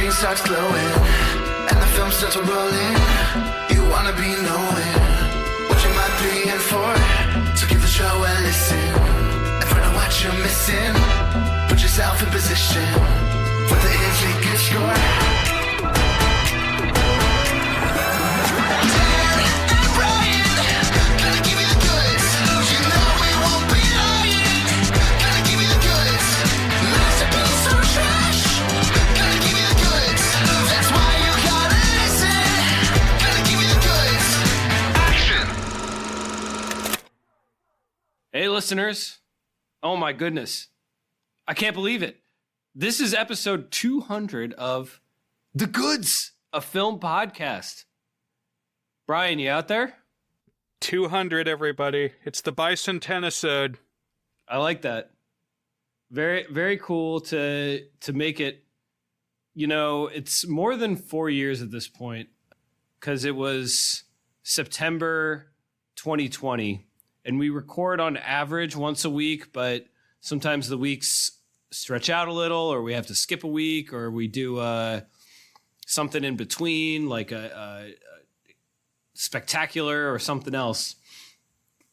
screen starts glowing and the film starts rolling. You wanna be knowing what you might be in for. So give the show a listen and find out what you're missing. Put yourself in position for the easy good score. Hey, listeners. Oh, my goodness. I can't believe it. This is episode 200 of The Goods, a film podcast. Brian, you out there? 200, everybody. It's the bicentennial. I like that. Very, very cool to make it. You know, it's more than 4 years at this point because it was September 2020. And we record on average once a week, but sometimes the weeks stretch out a little, or we have to skip a week, or we do something in between, like a spectacular or something else.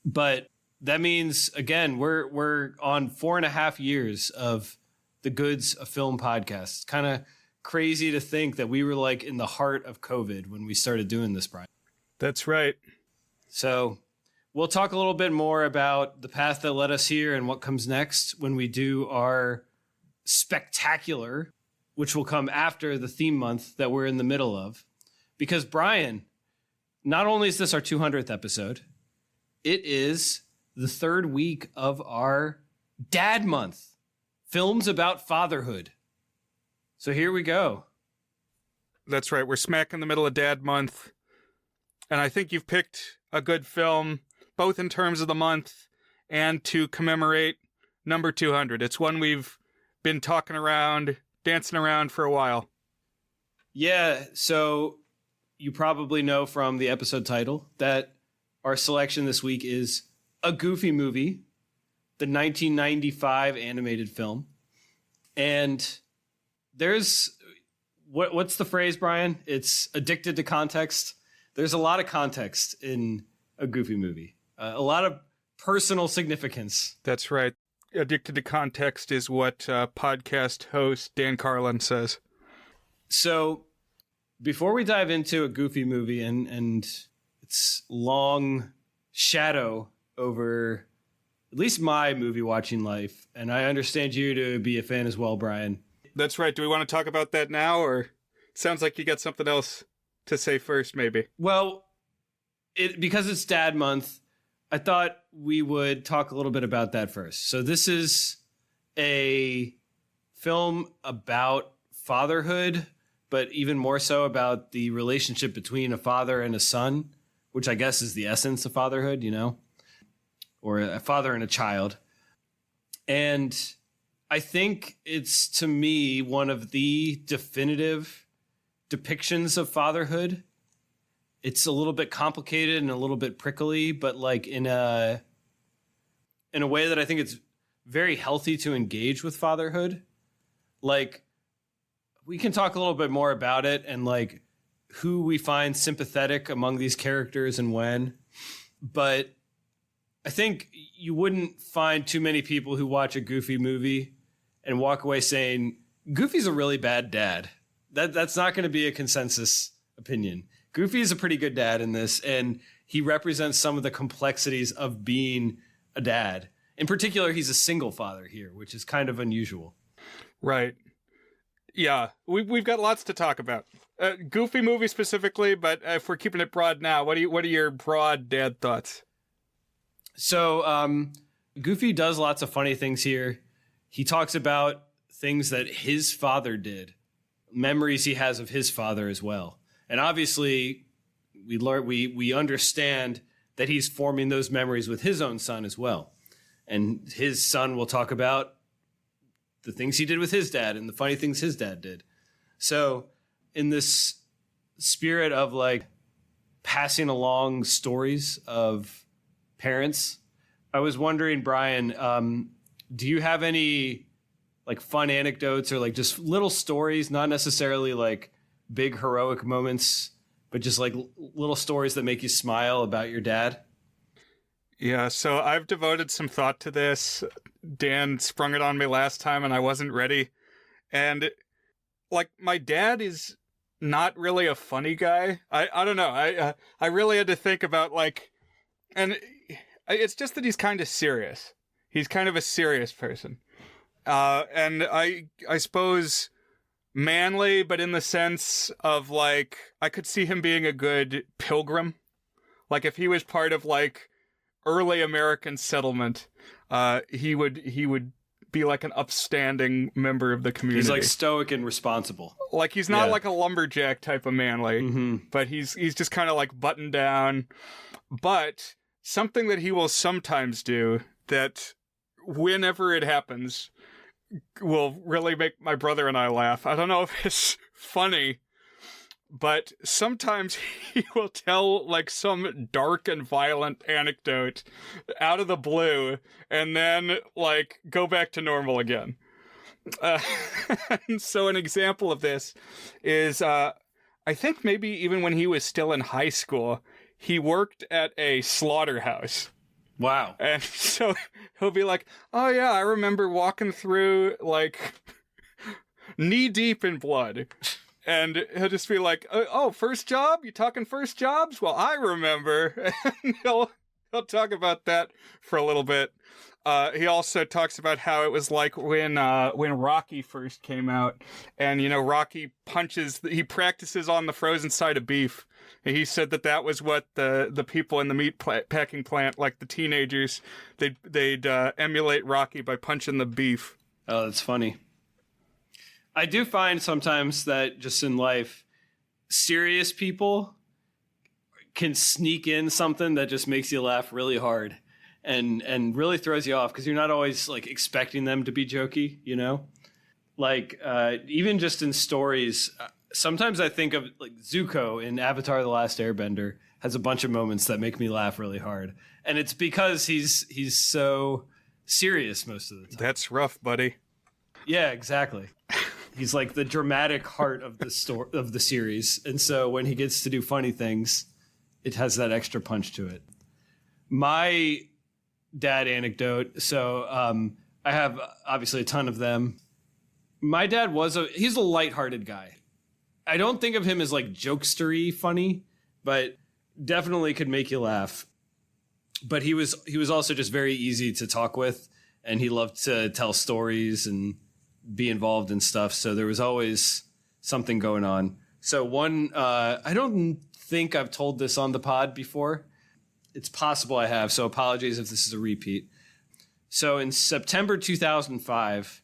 But that means, again, we're on 4.5 years of the Goods, a film podcast. It's kind of crazy to think that we were like in the heart of COVID when we started doing this, Brian. That's right. So we'll talk a little bit more about the path that led us here and what comes next when we do our spectacular, which will come after the theme month that we're in the middle of. Because, Brian, not only is this our 200th episode, it is the third week of our Dad Month, films about fatherhood. So here we go. That's right. We're smack in the middle of Dad Month. And I think you've picked a good film, both in terms of the month and to commemorate number 200. It's one we've been talking around, dancing around for a while. Yeah, so you probably know from the episode title that our selection this week is A Goofy Movie, the 1995 animated film. And there's, what's the phrase, Brian? It's addicted to context. There's a lot of context in A Goofy Movie. A lot of personal significance. That's right. Addicted to context is what podcast host Dan Carlin says. So before we dive into A Goofy Movie and its long shadow over at least my movie watching life, and I understand you to be a fan as well, Brian. That's right. Do we want to talk about that now, or it sounds like you got something else to say first, maybe? Well, because it's Dad Month, I thought we would talk a little bit about that first. So this is a film about fatherhood, but even more so about the relationship between a father and a son, which I guess is the essence of fatherhood, you know, or a father and a child. And I think it's, to me, one of the definitive depictions of fatherhood. It's a little bit complicated and a little bit prickly, but like in a way that I think it's very healthy to engage with fatherhood. Like, we can talk a little bit more about it and like who we find sympathetic among these characters and when. But I think you wouldn't find too many people who watch a Goofy movie and walk away saying, Goofy's a really bad dad. That's not going to be a consensus opinion. Goofy is a pretty good dad in this, and he represents some of the complexities of being a dad. In particular, he's a single father here, which is kind of unusual. Right. Yeah, we've got lots to talk about. Goofy movie specifically, but if we're keeping it broad now, what are your broad dad thoughts? So, Goofy does lots of funny things here. He talks about things that his father did, memories he has of his father as well. And obviously, we understand that he's forming those memories with his own son as well. And his son will talk about the things he did with his dad and the funny things his dad did. So in this spirit of like passing along stories of parents, I was wondering, Brian, do you have any like fun anecdotes or like just little stories, not necessarily like big heroic moments, but just like little stories that make you smile about your dad? Yeah, so I've devoted some thought to this. Dan sprung it on me last time and I wasn't ready. And like my dad is not really a funny guy. I don't know. I really had to think about like, and it's just that he's kind of serious. He's kind of a serious person. And I suppose manly, but in the sense of like, I could see him being a good pilgrim. Like if he was part of like early American settlement, he would be like an upstanding member of the community. He's like stoic and responsible. Like he's not like a lumberjack type of manly, but he's just kind of like buttoned down. But something that he will sometimes do that whenever it happens will really make my brother and I laugh. I don't know if it's funny, but sometimes he will tell like some dark and violent anecdote out of the blue and then like go back to normal again. And so an example of this is, I think maybe even when he was still in high school, he worked at a slaughterhouse. Wow. And so he'll be like, oh yeah, I remember walking through like knee deep in blood. And he'll just be like, oh, first job? You talking first jobs? Well, I remember. And he'll talk about that for a little bit. He also talks about how it was like when Rocky first came out. And, you know, Rocky he practices on the frozen side of beef. And he said that was what the people in the meat packing plant, like the teenagers, they'd emulate Rocky by punching the beef. Oh, that's funny. I do find sometimes that just in life, serious people can sneak in something that just makes you laugh really hard and really throws you off because you're not always like expecting them to be jokey, you know? Like even just in stories, sometimes I think of like Zuko in Avatar: The Last Airbender has a bunch of moments that make me laugh really hard. And it's because he's so serious most of the time. That's rough, buddy. Yeah, exactly. He's like the dramatic heart of the series. And so when he gets to do funny things, it has that extra punch to it. My dad anecdote. So I have obviously a ton of them. My dad he's a lighthearted guy. I don't think of him as like jokestery funny, but definitely could make you laugh. But he was also just very easy to talk with, and he loved to tell stories and be involved in stuff. So there was always something going on. So I don't think I've told this on the pod before. It's possible I have, so apologies if this is a repeat. So in September 2005,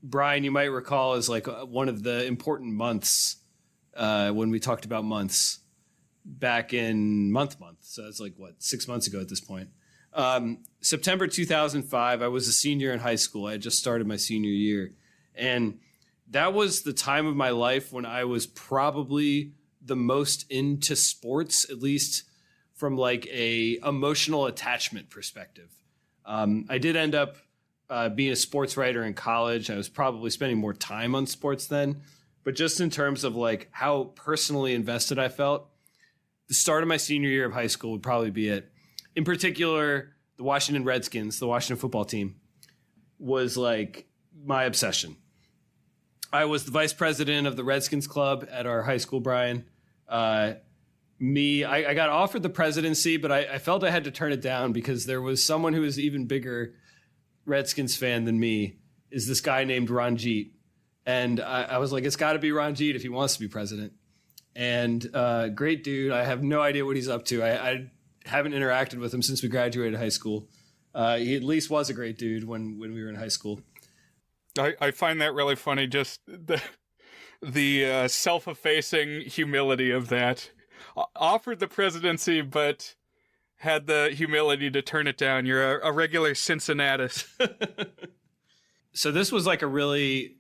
Brian, you might recall, is like one of the important months when we talked about months back in month. So it's like, 6 months ago at this point. September 2005, I was a senior in high school. I had just started my senior year. And that was the time of my life when I was probably the most into sports, at least from like a emotional attachment perspective. I did end up being a sports writer in college. I was probably spending more time on sports then. But just in terms of like how personally invested I felt, the start of my senior year of high school would probably be it. In particular, the Washington Redskins, the Washington football team, was like my obsession. I was the vice president of the Redskins club at our high school, Brian. I got offered the presidency, but I felt I had to turn it down because there was someone who was even bigger Redskins fan than me, is this guy named Ranjit. And I was like, it's got to be Ranjit if he wants to be president. And great dude. I have no idea what he's up to. I haven't interacted with him since we graduated high school. He at least was a great dude when we were in high school. I find that really funny, just the self-effacing humility of that. Offered the presidency, but had the humility to turn it down. You're a regular Cincinnatus. So this was like a really...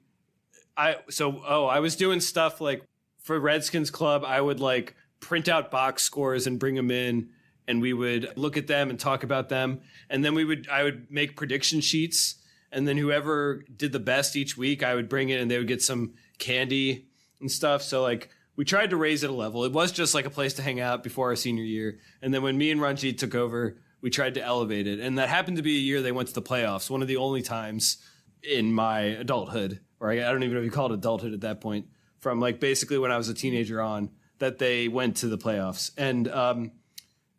I was doing stuff like for Redskins Club, I would like print out box scores and bring them in, and we would look at them and talk about them. And then I would make prediction sheets And then whoever did the best each week, I would bring it and they would get some candy and stuff. So like we tried to raise it a level. It was just like a place to hang out before our senior year. And then when me and Ranjit took over, we tried to elevate it. And that happened to be a year they went to the playoffs, one of the only times in my adulthood, or I don't even know if you call it adulthood at that point, from like basically when I was a teenager on, that they went to the playoffs. And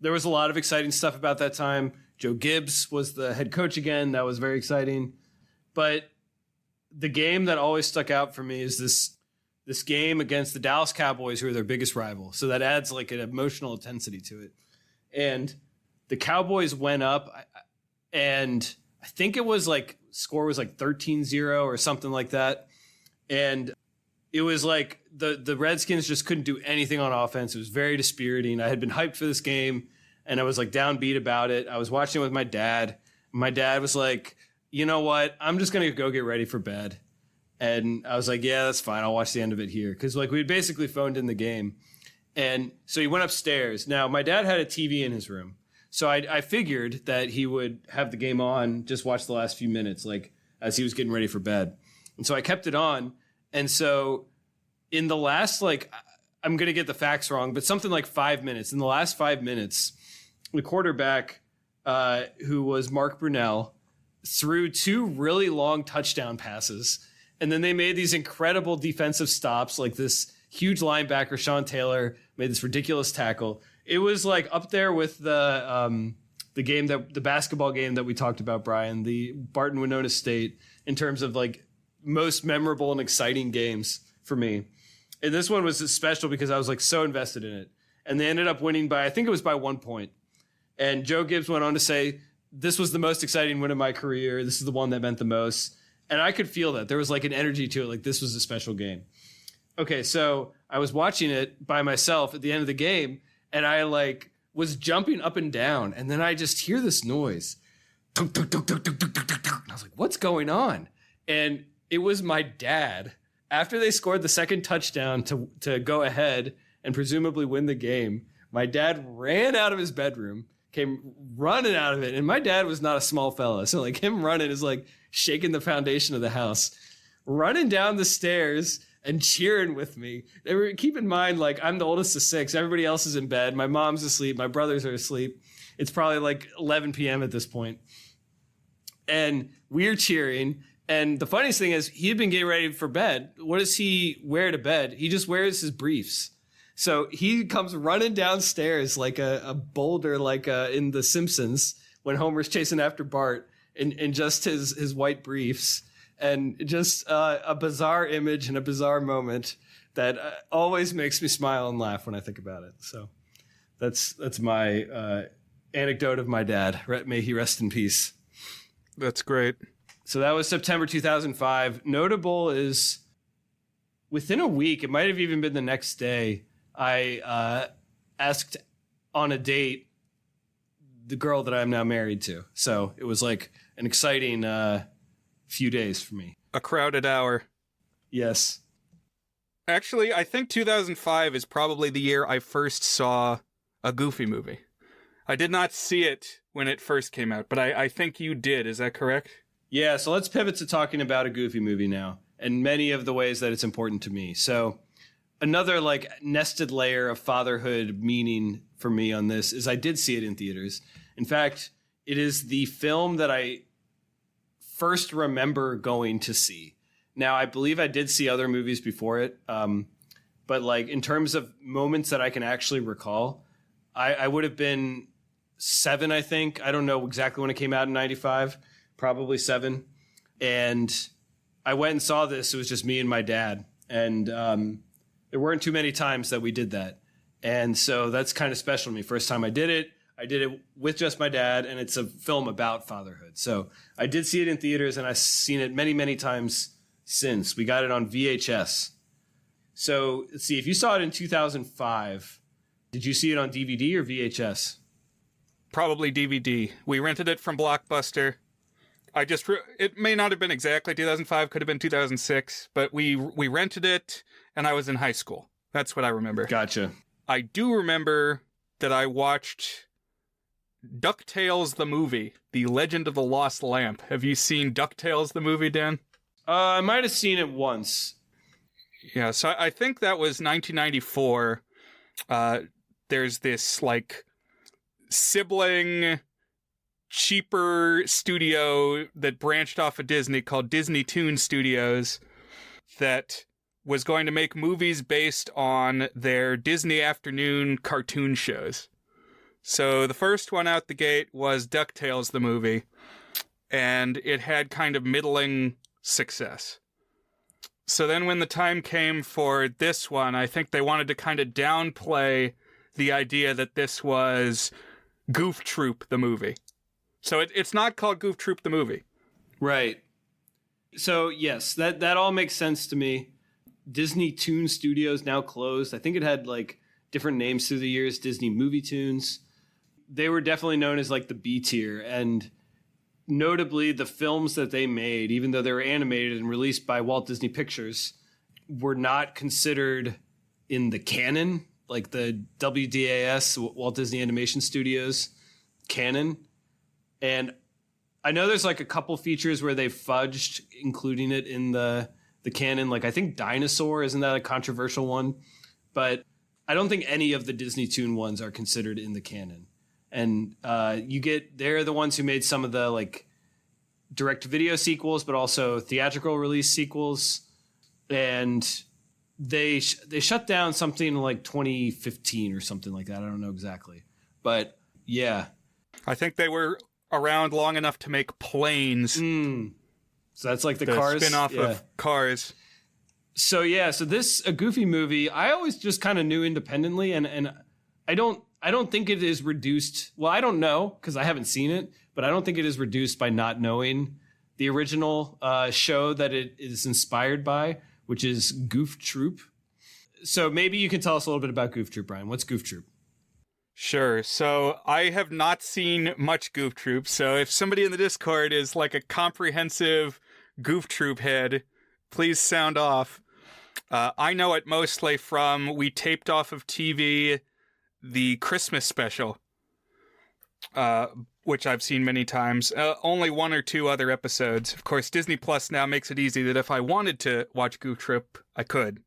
there was a lot of exciting stuff about that time. Joe Gibbs was the head coach again. That was very exciting. But the game that always stuck out for me is this game against the Dallas Cowboys, who are their biggest rival. So that adds like an emotional intensity to it. And the Cowboys went up, and I think it was like score was like 13-0 or something like that. And it was like the Redskins just couldn't do anything on offense. It was very dispiriting. I had been hyped for this game, and I was like downbeat about it. I was watching it with my dad. My dad was like, you know what? I'm just going to go get ready for bed. And I was like, yeah, that's fine. I'll watch the end of it here. Because like we had basically phoned in the game. And so he went upstairs. Now, my dad had a TV in his room. So I figured that he would have the game on, just watch the last few minutes, like as he was getting ready for bed. And so I kept it on. And so in the last, like, I'm going to get the facts wrong, but something like 5 minutes. In the last 5 minutes, the quarterback, who was Mark Brunell, threw 2 really long touchdown passes. And then they made these incredible defensive stops, like this huge linebacker, Sean Taylor, made this ridiculous tackle. It was like up there with the basketball game that we talked about, Brian, the Barton Winona State, in terms of like most memorable and exciting games for me. And this one was special because I was like so invested in it. And they ended up winning by, I think it was by 1 point. And Joe Gibbs went on to say, this was the most exciting win of my career. This is the one that meant the most. And I could feel that. There was like an energy to it. Like this was a special game. Okay, so I was watching it by myself at the end of the game, and I like was jumping up and down. And then I just hear this noise. And I was like, what's going on? And it was my dad. After they scored the second touchdown to go ahead and presumably win the game, my dad ran out of his bedroom, came running out of it. And my dad was not a small fella. So like him running is like shaking the foundation of the house, running down the stairs and cheering with me. Keep in mind, like I'm the oldest of 6. Everybody else is in bed. My mom's asleep. My brothers are asleep. It's probably like 11 p.m. at this point. And we're cheering. And the funniest thing is he had been getting ready for bed. What does he wear to bed? He just wears his briefs. So he comes running downstairs like a boulder, like in The Simpsons when Homer's chasing after Bart in just his white briefs. And just a bizarre image and a bizarre moment that always makes me smile and laugh when I think about it. So that's my anecdote of my dad. May he rest in peace. That's great. So that was September 2005. Notable is within a week, it might have even been the next day, I asked on a date the girl that I'm now married to. So it was like an exciting few days for me. A crowded hour. Yes. Actually, I think 2005 is probably the year I first saw a Goofy movie. I did not see it when it first came out, but I think you did. Is that correct? Yeah, so let's pivot to talking about a Goofy movie now and many of the ways that it's important to me. So another like nested layer of fatherhood meaning for me on this is I did see it in theaters. In fact, it is the film that I first remember going to see. Now, I believe I did see other movies before it, but like in terms of moments that I can actually recall, I would have been 7, I think. I don't know exactly when it came out in 95, probably 7. And I went and saw this. It was just me and my dad. And there weren't too many times that we did that. And so that's kind of special to me. First time I did it with just my dad, and it's a film about fatherhood. So I did see it in theaters, and I've seen it many, many times since. We got it on VHS. So let's see, if you saw it in 2005, did you see it on DVD or VHS? Probably DVD. We rented it from Blockbuster. It may not have been exactly 2005, could have been 2006, but we rented it, and I was in high school. That's what I remember. Gotcha. I do remember that I watched DuckTales the movie, The Legend of the Lost Lamp. Have you seen DuckTales the movie, Dan? I might have seen it once. Yeah, so I think that was 1994. There's this, like, sibling, cheaper studio that branched off of Disney called Disney Toon Studios that was going to make movies based on their Disney afternoon cartoon shows. So the first one out the gate was DuckTales the movie, and it had kind of middling success. So then when the time came for this one, I think they wanted to kind of downplay the idea that this was Goof Troop the movie. So it's not called Goof Troop the movie. Right. So yes, that all makes sense to me. Disney Toon Studios now closed. I think it had like different names through the years. Disney Movie Tunes. They were definitely known as like the B tier, and notably the films that they made, even though they were animated and released by Walt Disney Pictures, were not considered in the canon, like the WDAS, Walt Disney Animation Studios canon. And I know there's like a couple features where they fudged including it in the canon. Like I think Dinosaur, isn't that a controversial one? But I don't think any of the Disney Toon ones are considered in the canon. And they're the ones who made some of the like direct-to-video sequels, but also theatrical release sequels. And they shut down something in like 2015 or something like that. I don't know exactly. But yeah. I think they were around long enough to make Planes. So that's like the Cars spin-off of Cars. So yeah, so this a Goofy movie, I always just kind of knew independently, and I don't think it is reduced. Well, I don't know because I haven't seen it, but I don't think it is reduced by not knowing the original show that it is inspired by, which is Goof Troop. So maybe you can tell us a little bit about Goof Troop, Brian. What's Goof Troop? Sure. So I have not seen much Goof Troop. So if somebody in the Discord is like a comprehensive Goof Troop head, please sound off. I know it mostly from we taped off of TV the Christmas special, which I've seen many times. Only one or two other episodes. Of course, Disney Plus now makes it easy that if I wanted to watch Goof Troop, I could.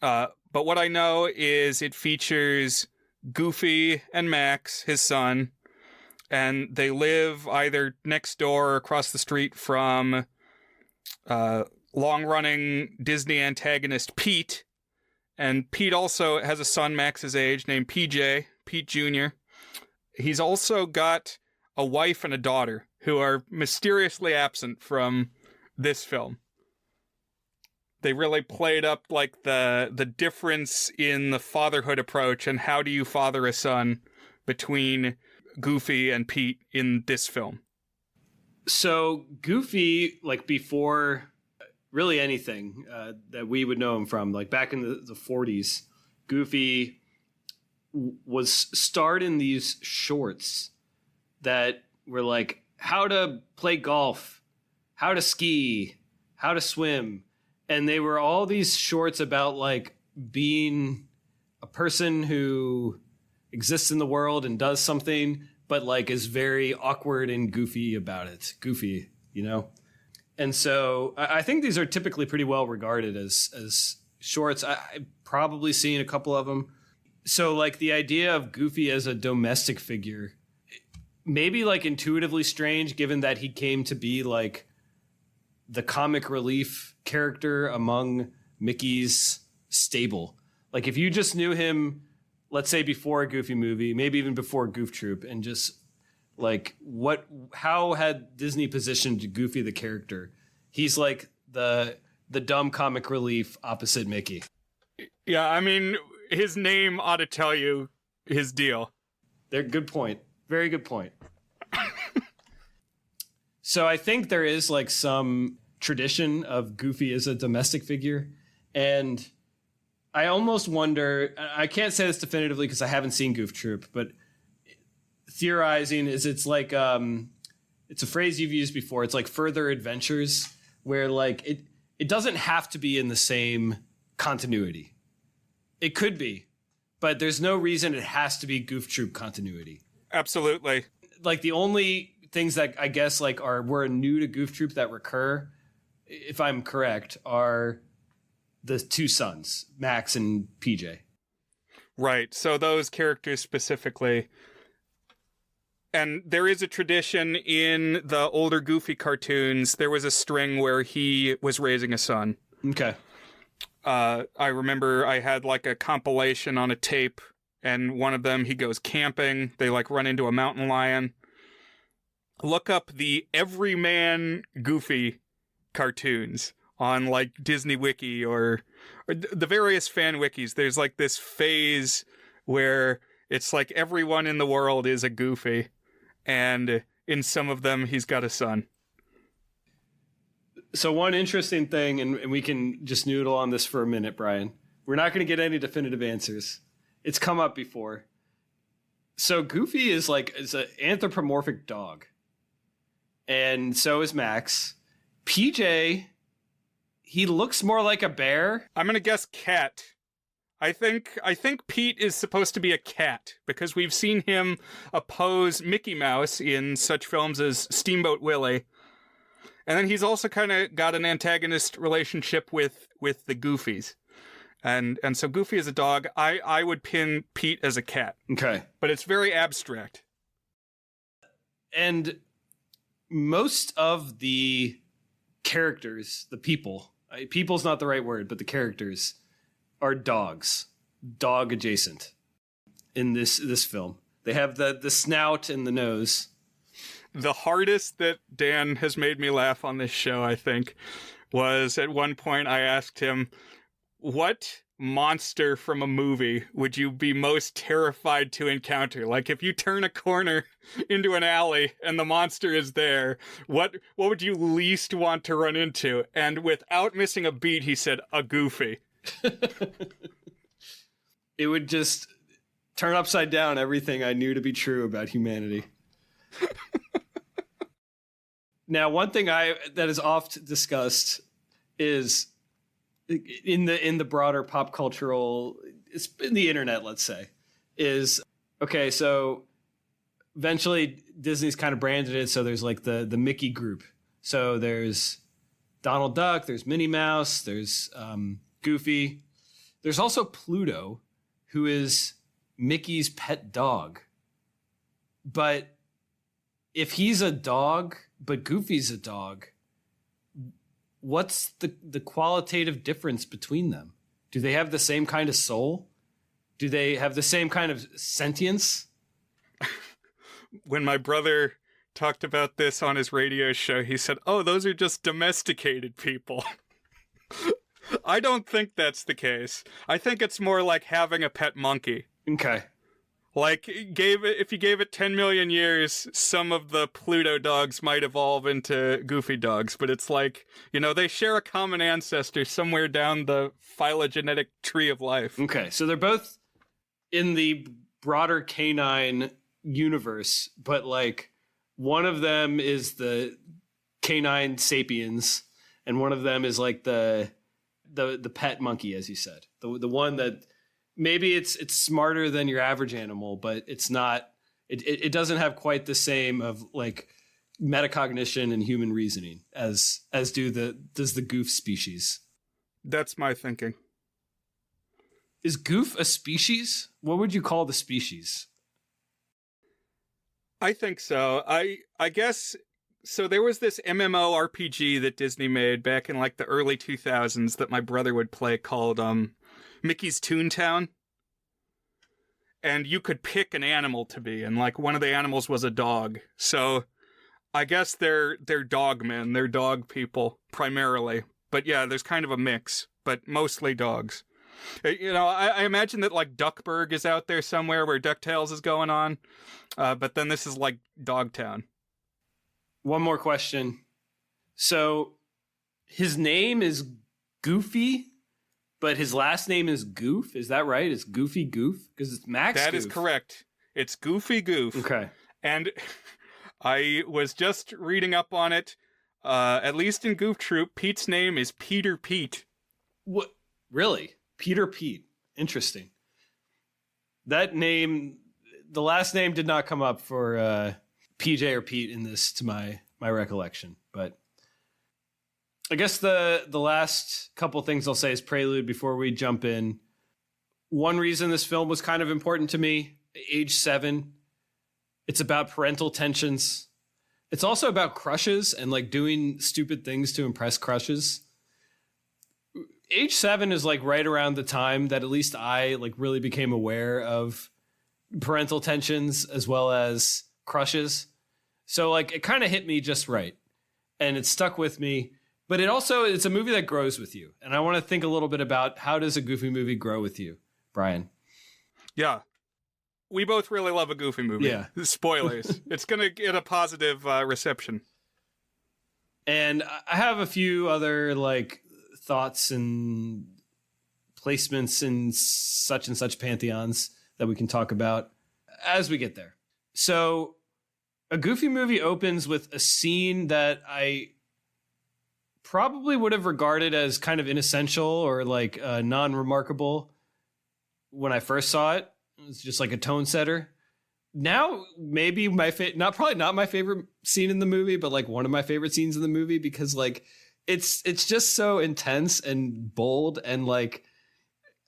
But what I know is it features Goofy and Max, his son, and they live either next door or across the street from long-running Disney antagonist Pete. And Pete also has a son Max's age named PJ, Pete Jr. He's also got a wife and a daughter who are mysteriously absent from this film. They really played up like the difference in the fatherhood approach and how do you father a son between Goofy and Pete in this film. So Goofy, like before really anything that we would know him from, like back in the 40s, Goofy was starred in these shorts that were like how to play golf, how to ski, how to swim. And they were all these shorts about like being a person who exists in the world and does something, but like is very awkward and goofy about it. Goofy, you know? And so I think these are typically pretty well regarded as shorts. I've probably seen a couple of them. So like the idea of Goofy as a domestic figure, maybe like intuitively strange given that he came to be like the comic relief character among Mickey's stable. Like if you just knew him, let's say before a Goofy movie, maybe even before Goof Troop, and just like how had Disney positioned Goofy the character? He's like the dumb comic relief opposite Mickey. Yeah, I mean, his name ought to tell you his deal. Good point. Very good point. So I think there is like some tradition of Goofy as a domestic figure. And I almost wonder, I can't say this definitively because I haven't seen Goof Troop, but theorizing is it's like, it's a phrase you've used before. It's like further adventures where like it doesn't have to be in the same continuity. It could be, but there's no reason it has to be Goof Troop continuity. Absolutely. Like the only things that I guess like were new to Goof Troop that recur, if I'm correct, are the two sons, Max and PJ. Right. So those characters specifically. And there is a tradition in the older Goofy cartoons. There was a string where he was raising a son. Okay. I remember I had like a compilation on a tape, and one of them, he goes camping. They like run into a mountain lion. Look up the Everyman Goofy cartoons on like Disney Wiki or the various fan wikis. There's like this phase where it's like everyone in the world is a Goofy, and in some of them he's got a son. So one interesting thing, and we can just noodle on this for a minute, Brian. We're not going to get any definitive answers. It's come up before. So Goofy is an anthropomorphic dog. And so is Max. PJ, he looks more like a bear. I'm going to guess cat. I think Pete is supposed to be a cat because we've seen him oppose Mickey Mouse in such films as Steamboat Willie. And then he's also kind of got an antagonist relationship with the Goofies. And so Goofy is a dog. I would pin Pete as a cat. Okay. But it's very abstract. And most of the characters, the people's not the right word, but the characters are dogs, dog adjacent in this film. They have the snout and the nose. The hardest that Dan has made me laugh on this show, I think, was at one point I asked him, what monster from a movie would you be most terrified to encounter? Like if you turn a corner into an alley and the monster is there, what would you least want to run into? And without missing a beat, he said, a Goofy. It would just turn upside down everything I knew to be true about humanity. Now, one thing that is oft discussed is in the broader pop cultural, it's in the internet, let's say, is okay. So eventually Disney's kind of branded it. So there's like the Mickey group. So there's Donald Duck, there's Minnie Mouse, there's Goofy. There's also Pluto, who is Mickey's pet dog. But if he's a dog, but Goofy's a dog, what's the qualitative difference between them? Do they have the same kind of soul? Do they have the same kind of sentience? When my brother talked about this on his radio show, he said, oh, those are just domesticated people. I don't think that's the case. I think it's more like having a pet monkey. Okay. Like, if you gave it 10 million years, some of the Pluto dogs might evolve into Goofy dogs, but it's like, they share a common ancestor somewhere down the phylogenetic tree of life. Okay, so they're both in the broader canine universe, but like one of them is the canine sapiens, and one of them is like the pet monkey, as you said, the one that maybe it's smarter than your average animal, but it's not. It doesn't have quite the same of like metacognition and human reasoning as does the Goof species. That's my thinking. Is Goof a species? What would you call the species? I think so. I guess so. There was this MMORPG that Disney made back in like the early 2000s that my brother would play called Mickey's Toontown. And you could pick an animal to be, and like one of the animals was a dog. So I guess they're dog men, they're dog people primarily. But yeah, there's kind of a mix, but mostly dogs. I imagine that like Duckburg is out there somewhere where DuckTales is going on. But then this is like Dogtown. One more question. So his name is Goofy, but his last name is Goof. Is that right? It's Goofy Goof? Because it's Max That Goof. is correct. It's Goofy Goof. Okay. And I was just reading up on it. At least in Goof Troop, Pete's name is Peter Pete. What? Really? Peter Pete. Interesting. That name, the last name did not come up for PJ or Pete in this, to my recollection. But I guess the last couple things I'll say is prelude before we jump in. One reason this film was kind of important to me, age 7, it's about parental tensions. It's also about crushes and like doing stupid things to impress crushes. Age 7 is like right around the time that at least I like really became aware of parental tensions as well as crushes. So like it kind of hit me just right and it stuck with me, but it's a movie that grows with you. And I want to think a little bit about how does a Goofy movie grow with you, Brian? Yeah. We both really love a Goofy movie. Yeah. Spoilers. It's going to get a positive reception. And I have a few other like thoughts and placements in such and such pantheons that we can talk about as we get there. So a Goofy movie opens with a scene that I probably would have regarded as kind of inessential or like non-remarkable when I first saw it. It was just like a tone setter. Now, maybe probably not my favorite scene in the movie, but like one of my favorite scenes in the movie because like it's just so intense and bold and like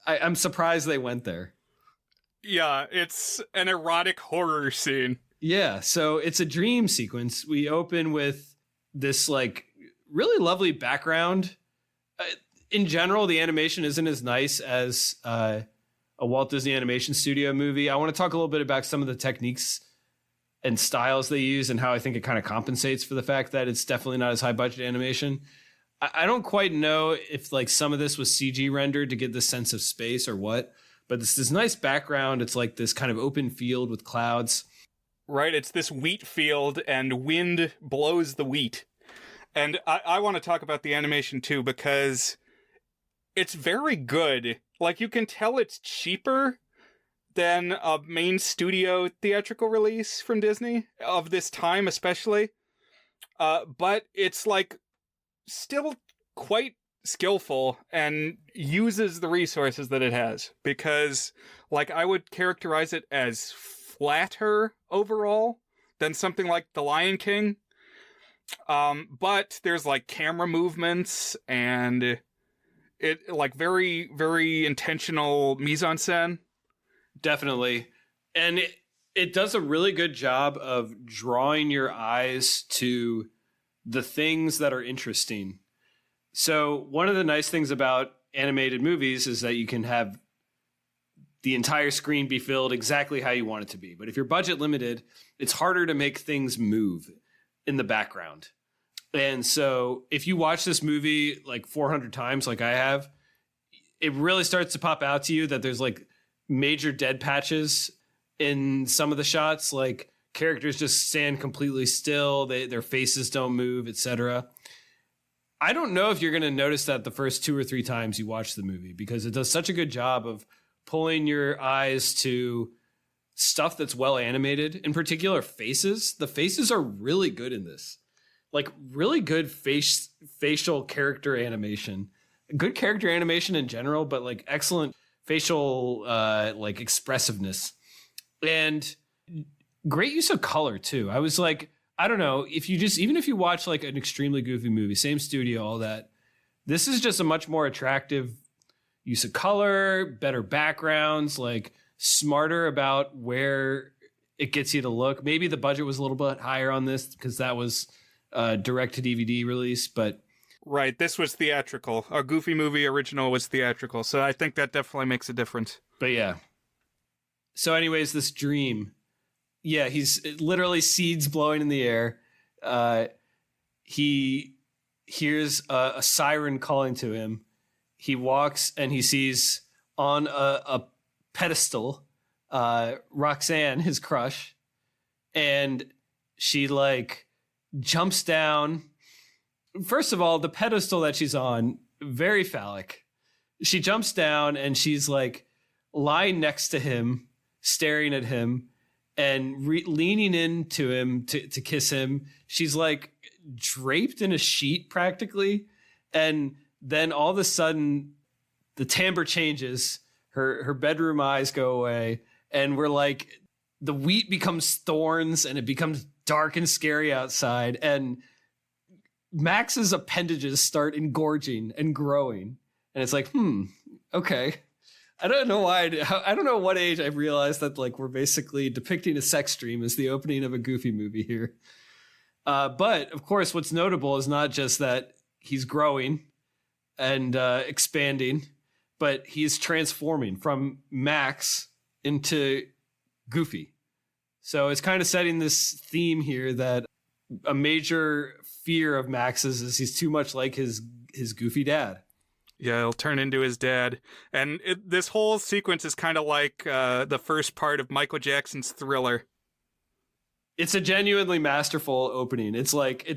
I'm surprised they went there. Yeah, it's an erotic horror scene. Yeah, so it's a dream sequence. We open with this like really lovely background. In general, the animation isn't as nice as a Walt Disney Animation Studio movie. I want to talk a little bit about some of the techniques and styles they use and how I think it kind of compensates for the fact that it's definitely not as high budget animation. I don't quite know if like some of this was CG rendered to get the sense of space or what, but it's this nice background. It's like this kind of open field with clouds. Right, it's this wheat field and wind blows the wheat. And I want to talk about the animation too because it's very good. Like, you can tell it's cheaper than a main studio theatrical release from Disney of this time, especially. But it's, like, still quite skillful and uses the resources that it has. Because, like, I would characterize it as flatter overall than something like The Lion King. But there's, like, camera movements and it like very, very intentional mise-en-scène. Definitely. And it does a really good job of drawing your eyes to the things that are interesting. So one of the nice things about animated movies is that you can have the entire screen be filled exactly how you want it to be. But if you're budget limited, it's harder to make things move in the background. And so if you watch this movie like 400 times like I have, it really starts to pop out to you that there's like major dead patches in some of the shots. Like characters just stand completely still. Their faces don't move, etc. I don't know if you're going to notice that the first 2 or 3 times you watch the movie because it does such a good job of pulling your eyes to stuff that's well animated. In particular, faces. The faces are really good in this. Like really good facial character animation, good character animation in general, but like excellent facial like expressiveness and great use of color too. I was like, I don't know even if you watch like an extremely Goofy movie, same studio, all that, this is just a much more attractive use of color, better backgrounds, like smarter about where it gets you to look. Maybe the budget was a little bit higher on this because that was direct to DVD release, but right, this was theatrical. Our Goofy movie original was theatrical, so I think that definitely makes a difference. But yeah. So anyways, this dream, yeah, he's literally seeds blowing in the air. He hears a siren calling to him. He walks and he sees on a pedestal Roxanne, his crush, and she like jumps down. First of all, the pedestal that she's on, very phallic. She jumps down and she's like lying next to him, staring at him and leaning into him to kiss him. She's like draped in a sheet practically. And then all of a sudden the timbre changes. Her bedroom eyes go away. And we're like the wheat becomes thorns and it becomes dark and scary outside, and Max's appendages start engorging and growing. And it's like, okay. I don't know why. I don't know what age I realized that like we're basically depicting a sex dream as the opening of a Goofy movie here. But of course, what's notable is not just that he's growing and expanding, but he's transforming from Max into Goofy. So it's kind of setting this theme here that a major fear of Max's is he's too much like his Goofy dad. Yeah, he'll turn into his dad. And this whole sequence is kind of like the first part of Michael Jackson's Thriller. It's a genuinely masterful opening. It's like,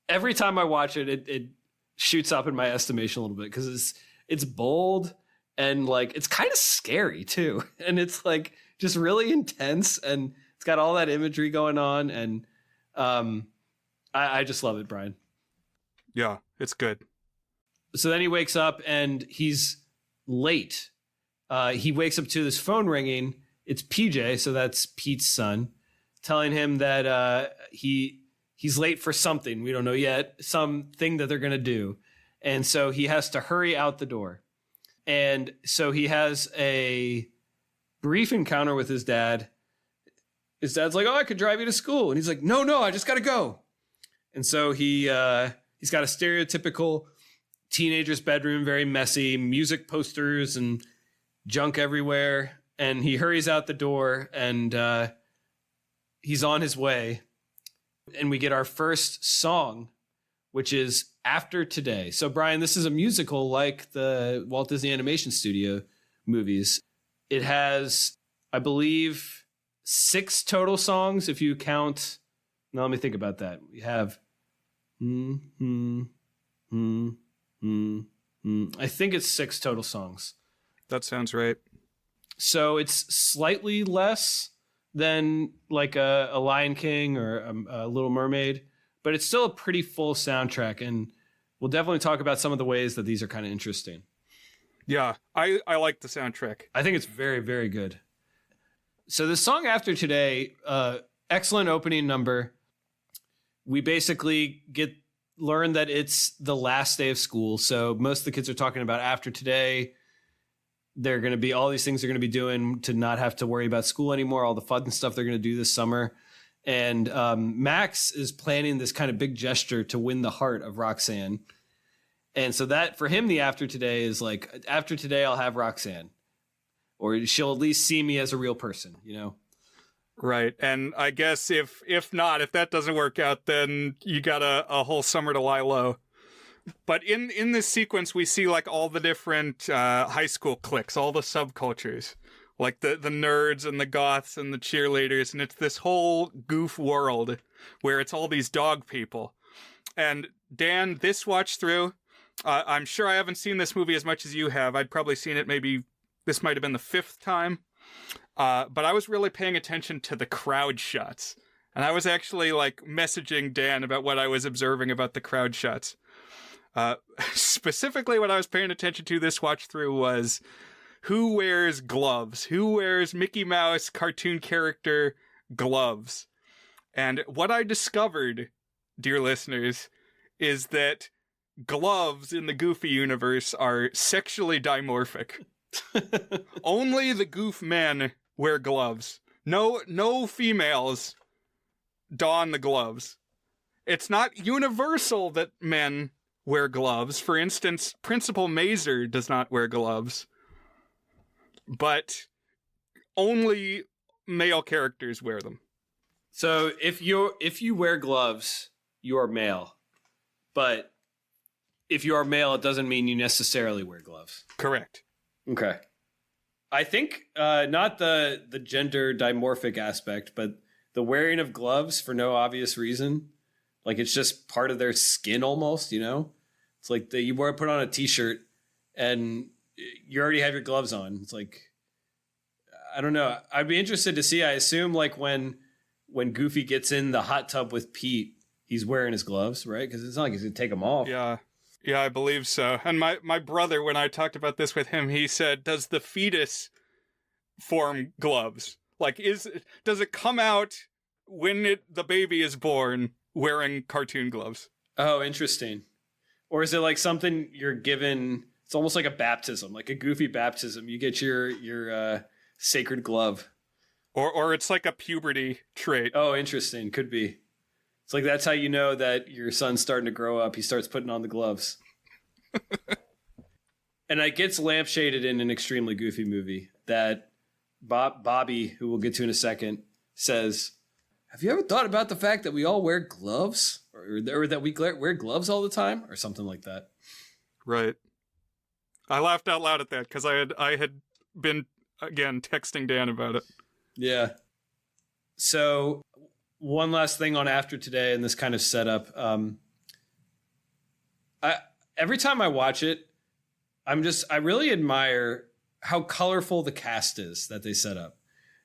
every time I watch it, it shoots up in my estimation a little bit because it's bold and like it's kind of scary too. And it's like just really intense and it's got all that imagery going on. And I just love it, Brian. Yeah, it's good. So then he wakes up and he's late. He wakes up to this phone ringing. It's PJ, so that's Pete's son, telling him that he's late for something. We don't know yet. Something that they're going to do. And so he has to hurry out the door. And so he has a brief encounter with his dad. His dad's like, oh, I could drive you to school. And he's like, no, I just got to go. And so he's got a stereotypical teenager's bedroom, very messy, music posters and junk everywhere. And he hurries out the door and he's on his way. And we get our first song, which is After Today. So, Brian, this is a musical like the Walt Disney Animation Studio movies. It has, I believe, 6 total songs if you count. Now, let me think about that. We have I think it's 6 total songs. That sounds right. So it's slightly less than like a Lion King or a Little Mermaid, but it's still a pretty full soundtrack. And we'll definitely talk about some of the ways that these are kind of interesting. Yeah, I like the soundtrack. I think it's very, very good. So the song After Today, excellent opening number. We basically learn that it's the last day of school. So most of the kids are talking about after today, they're going to be, all these things they're going to be doing to not have to worry about school anymore, all the fun stuff they're going to do this summer. And Max is planning this kind of big gesture to win the heart of Roxanne. And so that, for him, the after today is like, after today, I'll have Roxanne. Or she'll at least see me as a real person, you know? Right. And I guess if that doesn't work out, then you got a whole summer to lie low. But in this sequence, we see like all the different high school cliques, all the subcultures, like the nerds and the goths and the cheerleaders. And it's this whole goof world where it's all these dog people. And Dan, this watch through, I'm sure I haven't seen this movie as much as you have. I'd probably seen it maybe, this might have been the 5th time. But I was really paying attention to the crowd shots. And I was actually like messaging Dan about what I was observing about the crowd shots. Specifically what I was paying attention to this watch through was who wears gloves? Who wears Mickey Mouse cartoon character gloves? And what I discovered, dear listeners, is that gloves in the Goofy universe are sexually dimorphic. Only the goof men wear gloves. No females don the gloves. It's not universal that men wear gloves. For instance, Principal Mazer does not wear gloves. But only male characters wear them. So if you wear gloves, you are male. But if you are male, it doesn't mean you necessarily wear gloves. Correct. Okay. I think not the gender dimorphic aspect, but the wearing of gloves for no obvious reason. Like it's just part of their skin almost, you know? It's like you put on a t-shirt and you already have your gloves on. It's like, I don't know. I'd be interested to see. I assume like when Goofy gets in the hot tub with Pete, he's wearing his gloves, right? Because it's not like he's going to take them off. Yeah. Yeah, I believe so. And my brother, when I talked about this with him, he said, does the fetus form gloves? Like, does it come out when the baby is born wearing cartoon gloves? Oh, interesting. Or is it like something you're given? It's almost like a baptism, like a goofy baptism. You get your sacred glove. Or it's like a puberty trait. Oh, interesting. Could be. It's like that's how you know that your son's starting to grow up. He starts putting on the gloves. And it gets lampshaded in an extremely goofy movie that Bobby, who we'll get to in a second, says, have you ever thought about the fact that we all wear gloves? Or that we wear gloves all the time? Or something like that. Right. I laughed out loud at that because I had been, again, texting Dan about it. Yeah. So one last thing on After Today and this kind of setup. Every time I watch it, I really admire how colorful the cast is that they set up.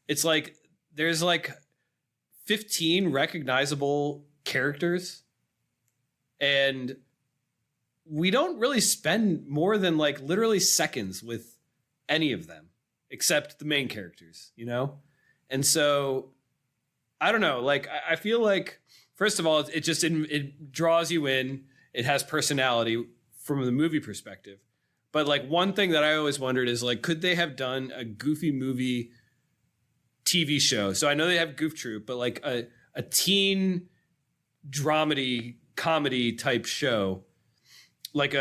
It's like there's like 15 recognizable characters, and we don't really spend more than like literally seconds with any of them except the main characters, you know? And so I don't know, like I feel like first of all, it draws you in. It has personality from the movie perspective. But like one thing that I always wondered is like, could they have done a Goofy movie TV show? So I know they have Goof Troop, but like a teen dramedy comedy type show, like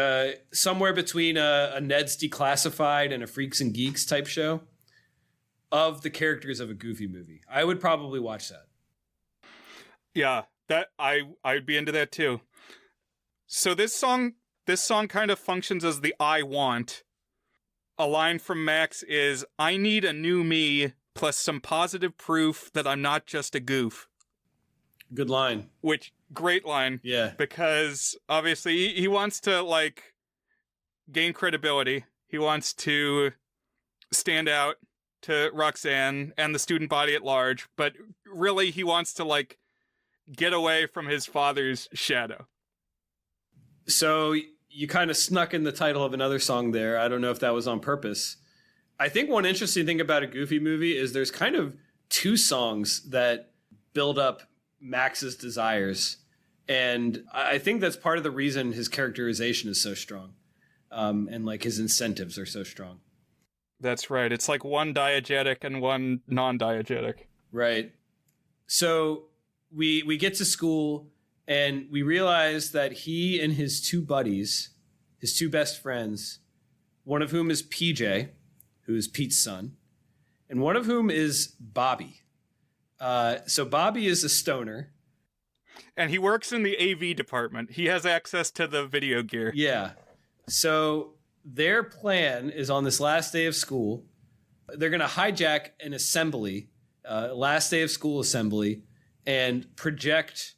somewhere between a Ned's Declassified and a Freaks and Geeks type show of the characters of a Goofy movie. I would probably watch that. Yeah, that I'd be into that too. So this song kind of functions as the I want. A line from Max is, I need a new me plus some positive proof that I'm not just a goof. Good line. Which, great line. Yeah. Because obviously he wants to like gain credibility. He wants to stand out to Roxanne and the student body at large. But really he wants to like get away from his father's shadow. So you kind of snuck in the title of another song there. I don't know if that was on purpose. I think one interesting thing about a Goofy movie is there's kind of two songs that build up Max's desires. And I think that's part of the reason his characterization is so strong. And like his incentives are so strong. That's right. It's like one diegetic and one non-diegetic. Right. So we get to school and we realize that he and his two buddies, his two best friends, one of whom is PJ, who is Pete's son, and one of whom is Bobby. So Bobby is a stoner. And he works in the AV department. He has access to the video gear. Yeah. So their plan is on this last day of school, they're going to hijack an assembly, last day of school assembly, and project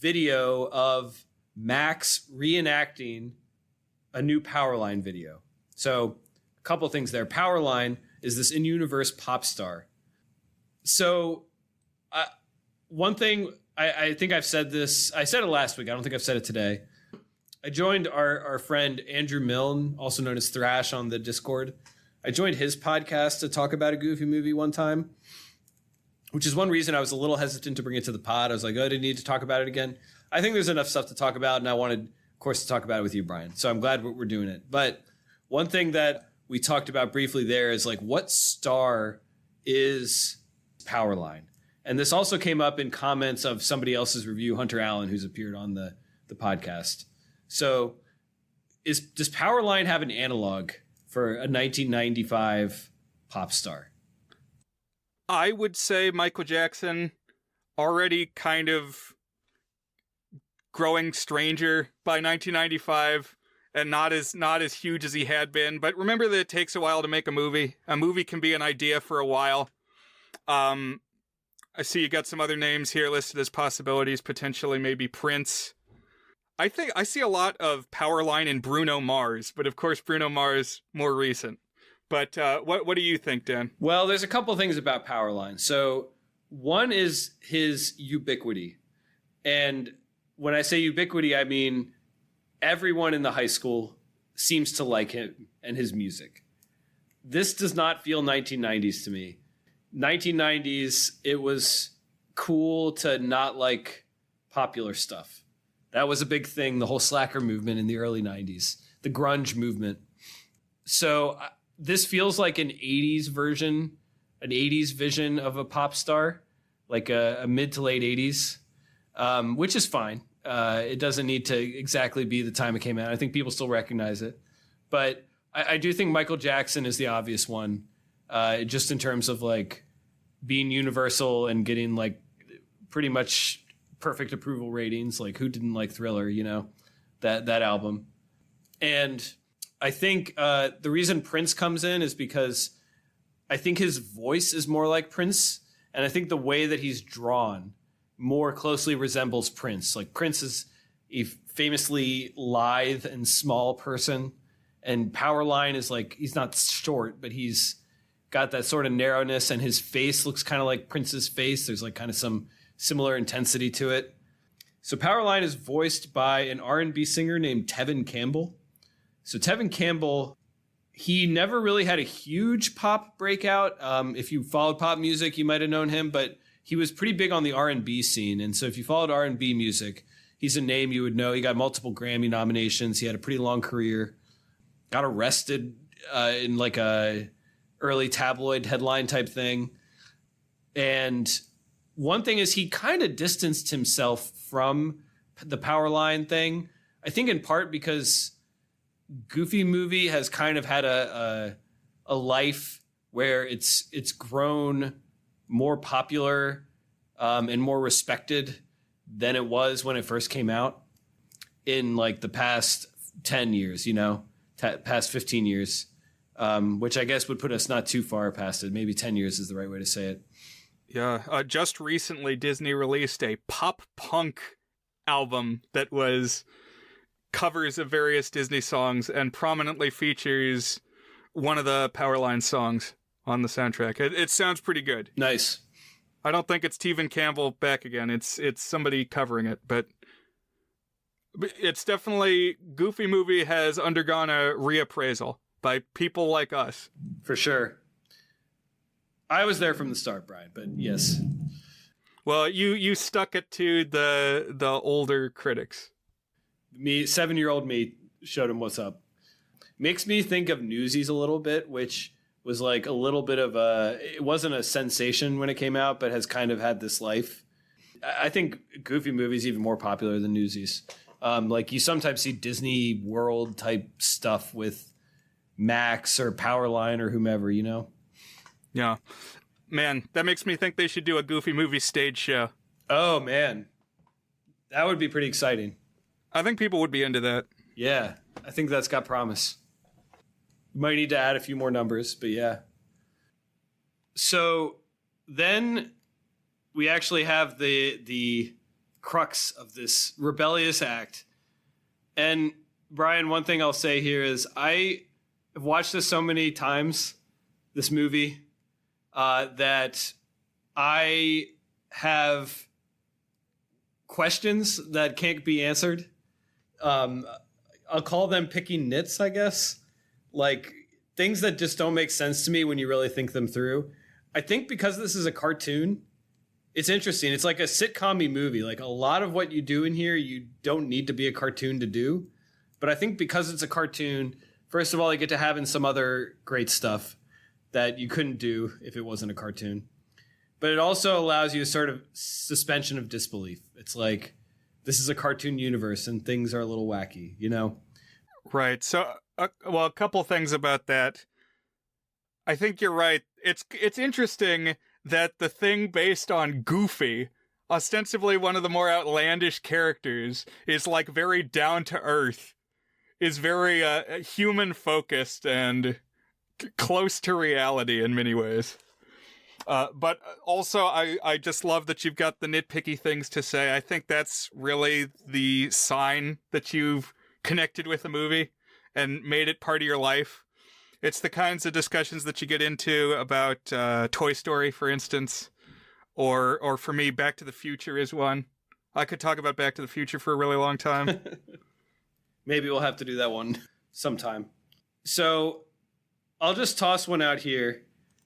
video of Max reenacting a new Powerline video. So a couple things there. Powerline is this in-universe pop star. So one thing, I think I've said this, I said it last week. I don't think I've said it today. I joined our friend Andrew Milne, also known as Thrash on the Discord. I joined his podcast to talk about a Goofy movie one time, which is one reason I was a little hesitant to bring it to the pod. I was like, oh, I didn't need to talk about it again. I think there's enough stuff to talk about, and I wanted, of course, to talk about it with you, Brian. So I'm glad we're doing it. But one thing that we talked about briefly there is like, what star is Powerline? And this also came up in comments of somebody else's review, Hunter Allen, who's appeared on the podcast. So does Powerline have an analog for a 1995 pop star? I would say Michael Jackson, already kind of growing stranger by 1995 and not as huge as he had been. But remember that it takes a while to make a movie. A movie can be an idea for a while. I see you got some other names here listed as possibilities, potentially maybe Prince. I think I see a lot of Powerline in Bruno Mars, but of course Bruno Mars more recent. But what do you think, Dan? Well, there's a couple of things about Powerline. So one is his ubiquity. And when I say ubiquity, I mean everyone in the high school seems to like him and his music. This does not feel 1990s to me. 1990s, it was cool to not like popular stuff. That was a big thing, the whole slacker movement in the early 90s, the grunge movement. So this feels like an 80s version, an 80s vision of a pop star, like a mid to late 80s, which is fine. It doesn't need to exactly be the time it came out. I think people still recognize it. But I do think Michael Jackson is the obvious one, just in terms of like being universal and getting like pretty much perfect approval ratings. Like, who didn't like Thriller, you know, that album. And I think the reason Prince comes in is because I think his voice is more like Prince. And I think the way that he's drawn more closely resembles Prince. Like, Prince is a famously lithe and small person. And Powerline is like, he's not short, but he's got that sort of narrowness, and his face looks kind of like Prince's face. There's like kind of some similar intensity to it. So Powerline is voiced by an R&B singer named Tevin Campbell. So Tevin Campbell, he never really had a huge pop breakout. If you followed pop music, you might have known him, but he was pretty big on the R&B scene. And so if you followed R&B music, he's a name you would know. He got multiple Grammy nominations. He had a pretty long career. Got arrested in like a early tabloid headline type thing. And one thing is he kind of distanced himself from the Powerline thing. I think in part because Goofy Movie has kind of had a life where it's grown more popular and more respected than it was when it first came out in like the past 10 years, you know, past 15 years. Which I guess would put us not too far past it. Maybe 10 years is the right way to say it. Yeah. Just recently, Disney released a pop punk album that was covers of various Disney songs and prominently features one of the Powerline songs on the soundtrack. It sounds pretty good. Nice. I don't think it's Tevin Campbell back again. It's somebody covering it, but it's definitely Goofy Movie has undergone a reappraisal by people like us. For sure. I was there from the start, Brian, but yes. Well, you stuck it to the older critics. Me, 7-year-old me, showed him what's up. Makes me think of Newsies a little bit, which was like a little bit of it wasn't a sensation when it came out, but has kind of had this life. I think Goofy Movie is even more popular than Newsies. Like, you sometimes see Disney World type stuff with Max or Powerline or whomever, you know? Yeah. Man, that makes me think they should do a Goofy Movie stage show. Oh, man. That would be pretty exciting. I think people would be into that. Yeah, I think that's got promise. Might need to add a few more numbers, but yeah. So then we actually have the crux of this rebellious act. And Brian, one thing I'll say here is I've watched this so many times, this movie, that I have questions that can't be answered. I'll call them picking nits, I guess. Like, things that just don't make sense to me when you really think them through. I think because this is a cartoon, it's interesting. It's like a sitcom-y movie. Like, a lot of what you do in here, you don't need to be a cartoon to do. But I think because it's a cartoon, first of all, you get to have in some other great stuff that you couldn't do if it wasn't a cartoon. But it also allows you a sort of suspension of disbelief. It's like, this is a cartoon universe and things are a little wacky, you know? Right. So, well, a couple things about that. I think you're right. It's interesting that the thing based on Goofy, ostensibly one of the more outlandish characters, is like very down to earth, is very human focused and close to reality in many ways. But also, I just love that you've got the nitpicky things to say. I think that's really the sign that you've connected with the movie and made it part of your life. It's the kinds of discussions that you get into about Toy Story, for instance, or for me, Back to the Future is one. I could talk about Back to the Future for a really long time. Maybe we'll have to do that one sometime. So I'll just toss one out here.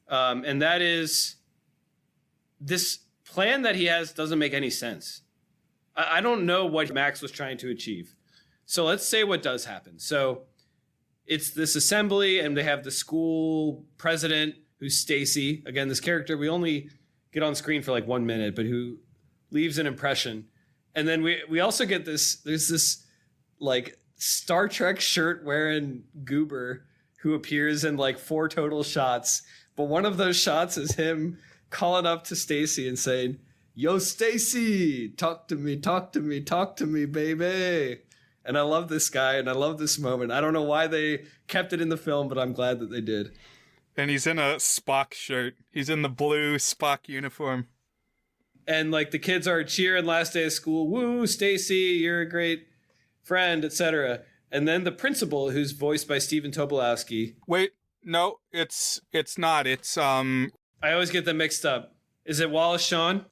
And that is this plan that he has doesn't make any sense. I don't know what Max was trying to achieve. So let's say what does happen. So it's this assembly, and they have the school president, who's Stacy. Again, this character we only get on screen for like 1 minute, but who leaves an impression. And then we also get there's this like Star Trek shirt wearing goober who appears in like 4 total shots. But one of those shots is him calling up to Stacy and saying, "Yo, Stacy, talk to me, baby." And I love this guy, and I love this moment. I don't know why they kept it in the film, but I'm glad that they did. And he's in a Spock shirt. He's in the blue Spock uniform. And like the kids are cheering last day of school. Woo, Stacy, you're a great friend, etc. And then the principal, who's voiced by Stephen Tobolowsky. Wait, no, it's not. It's I always get them mixed up. Is it Wallace Shawn?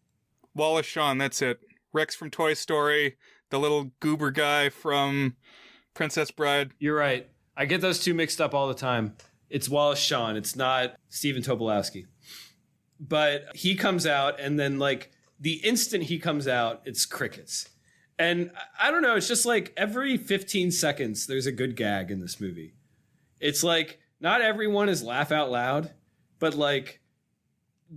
Wallace Shawn, that's it. Rex from Toy Story, the little goober guy from Princess Bride. You're right. I get those two mixed up all the time. It's Wallace Shawn. It's not Stephen Tobolowsky. But he comes out, and then like the instant he comes out, it's crickets. And I don't know, it's just like every 15 seconds, there's a good gag in this movie. It's like, not everyone is laugh out loud, but like,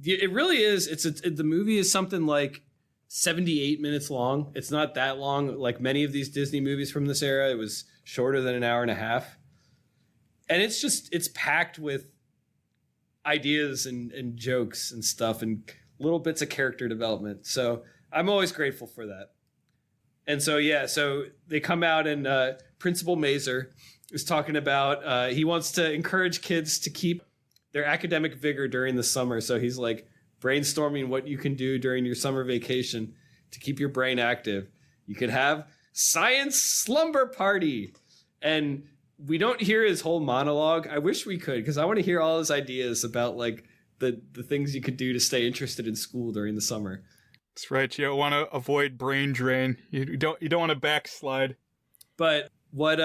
it really is. The movie is something like 78 minutes long. It's not that long. Like many of these Disney movies from this era, it was shorter than an hour and a half. And it's packed with ideas and jokes and stuff and little bits of character development. So I'm always grateful for that. And so, yeah, so they come out, and Principal Mazer is talking about he wants to encourage kids to keep their academic vigor during the summer. So he's like brainstorming what you can do during your summer vacation to keep your brain active. You could have science slumber party. And we don't hear his whole monologue. I wish we could, because I want to hear all his ideas about like the things you could do to stay interested in school during the summer. That's right. You want to avoid brain drain. You don't want to backslide. But what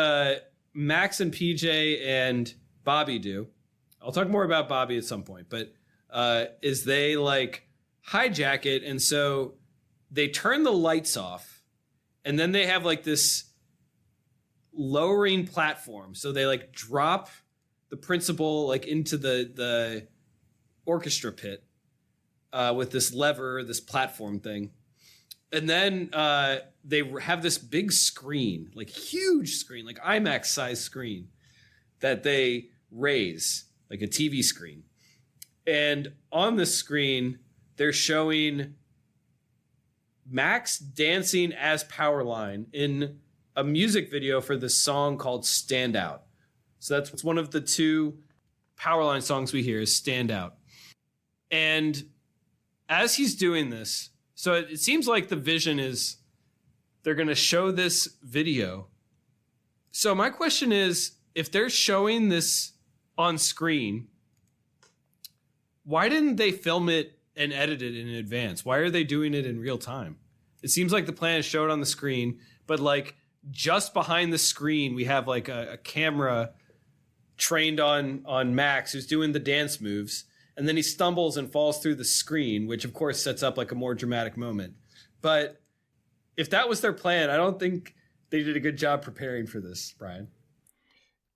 Max and PJ and Bobby do, I'll talk more about Bobby at some point, but is they like hijack it. And so they turn the lights off, and then they have like this lowering platform. So they like drop the principal like into the orchestra pit with this lever, this platform thing. And then they have this big screen, like huge screen, like IMAX size screen that they raise, like a TV screen. And on the screen, they're showing Max dancing as Powerline in a music video for this song called Stand Out. So that's one of the 2 Powerline songs we hear is Stand Out. And as he's doing this, so it seems like the vision is they're going to show this video. So my question is, if they're showing this on screen, why didn't they film it and edit it in advance? Why are they doing it in real time? It seems like the plan is showed on the screen, but like just behind the screen, we have like a camera trained on Max, who's doing the dance moves. And then he stumbles and falls through the screen, which of course sets up like a more dramatic moment. But if that was their plan, I don't think they did a good job preparing for this, Brian.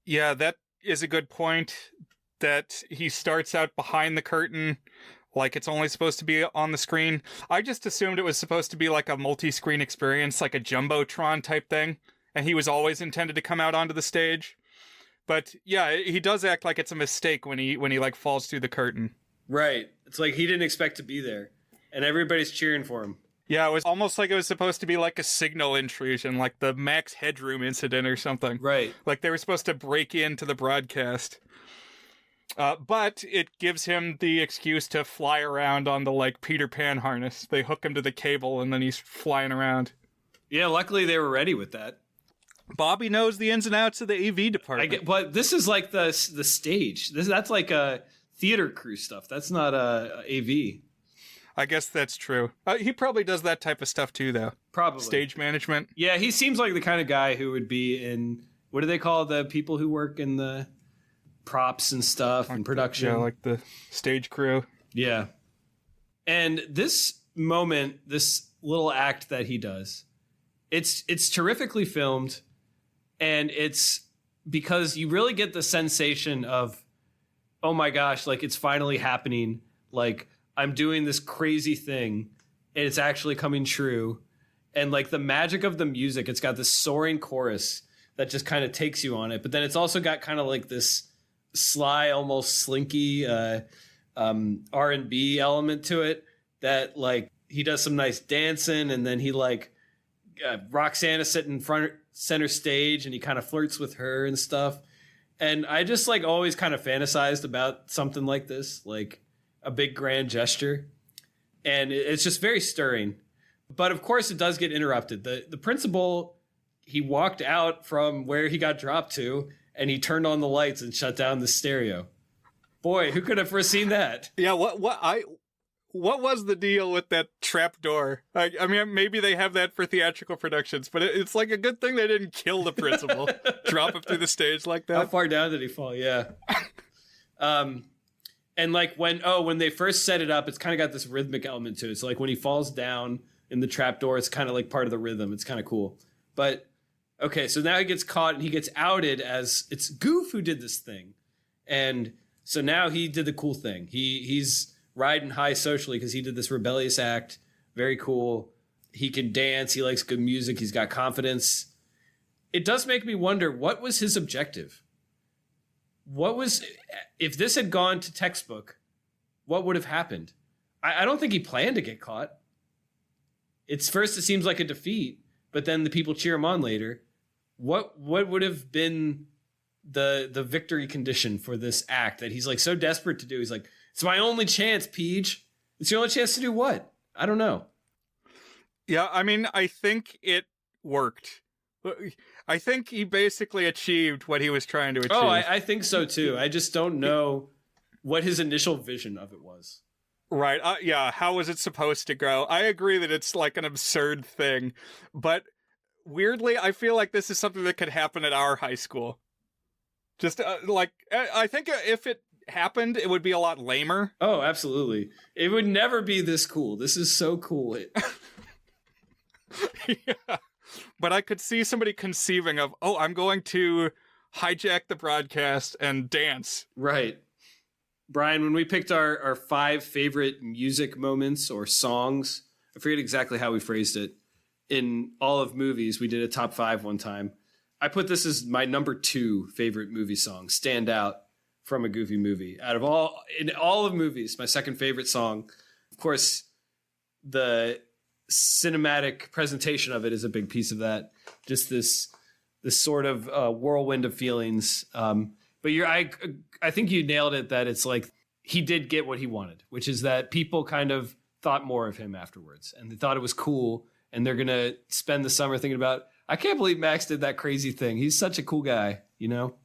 Yeah, that is a good point, that he starts out behind the curtain like it's only supposed to be on the screen. I just assumed it was supposed to be like a multi-screen experience, like a Jumbotron type thing, and he was always intended to come out onto the stage. But yeah, he does act like it's a mistake when he like falls through the curtain. Right. It's like he didn't expect to be there, and everybody's cheering for him. Yeah, it was almost like it was supposed to be like a signal intrusion, like the Max Headroom incident or something. Right. Like they were supposed to break into the broadcast. But it gives him the excuse to fly around on the like Peter Pan harness. They hook him to the cable, and then he's flying around. Yeah, luckily they were ready with that. Bobby knows the ins and outs of the AV department. But this is like the stage. That's like a theater crew stuff. That's not a AV. I guess that's true. He probably does that type of stuff too, though. Probably. Stage management. Yeah, he seems like the kind of guy who would be in, what do they call the people who work in the props and stuff and production? Yeah, like the stage crew. Yeah. And this moment, this little act that he does, it's terrifically filmed, and it's because you really get the sensation of, oh my gosh, like it's finally happening. Like I'm doing this crazy thing and it's actually coming true. And like the magic of the music, it's got this soaring chorus that just kind of takes you on it. But then it's also got kind of like this sly, almost slinky R&B element to it that like he does some nice dancing, and then he like Roxanne is sitting in front center stage and he kind of flirts with her and stuff. And I just like always kind of fantasized about something like this, like a big grand gesture. And it's just very stirring. But of course it does get interrupted. The principal, he walked out from where he got dropped to and he turned on the lights and shut down the stereo. Boy, who could have foreseen that? Yeah, what was the deal with that trap door? I mean, maybe they have that for theatrical productions, but it's like a good thing they didn't kill the principal, drop him through the stage like that. How far down did he fall? Yeah. And like when they first set it up, it's kind of got this rhythmic element to it. So like when he falls down in the trap door, it's kind of like part of the rhythm. It's kind of cool. But okay, so now he gets caught and he gets outed as it's Goof who did this thing. And so now he did the cool thing. He's riding high socially because he did this rebellious act. Very cool. He can dance. He likes good music. He's got confidence. It does make me wonder, what was his objective? If this had gone to textbook, what would have happened? I don't think he planned to get caught. It seems like a defeat, but then the people cheer him on later. What would have been the victory condition for this act that he's like so desperate to do? He's like, it's my only chance, Peach. It's your only chance to do what? I don't know. Yeah, I mean, I think it worked. I think he basically achieved what he was trying to achieve. Oh, I think so too. I just don't know what his initial vision of it was. Right. Yeah. How was it supposed to go? I agree that it's like an absurd thing, but weirdly, I feel like this is something that could happen at our high school. Just I think if it happened, it would be a lot lamer. Oh, absolutely. It would never be this cool. This is so cool. Yeah. But I could see somebody conceiving of, I'm going to hijack the broadcast and dance. Right. Brian, when we picked our 5 favorite music moments or songs, I forget exactly how we phrased it, in all of movies, we did a top 5 one time. I put this as my number 2 favorite movie song, stand out from a Goofy movie. In all of movies, my second favorite song. Of course, the cinematic presentation of it is a big piece of that. Just this sort of whirlwind of feelings. But I think you nailed it, that it's like he did get what he wanted, which is that people kind of thought more of him afterwards, and they thought it was cool, and they're going to spend the summer thinking about, I can't believe Max did that crazy thing. He's such a cool guy, you know?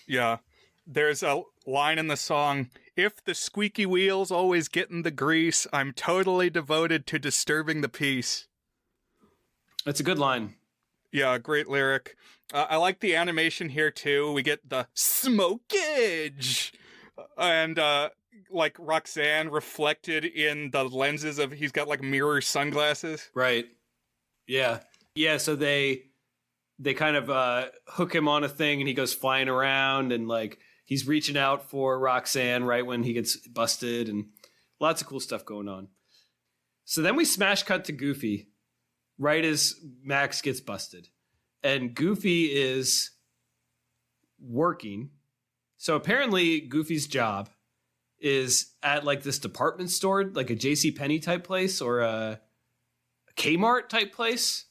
Yeah. There's a line in the song, if the squeaky wheels always get in the grease, I'm totally devoted to disturbing the peace. That's a good line. Yeah, great lyric. I like the animation here, too. We get the smokage. And, like, Roxanne reflected in the lenses of, he's got, like, mirror sunglasses. Right. Yeah. Yeah, so they kind of hook him on a thing, and he goes flying around, and, like, he's reaching out for Roxanne right when he gets busted, and lots of cool stuff going on. So then we smash cut to Goofy right as Max gets busted. And Goofy is working. So apparently Goofy's job is at like this department store, like a JCPenney type place or a Kmart type place.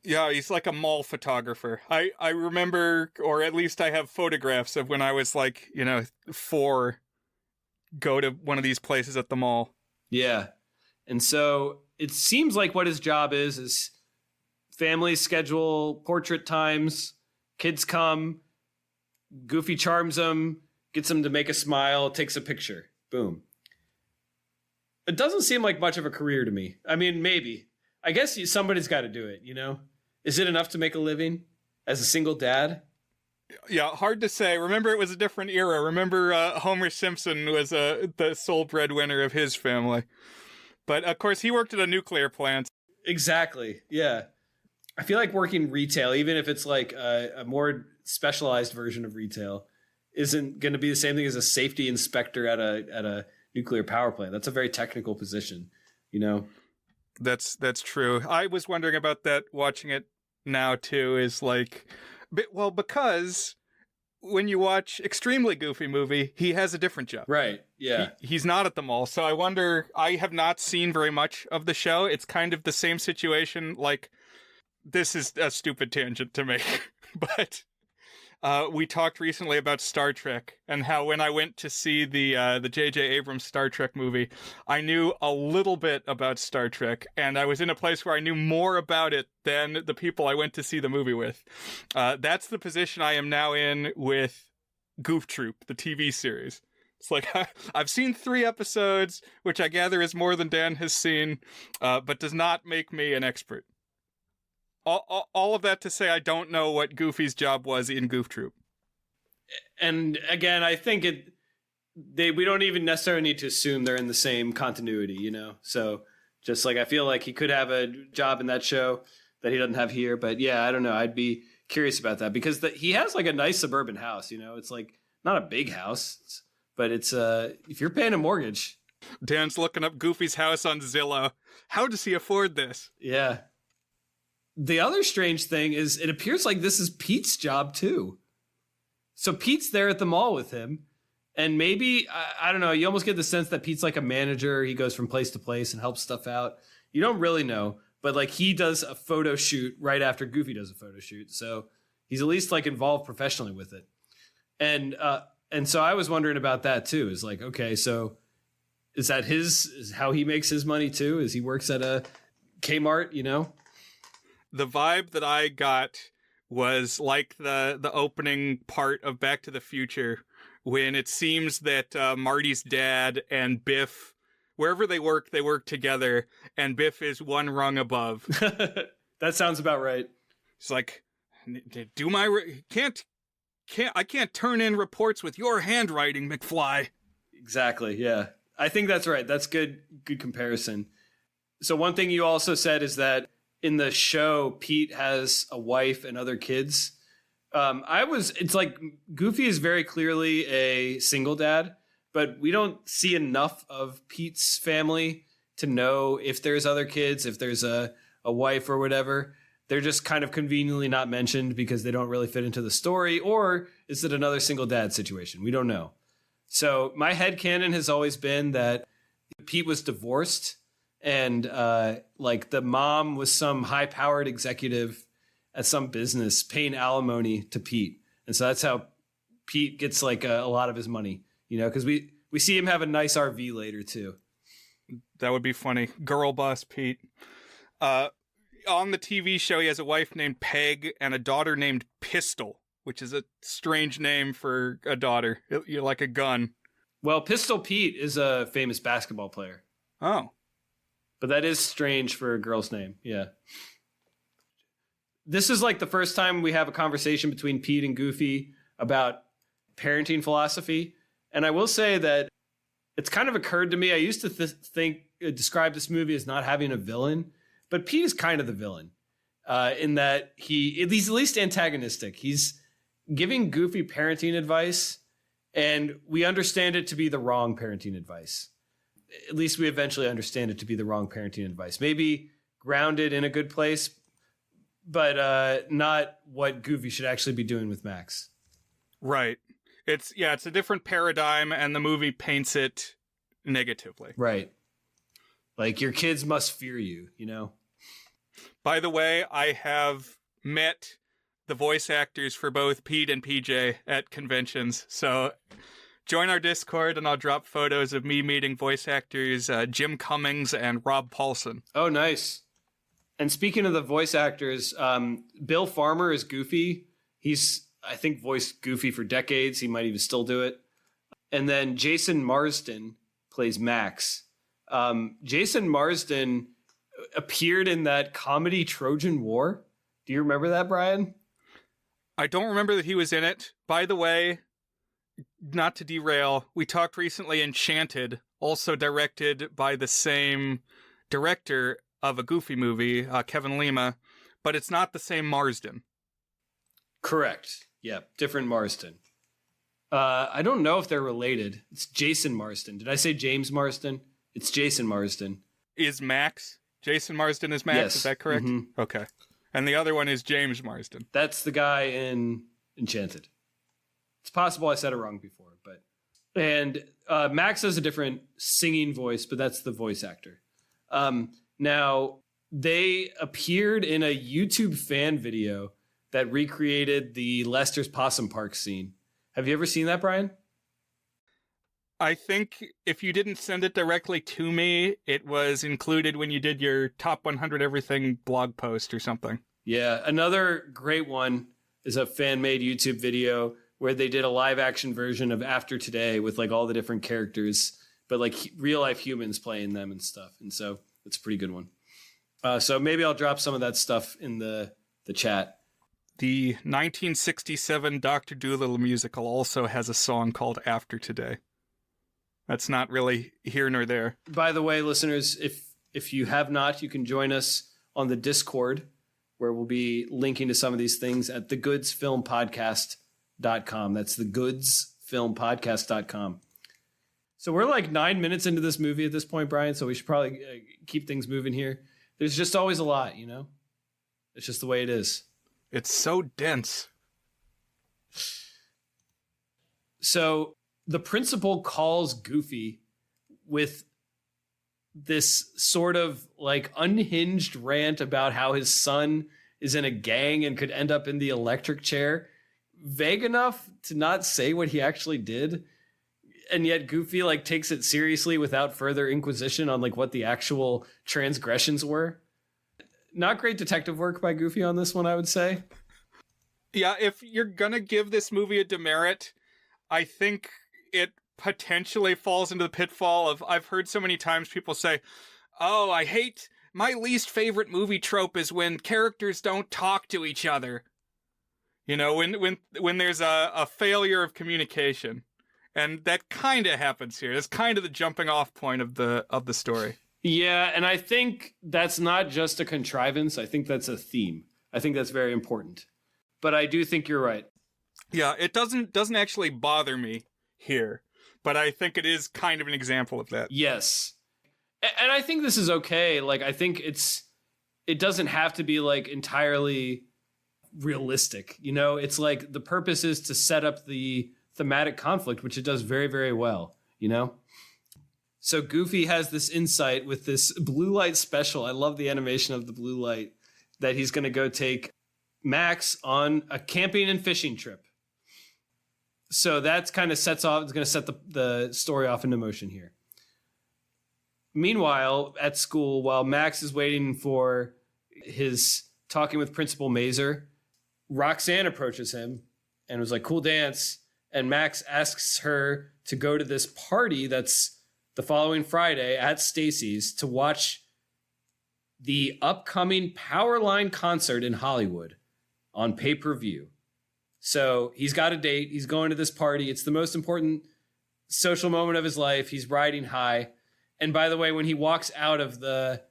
Yeah, he's like a mall photographer. I remember, or at least I have photographs of when I was like, 4, go to one of these places at the mall. Yeah. And so it seems like what his job is families schedule portrait times, kids come, Goofy charms them, gets them to make a smile, takes a picture. Boom. It doesn't seem like much of a career to me. I mean, maybe. I guess somebody's got to do it, you know? Is it enough to make a living as a single dad? Yeah, hard to say. Remember, it was a different era. Remember, Homer Simpson was the sole breadwinner of his family. But of course, he worked at a nuclear plant. Exactly. Yeah. I feel like working retail, even if it's like a more specialized version of retail, isn't going to be the same thing as a safety inspector at a nuclear power plant. That's a very technical position, you know? That's true. I was wondering about that watching it now too, is like, well, because when you watch Extremely Goofy Movie, he has a different job. Right. Yeah. He's not at the mall. So I wonder, I have not seen very much of the show. It's kind of the same situation. Like, this is a stupid tangent to make, but we talked recently about Star Trek and how when I went to see the J.J. Abrams Star Trek movie, I knew a little bit about Star Trek, and I was in a place where I knew more about it than the people I went to see the movie with. That's the position I am now in with Goof Troop, the TV series. It's like, I've seen 3 episodes, which I gather is more than Dan has seen, but does not make me an expert. All of that to say, I don't know what Goofy's job was in Goof Troop. And again, I think we don't even necessarily need to assume they're in the same continuity, you know? So just like, I feel like he could have a job in that show that he doesn't have here. But yeah, I don't know. I'd be curious about that because he has like a nice suburban house, you know? It's like not a big house, but it's if you're paying a mortgage. Dan's looking up Goofy's house on Zillow. How does he afford this? Yeah. The other strange thing is it appears like this is Pete's job too. So Pete's there at the mall with him. And maybe, I don't know, you almost get the sense that Pete's like a manager. He goes from place to place and helps stuff out. You don't really know. But like he does a photo shoot right after Goofy does a photo shoot. So he's at least like involved professionally with it. And so I was wondering about that too. Is like, okay, so is that is how he makes his money too? Is he works at a Kmart, you know? The vibe that I got was like the opening part of Back to the Future, when it seems that Marty's dad and Biff, wherever they work together, and Biff is one rung above. That sounds about right. It's like, I can't turn in reports with your handwriting, McFly. Exactly. Yeah, I think that's right. That's good comparison. So one thing you also said is that in the show, Pete has a wife and other kids. It's like Goofy is very clearly a single dad, but we don't see enough of Pete's family to know if there's other kids, if there's a wife or whatever. They're just kind of conveniently not mentioned because they don't really fit into the story. Or is it another single dad situation? We don't know. So my headcanon has always been that Pete was divorced and like the mom was some high-powered executive at some business paying alimony to Pete. And so that's how Pete gets like a lot of his money, you know, because we see him have a nice RV later too. That would be funny. Girl boss Pete. On the TV show, he has a wife named Peg and a daughter named Pistol, which is a strange name for a daughter. You're like a gun. Well, Pistol Pete is a famous basketball player. Oh. But that is strange for a girl's name. Yeah. This is like the first time we have a conversation between Pete and Goofy about parenting philosophy. And I will say that it's kind of occurred to me. I used to describe this movie as not having a villain, but Pete is kind of the villain in that he's at least antagonistic. He's giving Goofy parenting advice, and we understand it to be the wrong parenting advice. At least we eventually understand it to be the wrong parenting advice. Maybe grounded in a good place, but not what Goofy should actually be doing with Max. Right. It's a different paradigm, and the movie paints it negatively. Right. Like your kids must fear you, you know? By the way, I have met the voice actors for both Pete and PJ at conventions, so join our Discord and I'll drop photos of me meeting voice actors Jim Cummings and Rob Paulson. Oh, nice. And speaking of the voice actors, Bill Farmer is Goofy. He's, I think, voiced Goofy for decades. He might even still do it. And then Jason Marsden plays Max. Jason Marsden appeared in that comedy Trojan War. Do you remember that, Brian? I don't remember that he was in it. By the way, not to derail, we talked recently Enchanted, also directed by the same director of a Goofy movie, Kevin Lima, but it's not the same Marsden. Correct. Yeah, different Marsden. I don't know if they're related. It's Jason Marsden. Did I say James Marsden? It's Jason Marsden. Is Max? Jason Marsden is Max, yes. Is that correct? Mm-hmm. Okay. And the other one is James Marsden. That's the guy in Enchanted. It's possible I said it wrong before, but... And Max has a different singing voice, but that's the voice actor. Now, they appeared in a YouTube fan video that recreated the Lester's Possum Park scene. Have you ever seen that, Brian? I think if you didn't send it directly to me, it was included when you did your Top 100 Everything blog post or something. Yeah, another great one is a fan-made YouTube video where they did a live-action version of After Today with like all the different characters, but like real-life humans playing them and stuff. And so it's a pretty good one. So maybe I'll drop some of that stuff in the chat. The 1967 Dr. Dolittle musical also has a song called After Today. That's not really here nor there. By the way, listeners, if you have not, you can join us on the Discord, where we'll be linking to some of these things at thegoodsfilmpodcast.com. That's thegoodsfilmpodcast.com. So we're like 9 minutes into this movie at this point, Brian, so we should probably keep things moving here. There's just always a lot, you know? It's just the way it is. It's so dense. So the principal calls Goofy with this sort of like unhinged rant about how his son is in a gang and could end up in the electric chair. Vague enough to not say what he actually did. And yet Goofy like takes it seriously without further inquisition on like what the actual transgressions were. Not great detective work by Goofy on this one, I would say. Yeah, if you're gonna give this movie a demerit, I think it potentially falls into the pitfall of, I've heard so many times people say, oh, my least favorite movie trope is when characters don't talk to each other. You know, when there's a failure of communication. And that kind of happens here. It's kind of the jumping off point of the story. Yeah, and I think that's not just a contrivance. I think that's a theme. I think that's very important. But I do think you're right. Yeah, it doesn't actually bother me here, but I think it is kind of an example of that. Yes. And I think this is okay. Like, I think it doesn't have to be like entirely realistic. You know, it's like the purpose is to set up the thematic conflict, which it does very, very well, you know? So Goofy has this insight with this blue light special. I love the animation of the blue light, that he's going to go take Max on a camping and fishing trip. So that's kind of it's going to set the story off into motion here. Meanwhile, at school, while Max is waiting for his talking with Principal Mazer, Roxanne approaches him and was like, cool dance. And Max asks her to go to this party that's the following Friday at Stacy's to watch the upcoming Powerline concert in Hollywood on pay-per-view. So he's got a date. He's going to this party. It's the most important social moment of his life. He's riding high. And by the way, when he walks out of the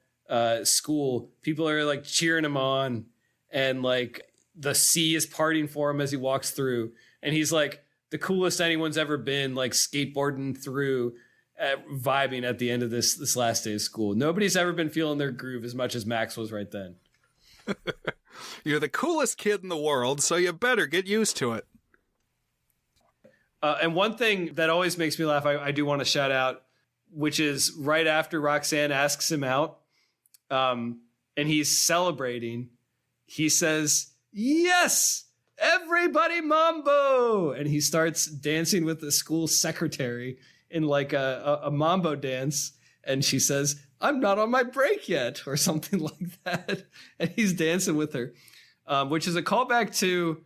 school, people are like cheering him on, and like the sea is parting for him as he walks through. And he's like the coolest anyone's ever been, like skateboarding through, vibing at the end of this last day of school. Nobody's ever been feeling their groove as much as Max was right then. You're the coolest kid in the world, so you better get used to it. And one thing that always makes me laugh, I do want to shout out, which is right after Roxanne asks him out, and he's celebrating, he says, yes, everybody mambo. And he starts dancing with the school secretary in like a mambo dance. And she says, I'm not on my break yet, or something like that. And he's dancing with her, which is a callback to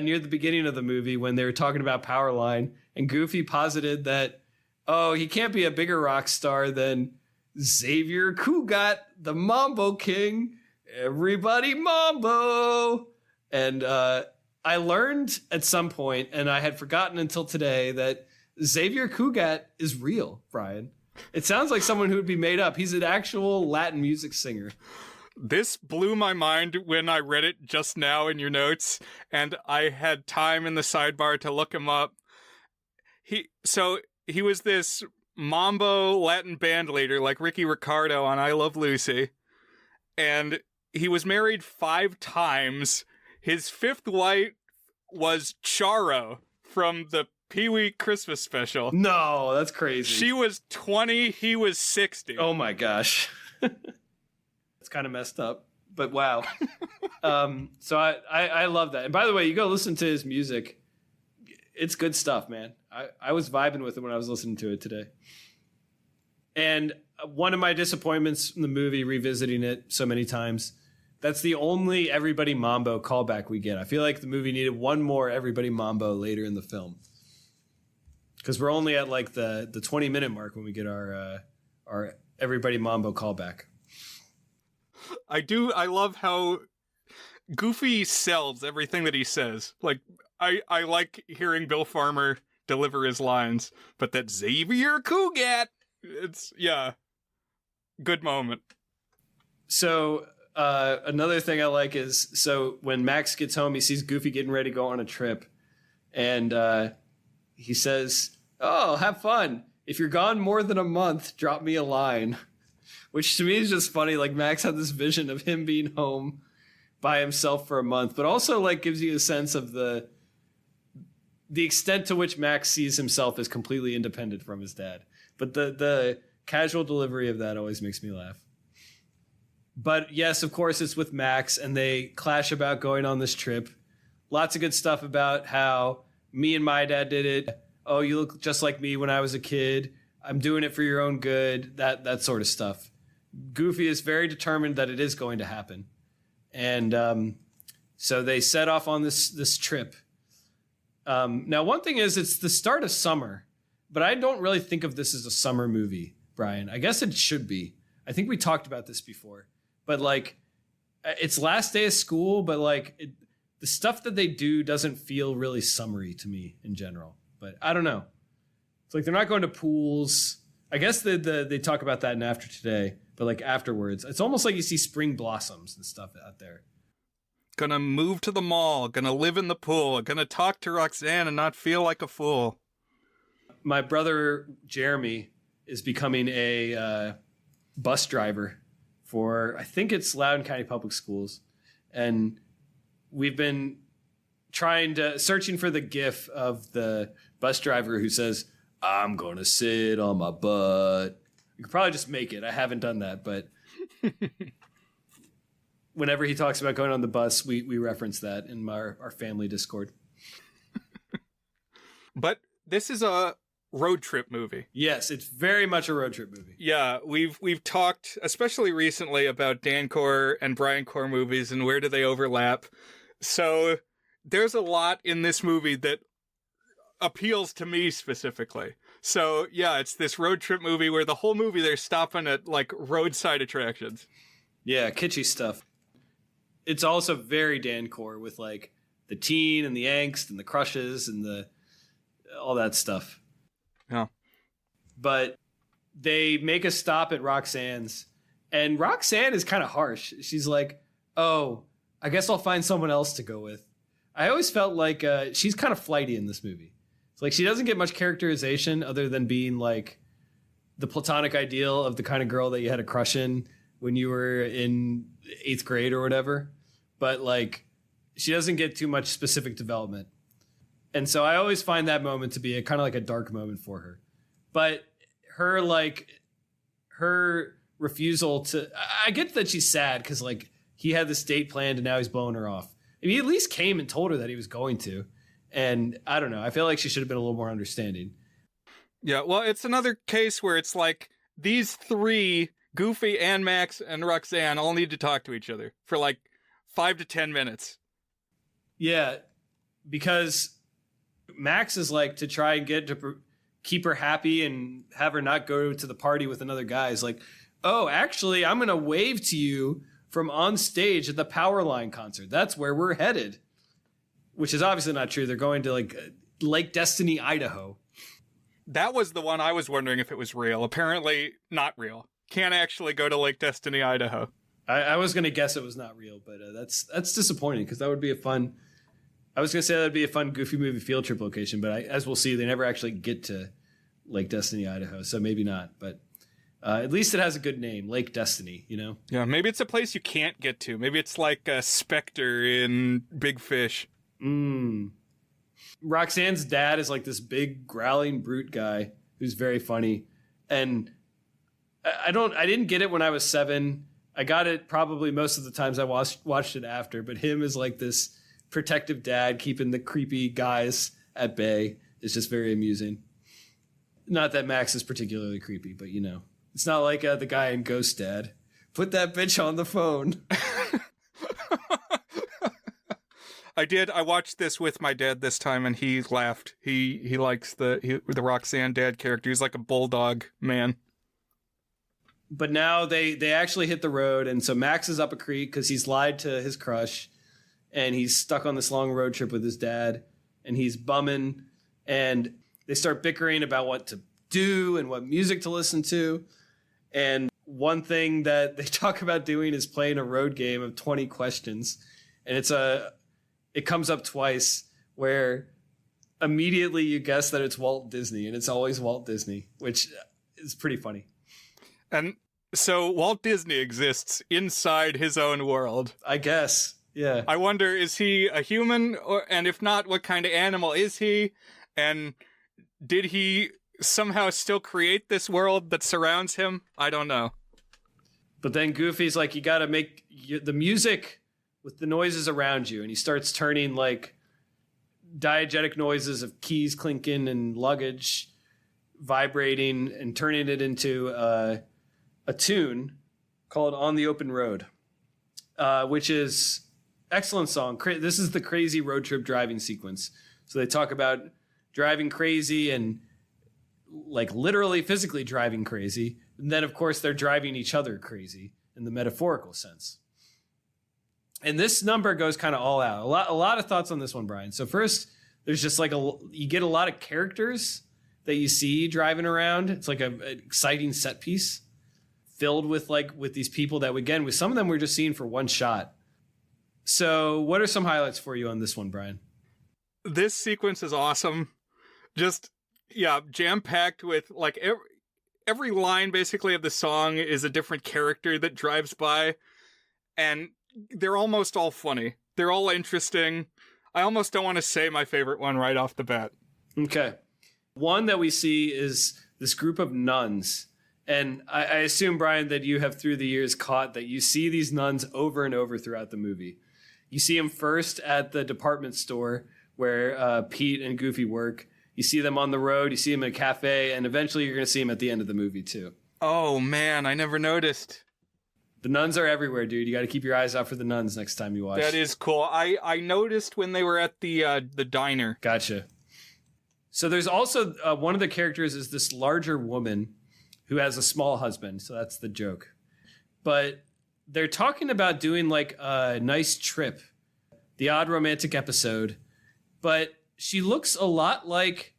near the beginning of the movie when they were talking about Powerline, and Goofy posited that, oh, he can't be a bigger rock star than Xavier Cugat, the Mambo King. Everybody Mambo. And I learned at some point, and I had forgotten until today, that Xavier Cugat is real, Brian. It sounds like someone who would be made up. He's an actual Latin music singer. This blew my mind when I read it just now in your notes, and I had time in the sidebar to look him up. He was this mambo Latin band leader like Ricky Ricardo on I Love Lucy, and he was married 5 times. His 5th wife was Charo from the Pee-wee Christmas special. No, that's crazy. She was 20, he was 60. Oh my gosh. It's kind of messed up, but wow. So I love that. And by the way, you go listen to his music. It's good stuff, man. I was vibing with it when I was listening to it today. And one of my disappointments in the movie, revisiting it so many times, that's the only Everybody Mambo callback we get. I feel like the movie needed one more Everybody Mambo later in the film. Because we're only at like the 20-minute mark when we get our Everybody Mambo callback. I love how Goofy sells everything that he says. Like, I like hearing Bill Farmer deliver his lines, but that Xavier Cugat, it's, yeah, good moment. So another thing I like is, so when Max gets home, he sees Goofy getting ready to go on a trip, and he says, "Oh, have fun. If you're gone more than a month, drop me a line." Which to me is just funny. Like, Max had this vision of him being home by himself for a month, but also like gives you a sense of the extent to which Max sees himself as completely independent from his dad. But the casual delivery of that always makes me laugh. But yes, of course, it's with Max, and they clash about going on this trip. Lots of good stuff about how me and my dad did it. Oh, you look just like me when I was a kid. I'm doing it for your own good. That sort of stuff. Goofy is very determined that it is going to happen. And so they set off on this trip. Now, one thing is, it's the start of summer, but I don't really think of this as a summer movie, Brian. I guess it should be. I think we talked about this before. But, like, it's last day of school, but, like, the stuff that they do doesn't feel really summery to me in general. But I don't know. It's like they're not going to pools. I guess they talk about that in After Today, but like afterwards, it's almost like you see spring blossoms and stuff out there. Gonna move to the mall, gonna live in the pool, gonna talk to Roxanne and not feel like a fool. My brother Jeremy is becoming a bus driver for, I think it's Loudoun County Public Schools. And we've been searching for the GIF of the bus driver who says, "I'm going to sit on my butt." You could probably just make it. I haven't done that, but whenever he talks about going on the bus, we reference that in our family Discord. But this is a road trip movie. Yes, it's very much a road trip movie. Yeah, we've talked, especially recently, about Dan Core and Brian Core movies and where do they overlap. So there's a lot in this movie that appeals to me specifically. So yeah, it's this road trip movie where the whole movie they're stopping at like roadside attractions. Yeah, kitschy stuff. It's also very Dan Core with like the teen and the angst and the crushes and all that stuff. Yeah. But they make a stop at Roxanne's, and Roxanne is kind of harsh. She's like, "Oh, I guess I'll find someone else to go with." I always felt like she's kind of flighty in this movie. It's like she doesn't get much characterization other than being like the platonic ideal of the kind of girl that you had a crush in when you were in 8th grade or whatever. But like, she doesn't get too much specific development. And so I always find that moment to be a kind of like a dark moment for her. But her refusal to, I get that she's sad because like he had this date planned and now he's blowing her off. I mean, he at least came and told her that he was going to. And I don't know. I feel like she should have been a little more understanding. Yeah, well, it's another case where it's like these 3, Goofy and Max and Roxanne, all need to talk to each other for like 5 to 10 minutes. Yeah, because Max is like to try and get to keep her happy and have her not go to the party with another guy. Is like, "Oh, actually, I'm going to wave to you from on stage at the Powerline concert. That's where we're headed." which is obviously not true. They're going to like Lake Destiny, Idaho. That was the one I was wondering if it was real. Apparently not real. Can't actually go to Lake Destiny, Idaho. I was going to guess it was not real, but that's disappointing because that would be a fun. I was going to say that'd be a fun Goofy movie field trip location, but as we'll see, they never actually get to Lake Destiny, Idaho, so maybe not. But at least it has a good name, Lake Destiny. You know? Yeah, maybe it's a place you can't get to. Maybe it's like a Spectre in Big Fish. Roxanne's dad is like this big growling brute guy who's very funny, and I didn't get it when I was 7. I got it probably most of the times I watched it after, but him is like this protective dad keeping the creepy guys at bay. It's just very amusing. Not that Max is particularly creepy, but you know, it's not like the guy in Ghost Dad. Put that bitch on the phone. I watched this with my dad this time, and he laughed. He likes the Roxanne dad character. He's like a bulldog man. But now they actually hit the road, and so Max is up a creek because he's lied to his crush, and he's stuck on this long road trip with his dad, and he's bumming, and they start bickering about what to do and what music to listen to. And one thing that they talk about doing is playing a road game of 20 questions, and it comes up twice where immediately you guess that it's Walt Disney, and it's always Walt Disney, which is pretty funny. And so Walt Disney exists inside his own world. I guess, yeah. I wonder, is he a human? And if not, what kind of animal is he? And did he somehow still create this world that surrounds him? I don't know. But then Goofy's like, you got to make the music with the noises around you. And he starts turning like diegetic noises of keys clinking and luggage vibrating and turning it into a tune called On the Open Road, which is excellent song. This is the crazy road trip driving sequence. So they talk about driving crazy and like literally physically driving crazy. And then, of course, they're driving each other crazy in the metaphorical sense. And this number goes kind of all out. A lot of thoughts on this one, Brian. So first, there's just like you get a lot of characters that you see driving around. It's like an exciting set piece filled with these people that, again, with some of them we're just seeing for one shot. So what are some highlights for you on this one, Brian? This sequence is awesome. Just, yeah, jam-packed with like every line basically of the song is a different character that drives by, and they're almost all funny. They're all interesting. I almost don't want to say my favorite one right off the bat. Okay. One that we see is this group of nuns. And I assume, Brian, that you have through the years caught that you see these nuns over and over throughout the movie. You see them first at the department store where Pete and Goofy work. You see them on the road. You see them in a cafe. And eventually you're going to see them at the end of the movie, too. Oh, man, I never noticed. The nuns are everywhere, dude. You got to keep your eyes out for the nuns next time you watch. That is cool. I noticed when they were at the diner. Gotcha. So there's also one of the characters is this larger woman who has a small husband. So that's the joke. But they're talking about doing like a nice trip, the odd romantic episode. But she looks a lot like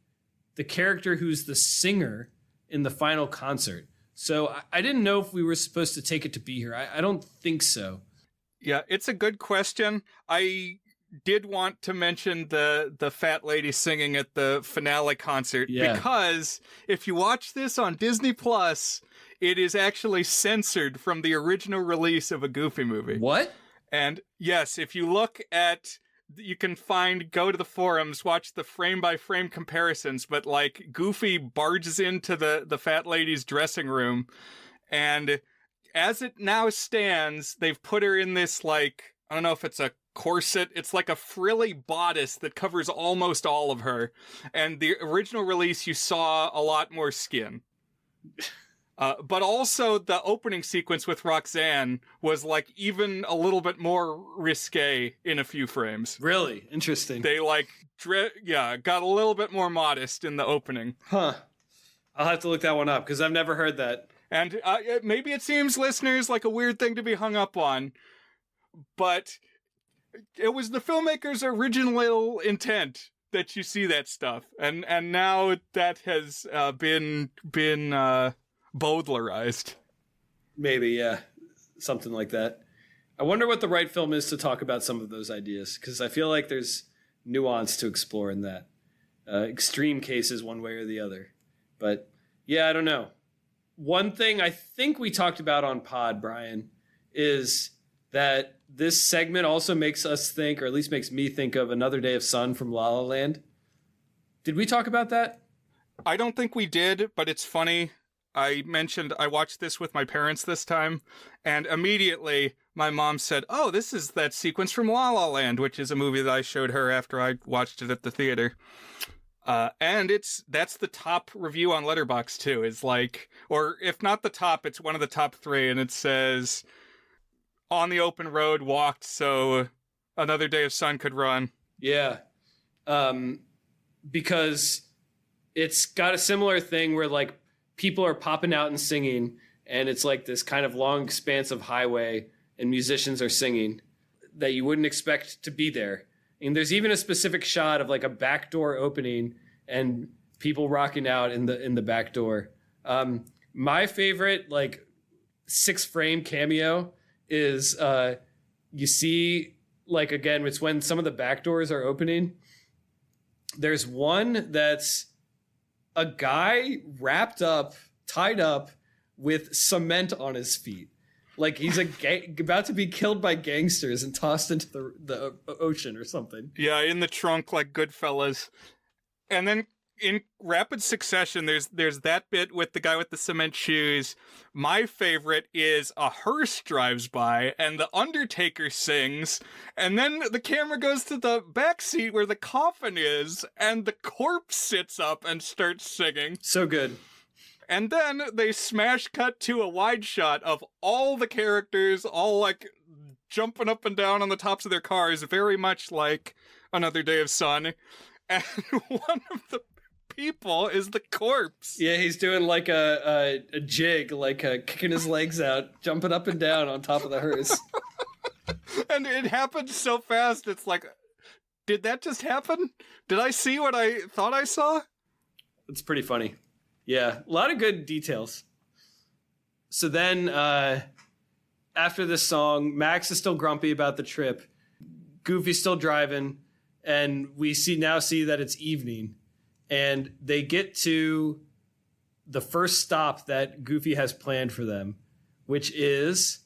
the character who's the singer in the final concert. So I didn't know if we were supposed to take it to be her. I don't think so. Yeah, it's a good question. I did want to mention the fat lady singing at the finale concert, because if you watch this on Disney Plus, it is actually censored from the original release of a Goofy movie. What? And yes, if you look at, you can go to the forums, watch the frame by frame comparisons, but like Goofy barges into the fat lady's dressing room, and as it now stands, they've put her in this, like, I don't know if it's a corset. It's like a frilly bodice that covers almost all of her. And the original release, you saw a lot more skin. But also the opening sequence with Roxanne was like even a little bit more risque in a few frames. Really? Interesting. They like, got a little bit more modest in the opening. Huh. I'll have to look that one up because I've never heard that. And maybe it seems, listeners, like a weird thing to be hung up on, but it was the filmmaker's original intent that you see that stuff, and now that has been Bowdlerized. Maybe, yeah, something like that. I wonder what the right film is to talk about some of those ideas, because I feel like there's nuance to explore in that. Extreme cases one way or the other. But yeah, I don't know. One thing I think we talked about on pod, Brian, is that this segment also makes us think, or at least makes me think of Another Day of Sun from La La Land. Did we talk about that? I don't think we did, but it's funny. I mentioned I watched this with my parents this time, and immediately my mom said, "Oh, this is that sequence from La La Land," which is a movie that I showed her after I watched it at the theater. And that's the top review on Letterboxd too. Is like, or if not the top, it's one of the top 3, and it says, "On the open road, walked so Another Day of Sun could run." Yeah, because it's got a similar thing where like people are popping out and singing, and it's like this kind of long expanse of highway, and musicians are singing that you wouldn't expect to be there. And there's even a specific shot of like a back door opening and people rocking out in the back door. My favorite like 6-frame cameo is you see, like, again, it's when some of the back doors are opening. There's one that's a guy wrapped up, tied up with cement on his feet. Like he's about to be killed by gangsters and tossed into the ocean or something. Yeah, in the trunk like Goodfellas. And then in rapid succession, there's that bit with the guy with the cement shoes. My favorite is a hearse drives by and the Undertaker sings, and then the camera goes to the back seat where the coffin is, and the corpse sits up and starts singing. So good. And then they smash cut to a wide shot of all the characters, all like jumping up and down on the tops of their cars, very much like Another Day of Sun. And one of the people is the corpse. Yeah, he's doing like a jig, like kicking his legs out, jumping up and down on top of the hearse. And it happens so fast, it's like, did that just happen? Did I see what I thought I saw? It's pretty funny. Yeah, a lot of good details. So then, after this song, Max is still grumpy about the trip. Goofy's still driving, and we see that it's evening. And they get to the first stop that Goofy has planned for them, which is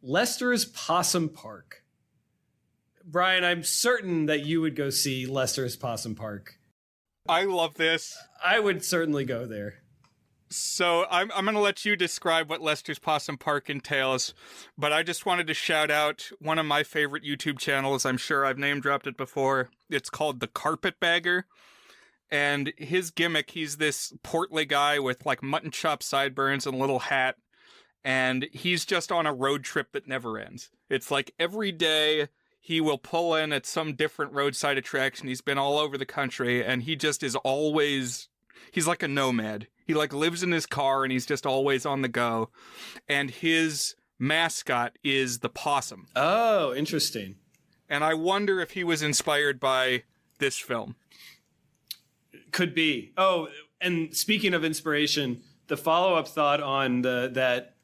Lester's Possum Park. Brian, I'm certain that you would go see Lester's Possum Park. I love this. I would certainly go there. So I'm going to let you describe what Lester's Possum Park entails, but I just wanted to shout out one of my favorite YouTube channels. I'm sure I've name dropped it before. It's called The Carpetbagger. And his gimmick, he's this portly guy with like mutton chop sideburns and a little hat. And he's just on a road trip that never ends. It's like every day he will pull in at some different roadside attraction. He's been all over the country, and he just is always, he's like a nomad. He like lives in his car and he's just always on the go. And his mascot is the possum. Oh, interesting. And I wonder if he was inspired by this film. Could be. Oh, and speaking of inspiration, the follow-up thought on that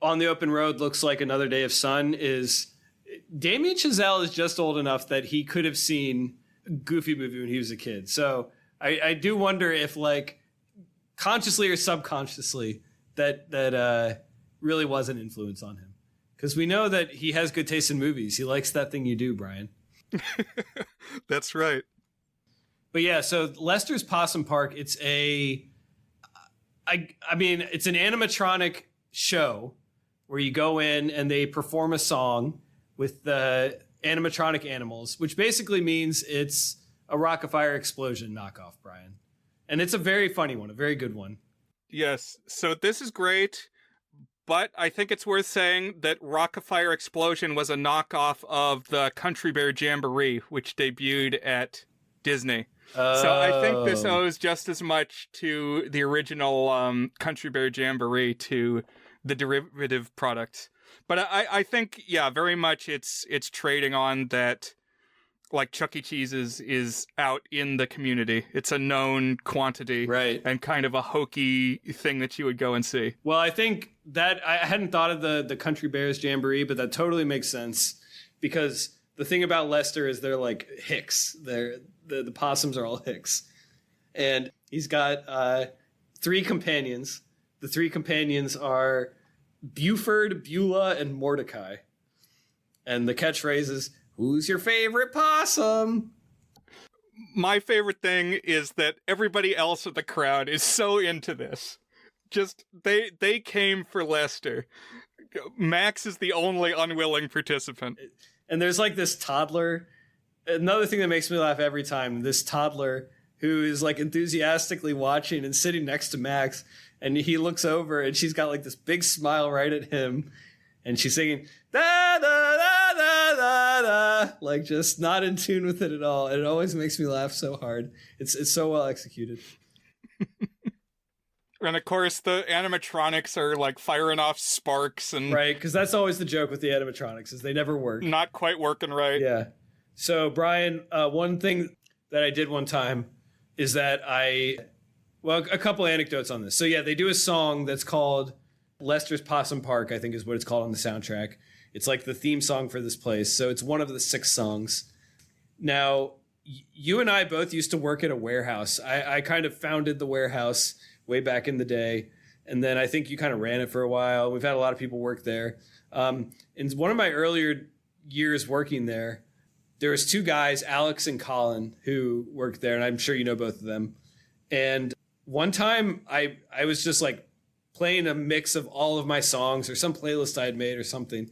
On the Open Road looks like Another Day of Sun is Damien Chazelle is just old enough that he could have seen a Goofy movie when he was a kid. So I do wonder if, like, consciously or subconsciously, that really was an influence on him. Because we know that he has good taste in movies. He likes that thing you do, Brian. That's right. But yeah, so Lester's Possum Park, it's it's an animatronic show where you go in and they perform a song with the animatronic animals, which basically means it's a Rock-afire Explosion knockoff, Brian. And it's a very funny one, a very good one. Yes, so this is great, but I think it's worth saying that Rock-afire Explosion was a knockoff of the Country Bear Jamboree, which debuted at Disney. So I think this owes just as much to the original Country Bear Jamboree to the derivative products. But I think, yeah, very much it's trading on that like Chuck E. Cheese's is out in the community. It's a known quantity. Right. And kind of a hokey thing that you would go and see. Well, I think that I hadn't thought of the Country Bears Jamboree, but that totally makes sense because the thing about Lester is they're like hicks. The possums are all hicks. And he's got 3 companions. The 3 companions are Buford, Beulah, and Mordecai. And the catchphrase is, "Who's your favorite possum?" My favorite thing is that everybody else in the crowd is so into this. Just, they came for Lester. Max is the only unwilling participant. And there's like this toddler. Another thing that makes me laugh every time, this toddler who is like enthusiastically watching and sitting next to Max. And he looks over and she's got like this big smile right at him. And she's singing, da, da, da, da, da, da, like just not in tune with it at all. And it always makes me laugh so hard. It's so well executed. And of course, the animatronics are like firing off sparks and right, because that's always the joke with the animatronics is they never work. Not quite working right. Yeah. So Brian, one thing that I did one time is that a couple anecdotes on this. So yeah, they do a song that's called Lester's Possum Park, I think is what it's called on the soundtrack. It's like the theme song for this place. So it's one of the 6 songs. Now, you and I both used to work at a warehouse. I kind of founded the warehouse way back in the day. And then I think you kind of ran it for a while. We've had a lot of people work there. In one of my earlier years working there was 2 guys, Alex and Colin, who worked there. And I'm sure you know both of them. And one time I was just like playing a mix of all of my songs or some playlist I had made or something.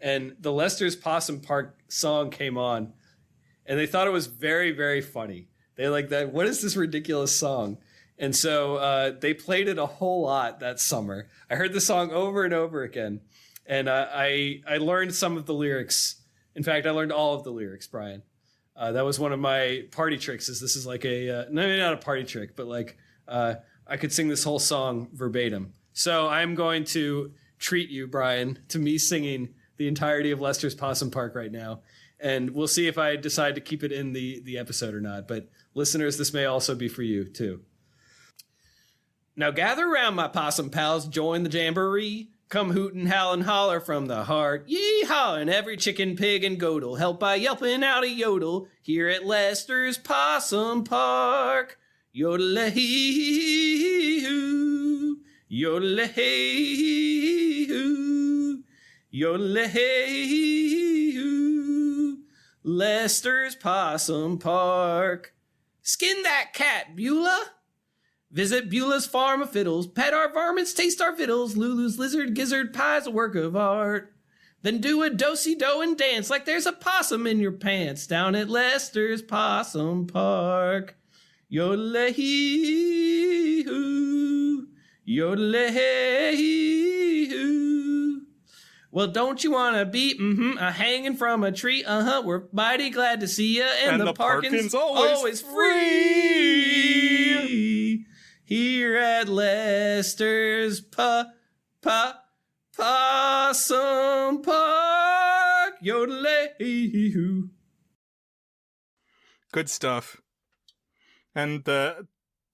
And the Lester's Possum Park song came on and they thought it was very, very funny. They like that. What is this ridiculous song? And so they played it a whole lot that summer. I heard the song over and over again. And I learned some of the lyrics. In fact, I learned all of the lyrics, Brian. That was one of my party tricks. This is like maybe not a party trick, but like I could sing this whole song verbatim. So I'm going to treat you, Brian, to me singing the entirety of Lester's Possum Park right now. And we'll see if I decide to keep it in the episode or not. But listeners, this may also be for you, too. Now gather round, my possum pals, join the jamboree. Come hoot and howl and holler from the heart. Yee-haw, and every chicken, pig, and goat'll help by yelping out a yodel here at Lester's Possum Park. Yodel-a-hee-hoo, yodel-a-hee-hoo, yodel-a-hee-hoo, Lester's Possum Park. Skin that cat, Beulah. Visit Beulah's farm of fiddles, pet our varmints, taste our victuals, Lulu's lizard gizzard pie's a work of art. Then do a do-si-do and dance like there's a possum in your pants down at Lester's Possum Park. Yodel-a-hee-hoo, yodel-a-hee-hoo. Well, don't you want to be a-hanging from a tree? We're mighty glad to see ya, and the parking's always free. Here at Lester's Possum Park. Yodel-a-hoo. Good stuff. And the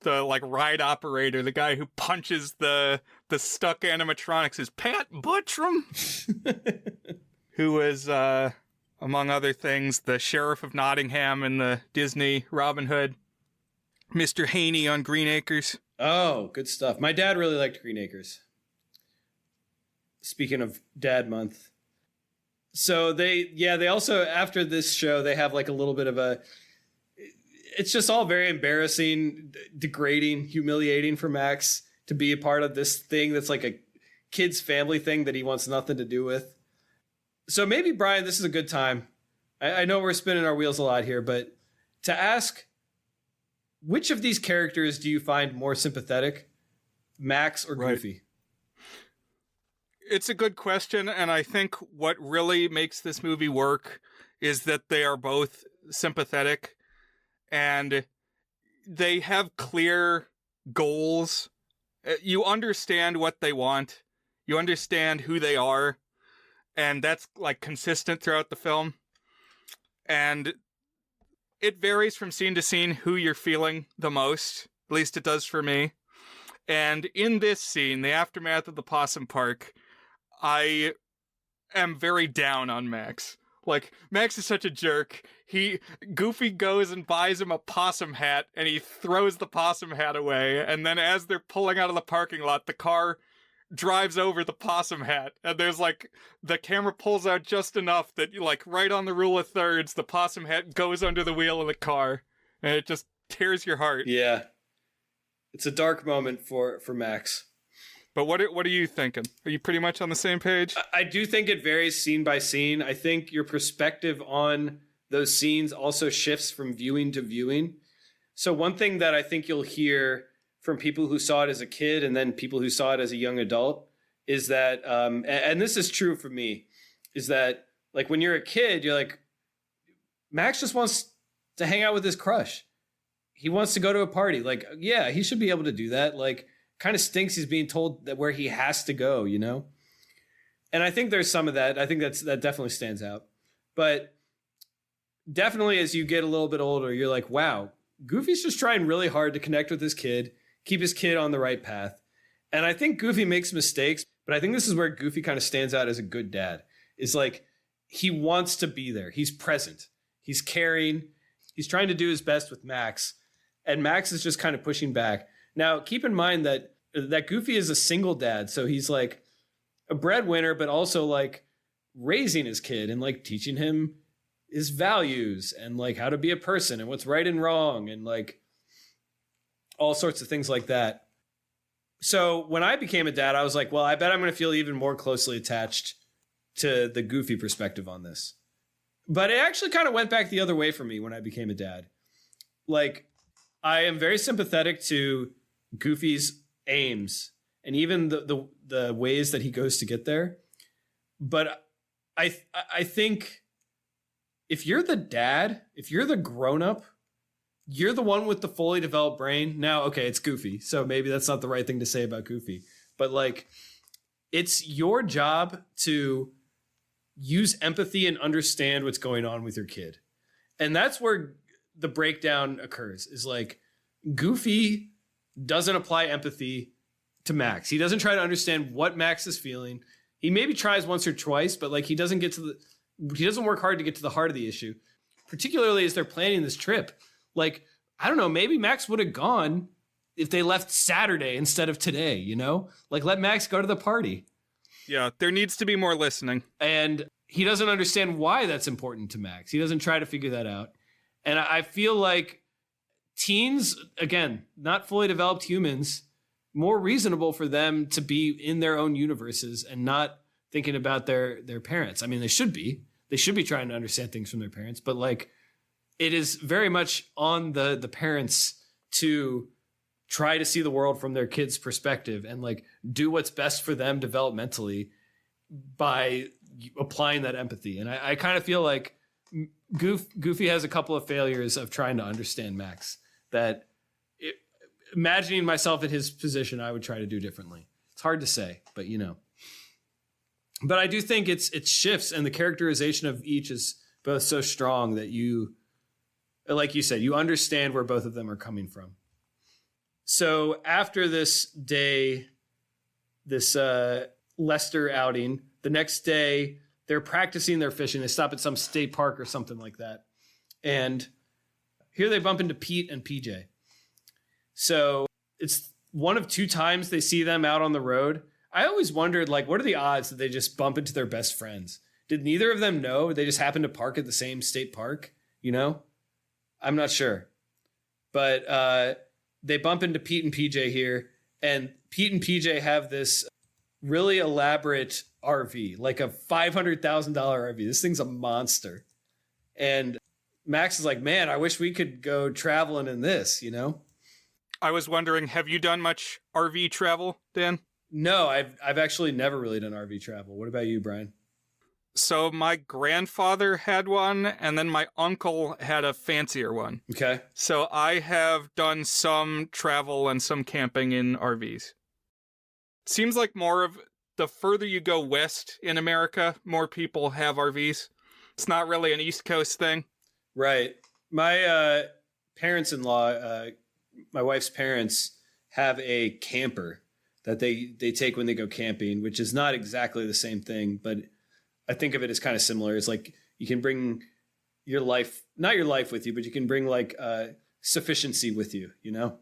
like ride operator, the guy who punches the stuck animatronics is Pat Buttram, who was among other things the sheriff of Nottingham in the Disney Robin Hood, Mr. Haney on Green Acres. Oh, good stuff. My dad really liked Green Acres. Speaking of Dad Month. So they also, after this show, they have like a little bit of it's just all very embarrassing, degrading, humiliating for Max to be a part of this thing that's like a kid's family thing that he wants nothing to do with. So maybe, Brian, this is a good time. I know we're spinning our wheels a lot here, but to ask, which of these characters do you find more sympathetic, Max or Goofy? Right. It's a good question, and I think what really makes this movie work is that they are both sympathetic, and they have clear goals. You understand what they want. You understand who they are, and that's like consistent throughout the film. And it varies from scene to scene who you're feeling the most. At least it does for me. And in this scene, the aftermath of the possum park, I am very down on Max. Like, Max is such a jerk. Goofy goes and buys him a possum hat, and he throws the possum hat away. And then as they're pulling out of the parking lot, the car drives over the possum hat. And there's like, the camera pulls out just enough that, like, right on the rule of thirds, the possum hat goes under the wheel of the car. And it just tears your heart. Yeah. It's a dark moment for Max. But what are you thinking? Are you pretty much on the same page? I do think it varies scene by scene. I think your perspective on those scenes also shifts from viewing to viewing. So one thing that I think you'll hear from people who saw it as a kid and then people who saw it as a young adult is that, and this is true for me, is that like when you're a kid, you're like, Max just wants to hang out with his crush. He wants to go to a party. Like, yeah, he should be able to do that. Like, kind of stinks he's being told that where he has to go, you know? And I think there's some of that. I think that definitely stands out. But definitely as you get a little bit older, you're like, wow, Goofy's just trying really hard to connect with his kid, keep his kid on the right path. And I think Goofy makes mistakes, but I think this is where Goofy kind of stands out as a good dad. Is like, he wants to be there. He's present. He's caring. He's trying to do his best with Max. And Max is just kind of pushing back. Now, keep in mind that Goofy is a single dad, so he's like a breadwinner, but also like raising his kid and like teaching him his values and like how to be a person and what's right and wrong and like all sorts of things like that. So when I became a dad, I was like, well, I bet I'm going to feel even more closely attached to the Goofy perspective on this. But it actually kind of went back the other way for me when I became a dad. Like, I am very sympathetic to Goofy's aims and even the ways that he goes to get there. But I think if you're the dad, if you're the grown-up, you're the one with the fully developed brain. Now, okay, it's Goofy, so maybe that's not the right thing to say about Goofy. But like, it's your job to use empathy and understand what's going on with your kid. And that's where the breakdown occurs, is like, Goofy doesn't apply empathy to Max. He doesn't try to understand what Max is feeling. He maybe tries once or twice, but like he doesn't work hard to get to the heart of the issue, particularly as they're planning this trip. Like, I don't know, maybe Max would have gone if they left Saturday instead of today, you know? Like, let Max go to the party. Yeah, there needs to be more listening. And he doesn't understand why that's important to Max. He doesn't try to figure that out. And I feel like teens, again, not fully developed humans, more reasonable for them to be in their own universes and not thinking about their parents. I mean, they should be. They should be trying to understand things from their parents, but like, it is very much on the parents to try to see the world from their kids' perspective and like do what's best for them developmentally by applying that empathy. And I kind of feel like Goofy has a couple of failures of trying to understand Max that imagining myself in his position, I would try to do differently. It's hard to say, but you know. But I do think it shifts, and the characterization of each is both so strong that you, like you said, you understand where both of them are coming from. So after this day, this Lester outing, the next day they're practicing their fishing. They stop at some state park or something like that. And here they bump into Pete and PJ. So it's one of two times they see them out on the road. I always wondered, like, what are the odds that they just bump into their best friends? Did neither of them know they just happened to park at the same state park? You know? I'm not sure. But they bump into Pete and PJ here. And Pete and PJ have this really elaborate RV, like a $500,000 RV. This thing's a monster. And Max is like, man, I wish we could go traveling in this, you know? I was wondering, have you done much RV travel, Dan? No, I've actually never really done RV travel. What about you, Brian? So my grandfather had one, and then my uncle had a fancier one. Okay. So I have done some travel and some camping in RVs. Seems like more of the further you go west in America, more people have RVs. It's not really an East Coast thing. Right. My parents-in-law, my wife's parents, have a camper that they take when they go camping, which is not exactly the same thing, but I think of it as kind of similar. It's like you can bring your life, not your life with you, but you can bring like sufficiency with you, you know?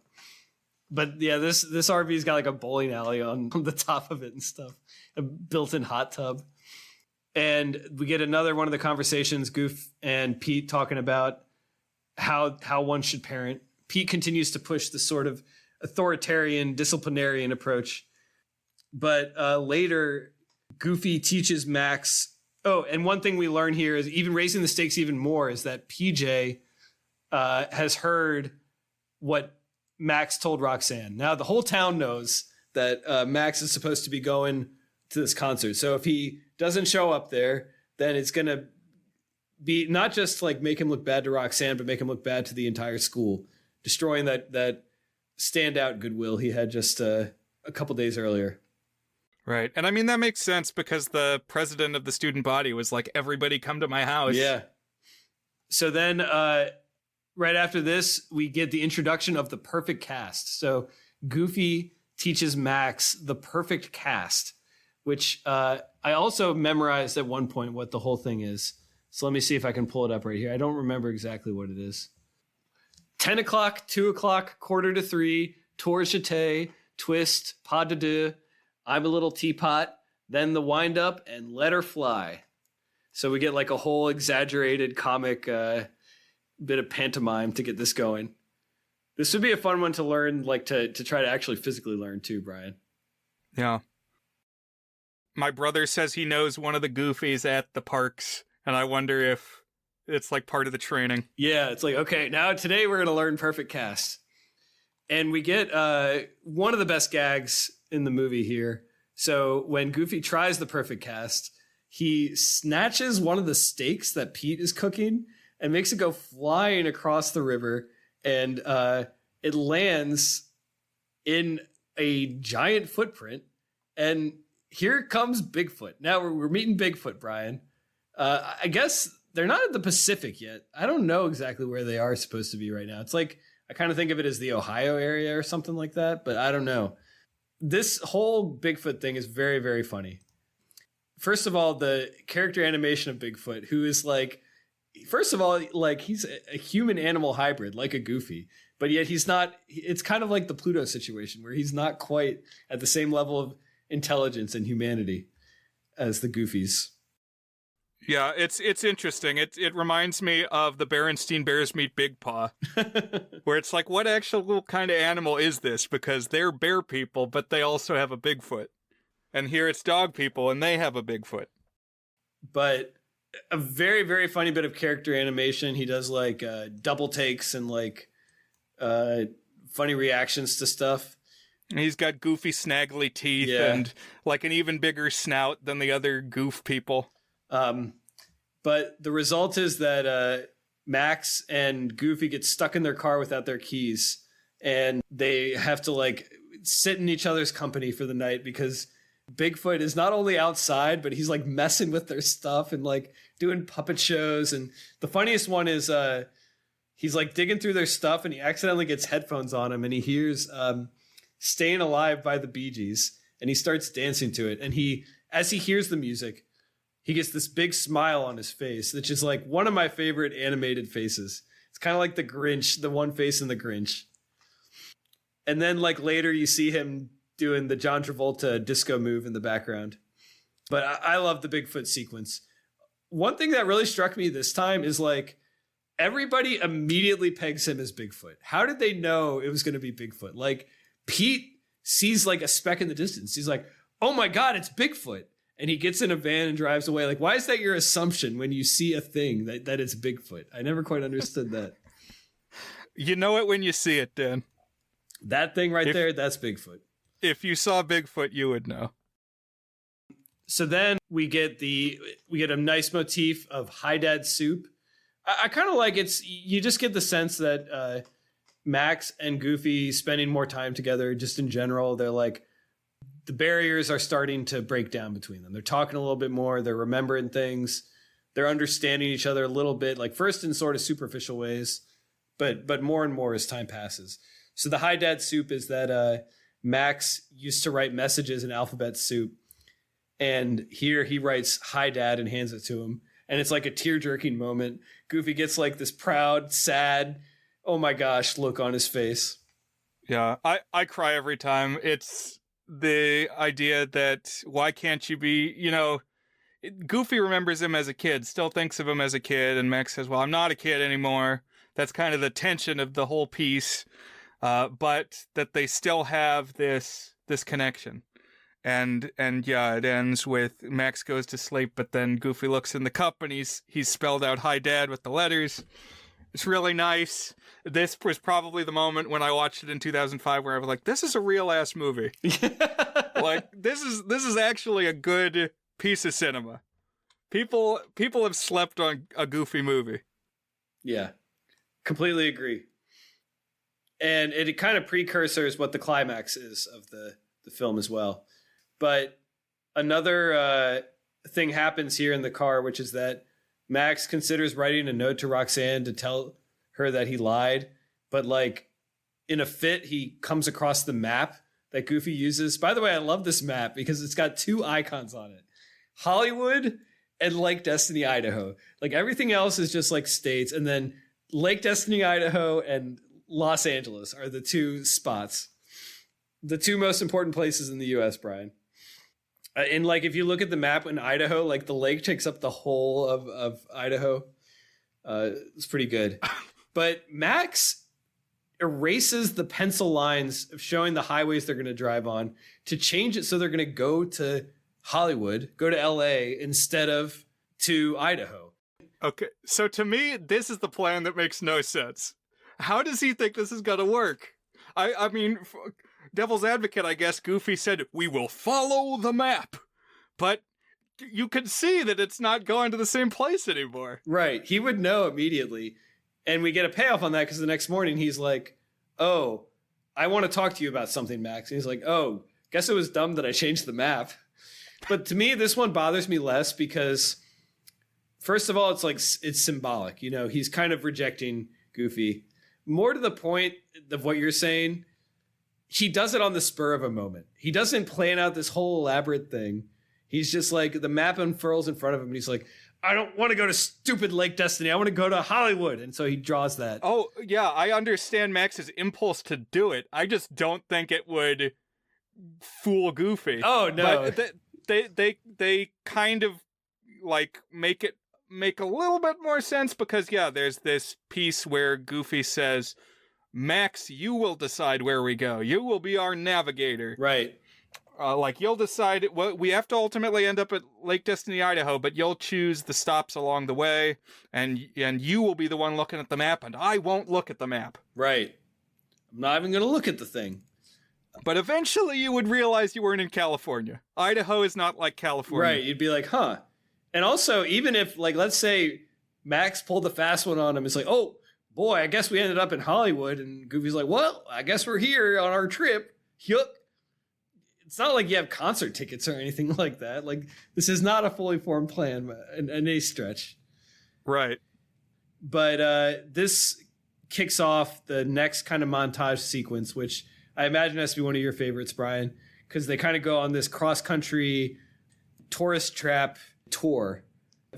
But yeah, this RV's got like a bowling alley on the top of it and stuff, a built-in hot tub. And we get another one of the conversations, Goof and Pete talking about how one should parent. Pete continues to push the sort of authoritarian, disciplinarian approach. But later, Goofy teaches Max. Oh, and one thing we learn here is even raising the stakes even more is that PJ has heard what Max told Roxanne. Now, the whole town knows that Max is supposed to be going to this concert. So if he doesn't show up there, then it's going to be not just like make him look bad to Roxanne, but make him look bad to the entire school, destroying that standout goodwill he had just a couple days earlier. Right. And I mean, that makes sense because the president of the student body was like, everybody come to my house. Yeah. So then right after this, we get the introduction of the perfect cast. So Goofy teaches Max the perfect cast, which I also memorized at one point what the whole thing is. So let me see if I can pull it up right here. I don't remember exactly what it is. 10 o'clock, 2 o'clock, quarter to 3, tour jeté, twist, pas de deux, I'm a little teapot, then the wind up, and let her fly. So we get like a whole exaggerated comic bit of pantomime to get this going. This would be a fun one to learn, like to try to actually physically learn too, Brian. Yeah. My brother says he knows one of the Goofies at the parks, and I wonder if it's like part of the training. Yeah, it's like, okay, now today we're going to learn perfect cast. And we get one of the best gags in the movie here. So when Goofy tries the perfect cast, he snatches one of the steaks that Pete is cooking and makes it go flying across the river. And it lands in a giant footprint. And here comes Bigfoot. Now we're meeting Bigfoot, Brian. I guess they're not in the Pacific yet. I don't know exactly where they are supposed to be right now. It's like, I kind of think of it as the Ohio area or something like that, but I don't know. This whole Bigfoot thing is very, very funny. First of all, the character animation of Bigfoot, who is like, first of all, like he's a human animal hybrid, like a Goofy, but yet he's not, it's kind of like the Pluto situation where he's not quite at the same level of intelligence and humanity as the Goofies. Yeah, it's interesting. It reminds me of the Berenstein Bears Meet Big Paw, where it's like, what actual kind of animal is this? Because they're bear people, but they also have a Bigfoot. And here it's dog people, and they have a Bigfoot. But a very, very funny bit of character animation. He does like double takes and like funny reactions to stuff. And he's got goofy, snaggly teeth and like an even bigger snout than the other goof people. But the result is that Max and Goofy get stuck in their car without their keys, and they have to like sit in each other's company for the night because Bigfoot is not only outside, but he's like messing with their stuff and like doing puppet shows. And the funniest one is he's like digging through their stuff and he accidentally gets headphones on him and he hears Staying Alive by the Bee Gees and he starts dancing to it. And as he hears the music, he gets this big smile on his face, which is like one of my favorite animated faces. It's kind of like the Grinch, the one face in the Grinch. And then like later you see him doing the John Travolta disco move in the background. But I love the Bigfoot sequence. One thing that really struck me this time is like everybody immediately pegs him as Bigfoot. How did they know it was going to be Bigfoot? Like Pete sees like a speck in the distance. He's like, oh my God, it's Bigfoot. And he gets in a van and drives away. Like, why is that your assumption when you see a thing that it's Bigfoot? I never quite understood that. You know it when you see it, Dan. That thing right there, that's Bigfoot. If you saw Bigfoot, you would know. So then we get a nice motif of Hi Dad Soup. I kind of like you just get the sense that Max and Goofy spending more time together just in general. They're like, the barriers are starting to break down between them. They're talking a little bit more. They're remembering things. they're understanding each other a little bit, like first in sort of superficial ways, but more and more as time passes. So the Hi Dad soup is that Max used to write messages in alphabet soup, and here he writes Hi Dad and hands it to him, and it's like a tear-jerking moment. Goofy gets like this proud, sad, oh my gosh look on his face. Yeah, I cry every time. It's the idea that why can't you be, Goofy remembers him as a kid, still thinks of him as a kid, and Max says, well, I'm not a kid anymore. That's kind of the tension of the whole piece, but that they still have this connection. And yeah, it ends with Max goes to sleep, but then Goofy looks in the cup and he's spelled out Hi Dad with the letters. It's really nice. This was probably the moment when I watched it in 2005 where I was like, this is a real ass movie. Like this is actually a good piece of cinema. People have slept on a Goofy movie. Yeah. Completely agree. And it kind of precursors what the climax is of the film as well. But another thing happens here in the car, which is that Max considers writing a note to Roxanne to tell her that he lied. But like in a fit, he comes across the map that Goofy uses. By the way, I love this map because it's got two icons on it. Hollywood and Lake Destiny, Idaho. Like everything else is just like states. And then Lake Destiny, Idaho and Los Angeles are the two spots. The two most important places in the U.S., Brian. And like, if you look at the map in Idaho, like the lake takes up the whole of Idaho. It's pretty good. But Max erases the pencil lines of showing the highways they're going to drive on to change it so they're going to go to Hollywood, go to LA instead of to Idaho. Okay, so to me, this is the plan that makes no sense. How does he think this is going to work? I mean, devil's advocate, I guess Goofy said, we will follow the map. But you could see that it's not going to the same place anymore. Right. He would know immediately. And we get a payoff on that because the next morning he's like, oh, I want to talk to you about something, Max. And he's like, oh, guess it was dumb that I changed the map. But to me, this one bothers me less because, first of all, it's like it's symbolic. You know, he's kind of rejecting Goofy. More to the point of what you're saying, he does it on the spur of a moment. He doesn't plan out this whole elaborate thing. He's just like, the map unfurls in front of him, and he's like, I don't want to go to stupid Lake Destiny. I want to go to Hollywood. And so he draws that. Oh, yeah, I understand Max's impulse to do it. I just don't think it would fool Goofy. Oh, no. But they kind of, like, make a little bit more sense because, yeah, there's this piece where Goofy says, Max, you will decide where we go. You will be our navigator. Right. Like, you'll decide, we have to ultimately end up at Lake Destiny, Idaho, but you'll choose the stops along the way, and you will be the one looking at the map, and I won't look at the map. Right. I'm not even going to look at the thing. But eventually you would realize you weren't in California. Idaho is not like California. Right. You'd be like, huh. And also, even if, like, let's say Max pulled the fast one on him, it's like, oh, boy, I guess we ended up in Hollywood. And Goofy's like, well, I guess we're here on our trip. Hyuck. It's not like you have concert tickets or anything like that. Like, this is not a fully formed plan in any stretch. Right. But this kicks off the next kind of montage sequence, which I imagine has to be one of your favorites, Brian, because they kind of go on this cross-country tourist trap tour.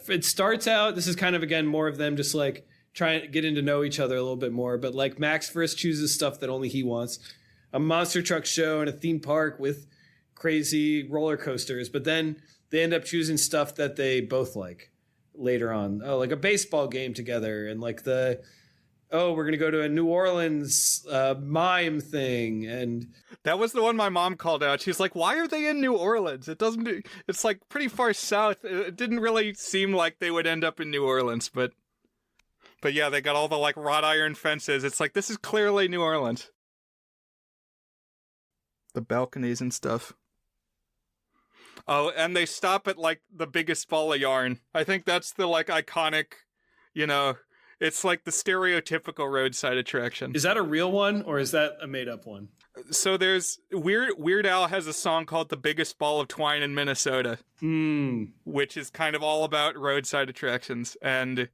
It starts out, this is kind of, again, more of them just like trying to get to know each other a little bit more. But like Max first chooses stuff that only he wants. A monster truck show and a theme park with crazy roller coasters. But then they end up choosing stuff that they both like later on. Oh, like a baseball game together and like we're going to go to a New Orleans mime thing. And that was the one my mom called out. She's like, why are they in New Orleans? It's like pretty far south. It didn't really seem like they would end up in New Orleans, but yeah, they got all the like wrought iron fences. It's like, this is clearly New Orleans. The balconies and stuff. Oh, and they stop at like the biggest ball of yarn. I think that's the like iconic, It's like the stereotypical roadside attraction. Is that a real one or is that a made up one? So there's Weird Al has a song called "The Biggest Ball of Twine in Minnesota," which is kind of all about roadside attractions. And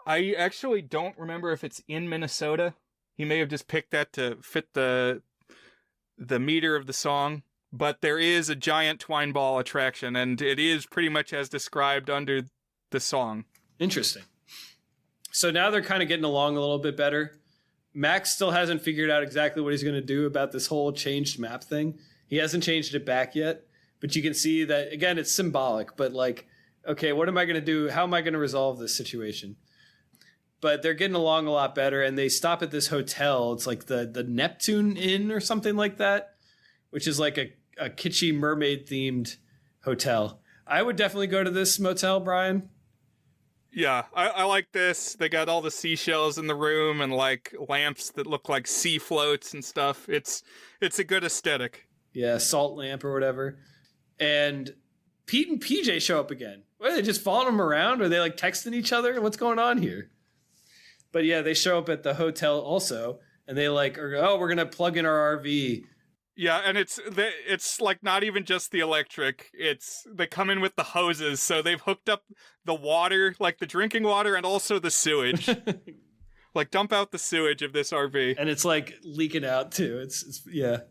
I actually don't remember if it's in Minnesota. He may have just picked that to fit the meter of the song. But there is a giant twine ball attraction, and it is pretty much as described under the song. Interesting. So now they're kind of getting along a little bit better. Max still hasn't figured out exactly what he's going to do about this whole changed map thing. He hasn't changed it back yet, but you can see that, again, it's symbolic, but like, okay, what am I going to do? How am I going to resolve this situation? But they're getting along a lot better, and they stop at this hotel. It's like the Neptune Inn or something like that, which is like a kitschy mermaid-themed hotel. I would definitely go to this motel, Brian. Yeah, I like this. They got all the seashells in the room and like lamps that look like sea floats and stuff. It's a good aesthetic. Yeah, salt lamp or whatever. And Pete and PJ show up again. What, are they just following them around? Or are they like texting each other? What's going on here? But yeah, they show up at the hotel also, and they like, we're going to plug in our RV. Yeah, and it's like not even just the electric. They come in with the hoses, so they've hooked up the water, like the drinking water, and also the sewage. Like dump out the sewage of this RV, and it's like leaking out too. It's yeah.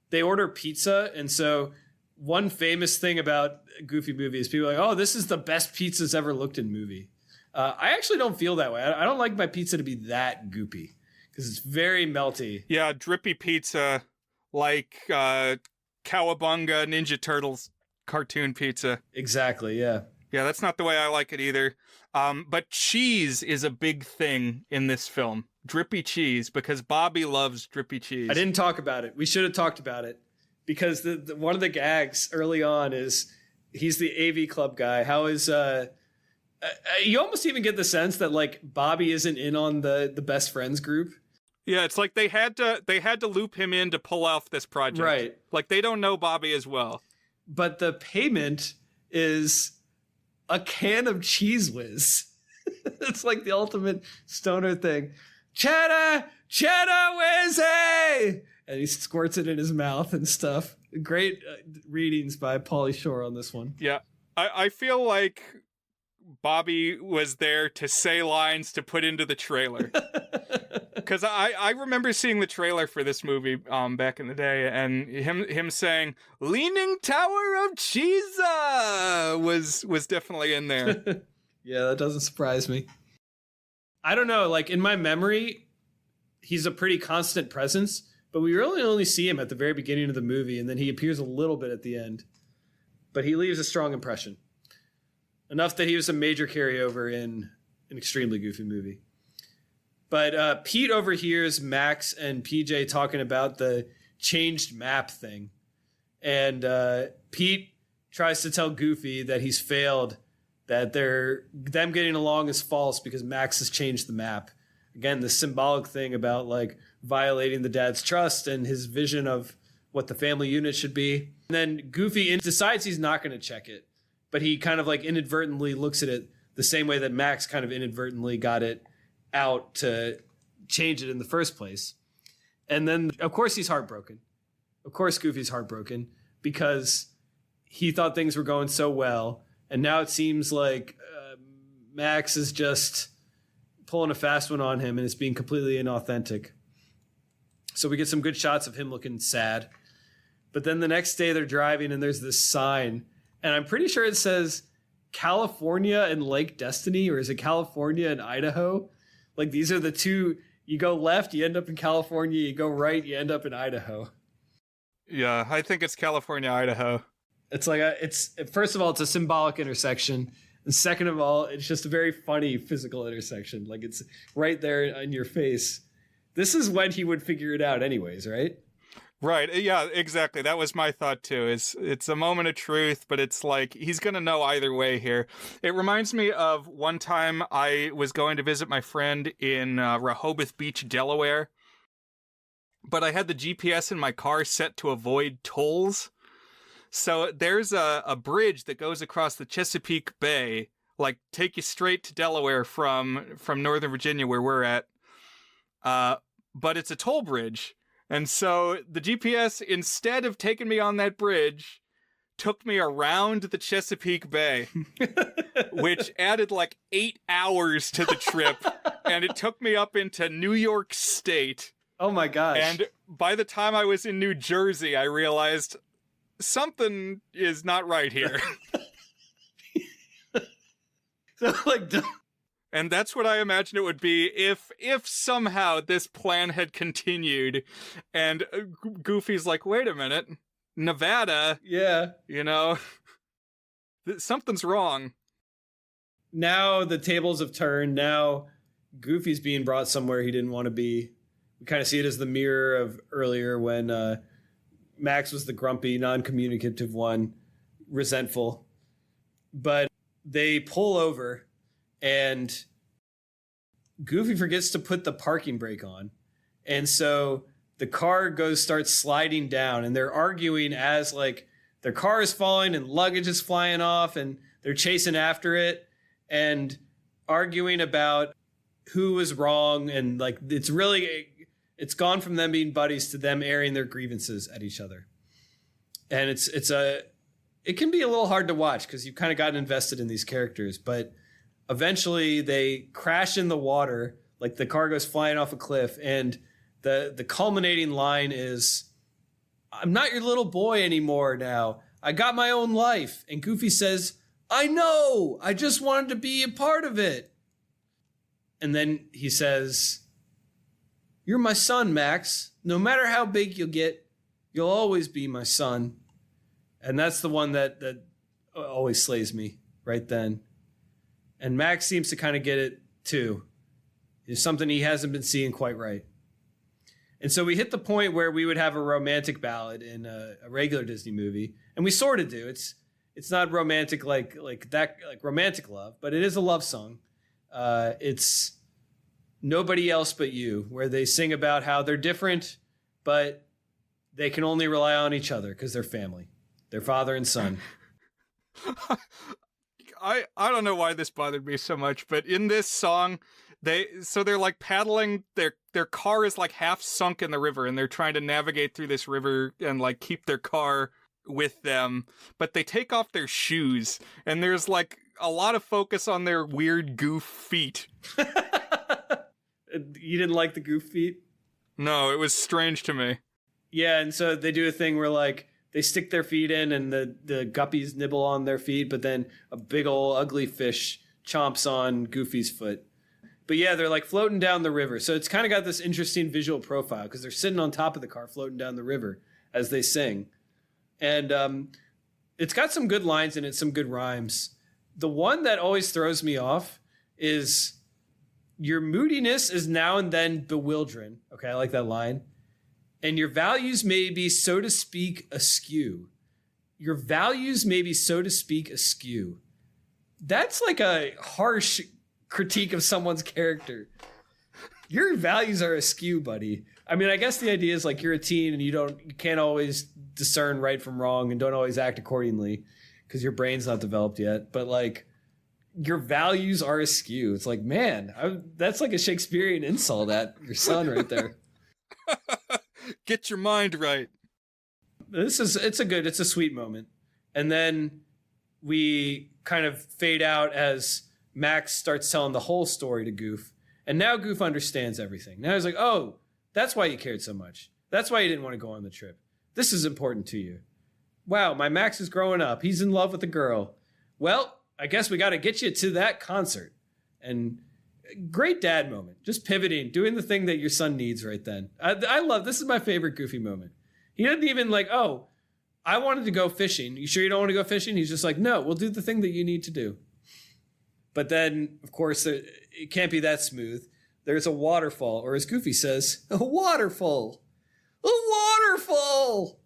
They order pizza, and so one famous thing about Goofy movie is people are like, oh, this is the best pizza's ever looked in movie. I actually don't feel that way. I don't like my pizza to be that goopy. Because it's very melty. Yeah, drippy pizza, like Cowabunga Ninja Turtles cartoon pizza. Exactly, yeah. Yeah, that's not the way I like it either. But cheese is a big thing in this film. Drippy cheese, because Bobby loves drippy cheese. I didn't talk about it. We should have talked about it. Because the one of the gags early on is he's the AV Club guy. How is... you almost even get the sense that like Bobby isn't in on the best friends group. Yeah, it's like they had to loop him in to pull off this project. Right. Like they don't know Bobby as well. But the payment is a can of Cheese Whiz. It's like the ultimate stoner thing. Cheddar Whizzy! And he squirts it in his mouth and stuff. Great readings by Pauly Shore on this one. Yeah. I feel like Bobby was there to say lines to put into the trailer. Because I remember seeing the trailer for this movie back in the day, and him saying "Leaning Tower of Cheesa" was definitely in there. Yeah, that doesn't surprise me. I don't know, like in my memory, he's a pretty constant presence, but we really only see him at the very beginning of the movie, and then he appears a little bit at the end. But he leaves a strong impression. Enough that he was a major carryover in an extremely goofy movie. But Pete overhears Max and PJ talking about the changed map thing. And Pete tries to tell Goofy that he's failed, that them getting along is false because Max has changed the map. Again, the symbolic thing about like violating the dad's trust and his vision of what the family unit should be. And then Goofy decides he's not going to check it, but he kind of like inadvertently looks at it the same way that Max kind of inadvertently got it out to change it in the first place. And then, of course, he's heartbroken. Of course, Goofy's heartbroken because he thought things were going so well. And now it seems like Max is just pulling a fast one on him and it's being completely inauthentic. So we get some good shots of him looking sad. But then the next day they're driving and there's this sign. And I'm pretty sure it says California and Lake Destiny, or is it California and Idaho? Like these are the two, you go left, you end up in California, you go right, you end up in Idaho. Yeah, I think it's California, Idaho. It's like first of all, it's a symbolic intersection. And second of all, it's just a very funny physical intersection. Like it's right there in your face. This is when he would figure it out anyways, right? Right. Yeah, exactly. That was my thought too. It's a moment of truth, but it's like he's going to know either way here. It reminds me of one time I was going to visit my friend in Rehoboth Beach, Delaware, but I had the GPS in my car set to avoid tolls. So there's a bridge that goes across the Chesapeake Bay like take you straight to Delaware from Northern Virginia where we're at. But it's a toll bridge. And so the GPS, instead of taking me on that bridge, took me around the Chesapeake Bay, which added like 8 hours to the trip. And it took me up into New York State. Oh my gosh. And by the time I was in New Jersey, I realized something is not right here. So, like, and that's what I imagine it would be if somehow this plan had continued and Goofy's like, wait a minute, Nevada? Yeah. You know, something's wrong. Now the tables have turned. Now Goofy's being brought somewhere he didn't want to be. We kind of see it as the mirror of earlier when Max was the grumpy, non-communicative one, resentful. But they pull over and Goofy forgets to put the parking brake on. And so the car starts sliding down and they're arguing as like their car is falling and luggage is flying off and they're chasing after it and arguing about who was wrong. And like, it's gone from them being buddies to them airing their grievances at each other. And it can be a little hard to watch because you've kind of gotten invested in these characters, but eventually they crash in the water, like the car goes flying off a cliff, and the culminating line is, "I'm not your little boy anymore now. I got my own life." And Goofy says, "I know, I just wanted to be a part of it." And then he says, "You're my son, Max. No matter how big you'll get, you'll always be my son." And that's the one that always slays me right then. And Max seems to kind of get it too. There's something he hasn't been seeing quite right. And so we hit the point where we would have a romantic ballad in a regular Disney movie. And we sort of do. It's not romantic like romantic love, but it is a love song. It's Nobody Else But You, where they sing about how they're different, but they can only rely on each other because they're family. They're father and son. I don't know why this bothered me so much, but in this song, they're like paddling, their car is like half sunk in the river and they're trying to navigate through this river and like keep their car with them, but they take off their shoes and there's like a lot of focus on their weird goof feet. You didn't like the goof feet? No, it was strange to me. Yeah, and so they do a thing where like they stick their feet in and the guppies nibble on their feet, but then a big old ugly fish chomps on Goofy's foot. But yeah, they're like floating down the river. So it's kind of got this interesting visual profile because they're sitting on top of the car floating down the river as they sing. And it's got some good lines in it, some good rhymes. The one that always throws me off is, "Your moodiness is now and then bewildering." Okay, I like that line. "And your values may be, so to speak, askew." Your values may be, so to speak, askew. That's like a harsh critique of someone's character. Your values are askew, buddy. I mean, I guess the idea is like you're a teen and you can't always discern right from wrong and don't always act accordingly because your brain's not developed yet. But like, your values are askew. It's like, man, that's like a Shakespearean insult at your son right there. Get your mind right. It's a sweet moment. And then we kind of fade out as Max starts telling the whole story to Goof. And now Goof understands everything. Now he's like, "Oh, that's why you cared so much. That's why you didn't want to go on the trip. This is important to you. Wow, my Max is growing up. He's in love with a girl. Well, I guess we got to get you to that concert." And great dad moment. Just pivoting, doing the thing that your son needs right then. I love, this is my favorite Goofy moment. He doesn't even like, "Oh, I wanted to go fishing. You sure you don't want to go fishing?" He's just like, "No, we'll do the thing that you need to do." But then, of course, it can't be that smooth. There's a waterfall, or as Goofy says, a waterfall. A waterfall!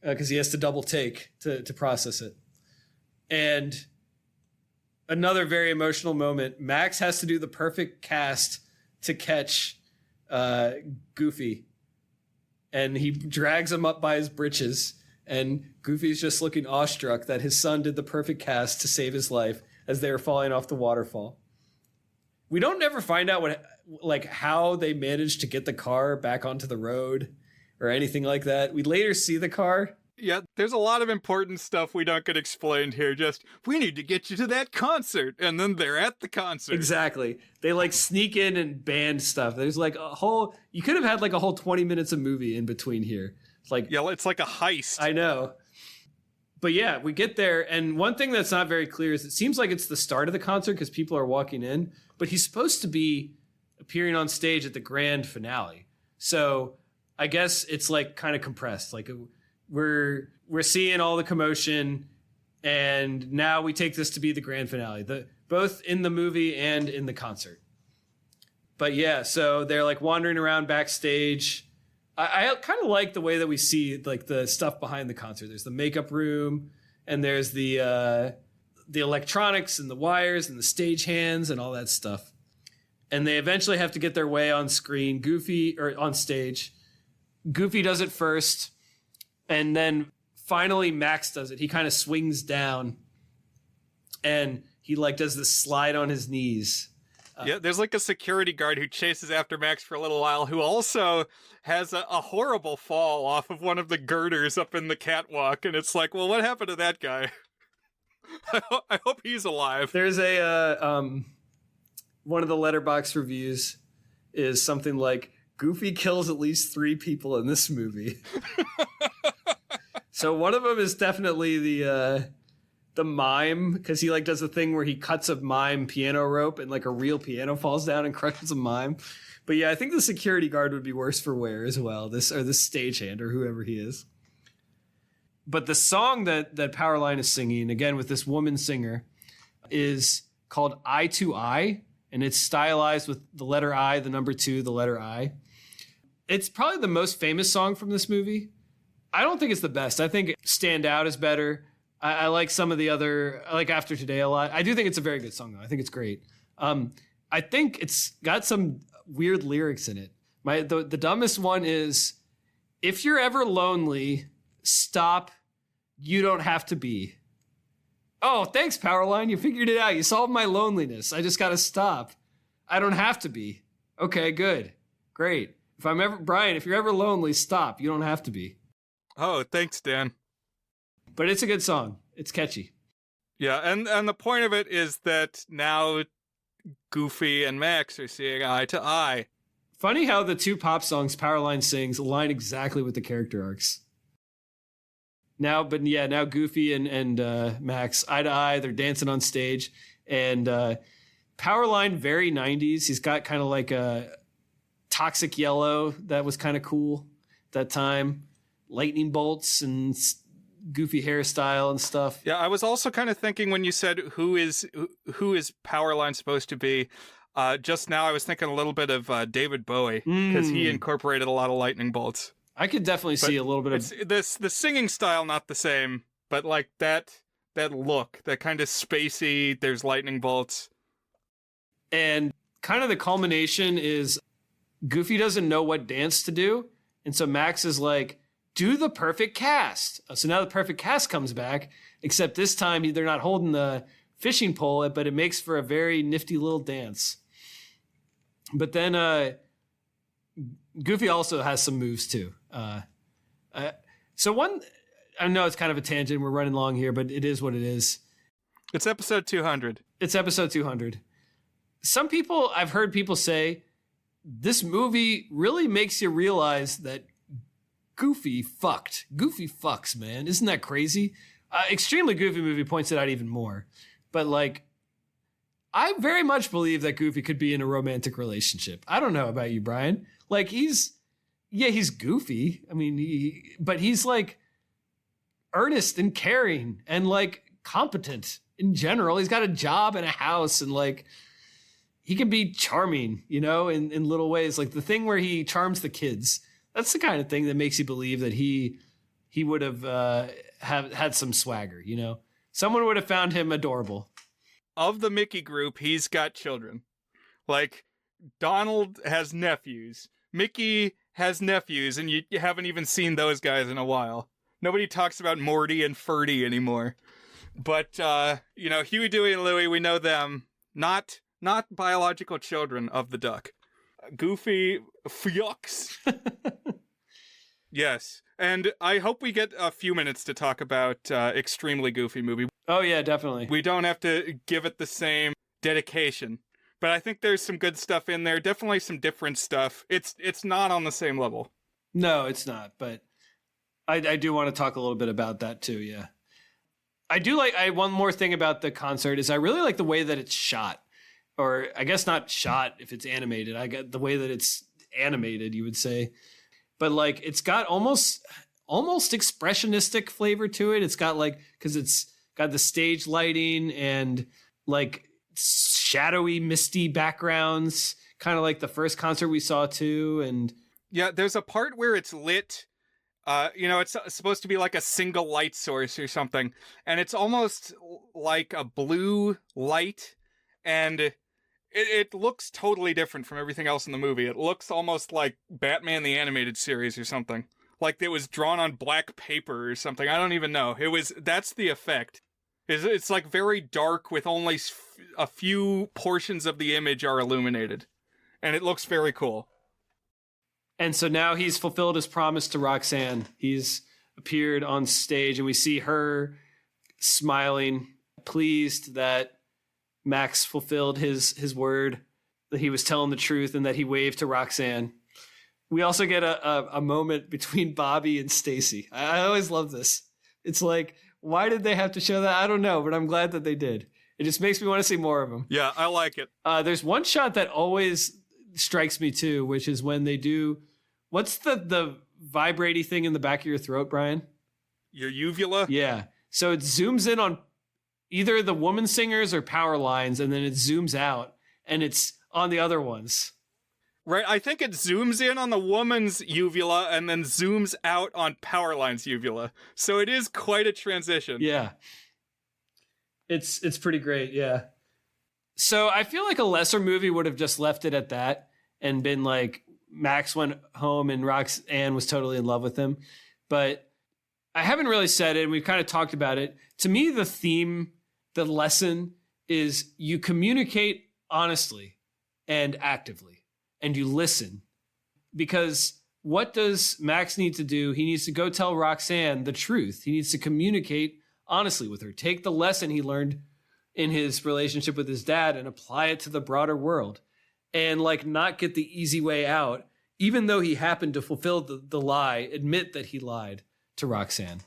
Because he has to double take to process it. And another very emotional moment. Max has to do the perfect cast to catch Goofy. And he drags him up by his britches. And Goofy's just looking awestruck that his son did the perfect cast to save his life. as they were falling off the waterfall. We don't ever find out how they managed to get the car back onto the road or anything like that. We later see the car. Yeah, there's a lot of important stuff we don't get explained here. Just, we need to get you to that concert. And then they're at the concert. Exactly. They like sneak in and band stuff. There's like you could have had like a whole 20 minutes of movie in between here. It's like, yeah, it's like a heist. I know. But yeah, we get there. And one thing that's not very clear is it seems like it's the start of the concert because people are walking in, but he's supposed to be appearing on stage at the grand finale. So I guess it's like kind of compressed. Like we're seeing all the commotion, and now we take this to be the grand finale, both in the movie and in the concert. But yeah, so they're like wandering around backstage. I kind of like the way that we see like the stuff behind the concert. There's the makeup room, and there's the electronics and the wires and the stage hands and all that stuff. And they eventually have to get their way on screen. On stage. Goofy does it first, and then finally Max does it. He kind of swings down, and he like does this slide on his knees. Yeah, there's like a security guard who chases after Max for a little while, who also has a horrible fall off of one of the girders up in the catwalk, and it's like, well, what happened to that guy? I hope he's alive. There's one of the Letterboxd reviews is something like, Goofy kills at least 3 people in this movie. So one of them is definitely the mime, because he like does a thing where he cuts a mime piano rope and like a real piano falls down and crushes a mime. But yeah, I think the security guard would be worse for wear as well. This stagehand or whoever he is. But the song that Powerline is singing, again with this woman singer, is called Eye to Eye, and it's stylized with the letter I, the number 2, the letter I. It's probably the most famous song from this movie. I don't think it's the best. I think Stand Out is better. I like some of the other, I like After Today a lot. I do think it's a very good song, though. I think it's great. I think it's got some weird lyrics in it. The dumbest one is, if you're ever lonely, stop. You don't have to be. Oh, thanks, Powerline. You figured it out. You solved my loneliness. I just got to stop. I don't have to be. Okay, good. Great. Brian, if you're ever lonely, stop. You don't have to be. Oh, thanks, Dan. But it's a good song. It's catchy. Yeah, and the point of it is that now Goofy and Max are seeing eye to eye. Funny how the 2 pop songs Powerline sings align exactly with the character arcs. Now Goofy and Max, eye to eye, they're dancing on stage. And Powerline, very 90s. He's got kind of like a toxic yellow that was kind of cool at that time. Lightning bolts and goofy hairstyle and stuff. Yeah, I was also kind of thinking when you said who is Powerline supposed to be, just now I was thinking a little bit of David Bowie, because he incorporated a lot of lightning bolts. I could definitely see a little bit of the singing style, not the same, but like that look, that kind of spacey, there's lightning bolts. And kind of the culmination is Goofy doesn't know what dance to do, and so Max is like, do the perfect cast. So now the perfect cast comes back, except this time they're not holding the fishing pole, but it makes for a very nifty little dance. But then Goofy also has some moves too. So I know it's kind of a tangent. We're running long here, but it is what it is. It's episode 200. It's episode 200. I've heard people say, this movie really makes you realize that Goofy fucked. Goofy fucks, man. Isn't that crazy? Extremely Goofy movie points it out even more. But like, I very much believe that Goofy could be in a romantic relationship. I don't know about you, Brian. Like he's goofy. I mean, but he's like earnest and caring and like competent in general. He's got a job and a house, and like he can be charming, in little ways. Like the thing where he charms the kids. That's the kind of thing that makes you believe that he would have had some swagger, Someone would have found him adorable. Of the Mickey group, he's got children. Like, Donald has nephews. Mickey has nephews, and you haven't even seen those guys in a while. Nobody talks about Morty and Ferdy anymore. But, Huey, Dewey, and Louie, we know them. Not biological children of the duck. Goofy hyucks. Yes. And I hope we get a few minutes to talk about Extremely Goofy Movie. Oh, yeah, definitely. We don't have to give it the same dedication. But I think there's some good stuff in there. Definitely some different stuff. It's not on the same level. No, it's not. But I do want to talk a little bit about that too, yeah. I do one more thing about the concert is I really like the way that it's shot. Or I guess not shot if it's animated. I get the way that it's animated, you would say. But like it's got almost expressionistic flavor to it. It's got because it's got the stage lighting and like shadowy, misty backgrounds, kind of like the first concert we saw too. And yeah, there's a part where it's lit. It's supposed to be like a single light source or something, and it's almost like a blue light, and it looks totally different from everything else in the movie. It looks almost like Batman the Animated Series or something. Like it was drawn on black paper or something. I don't even know. That's the effect. It's like very dark with only a few portions of the image are illuminated. And it looks very cool. And so now he's fulfilled his promise to Roxanne. He's appeared on stage and we see her smiling, pleased that Max fulfilled his word, that he was telling the truth and that he waved to Roxanne. We also get a moment between Bobby and Stacy. I always love this. It's like, why did they have to show that? I don't know, but I'm glad that they did. It just makes me want to see more of them. Yeah, I like it. There's one shot that always strikes me too, which is when they do, what's the vibrating thing in the back of your throat, Brian? Your uvula? Yeah. So it zooms in on either the woman singers or power lines, and then it zooms out, and it's on the other ones. Right, I think it zooms in on the woman's uvula and then zooms out on Powerline's uvula. So it is quite a transition. Yeah. It's pretty great, yeah. So I feel like a lesser movie would have just left it at that and been like Max went home and Roxanne was totally in love with him. But I haven't really said it, and we've kind of talked about it. To me, the theme, the lesson is you communicate honestly and actively. And you listen, because what does Max need to do? He needs to go tell Roxanne the truth. He needs to communicate honestly with her. Take the lesson he learned in his relationship with his dad and apply it to the broader world, and not get the easy way out, even though he happened to fulfill the lie, admit that he lied to Roxanne.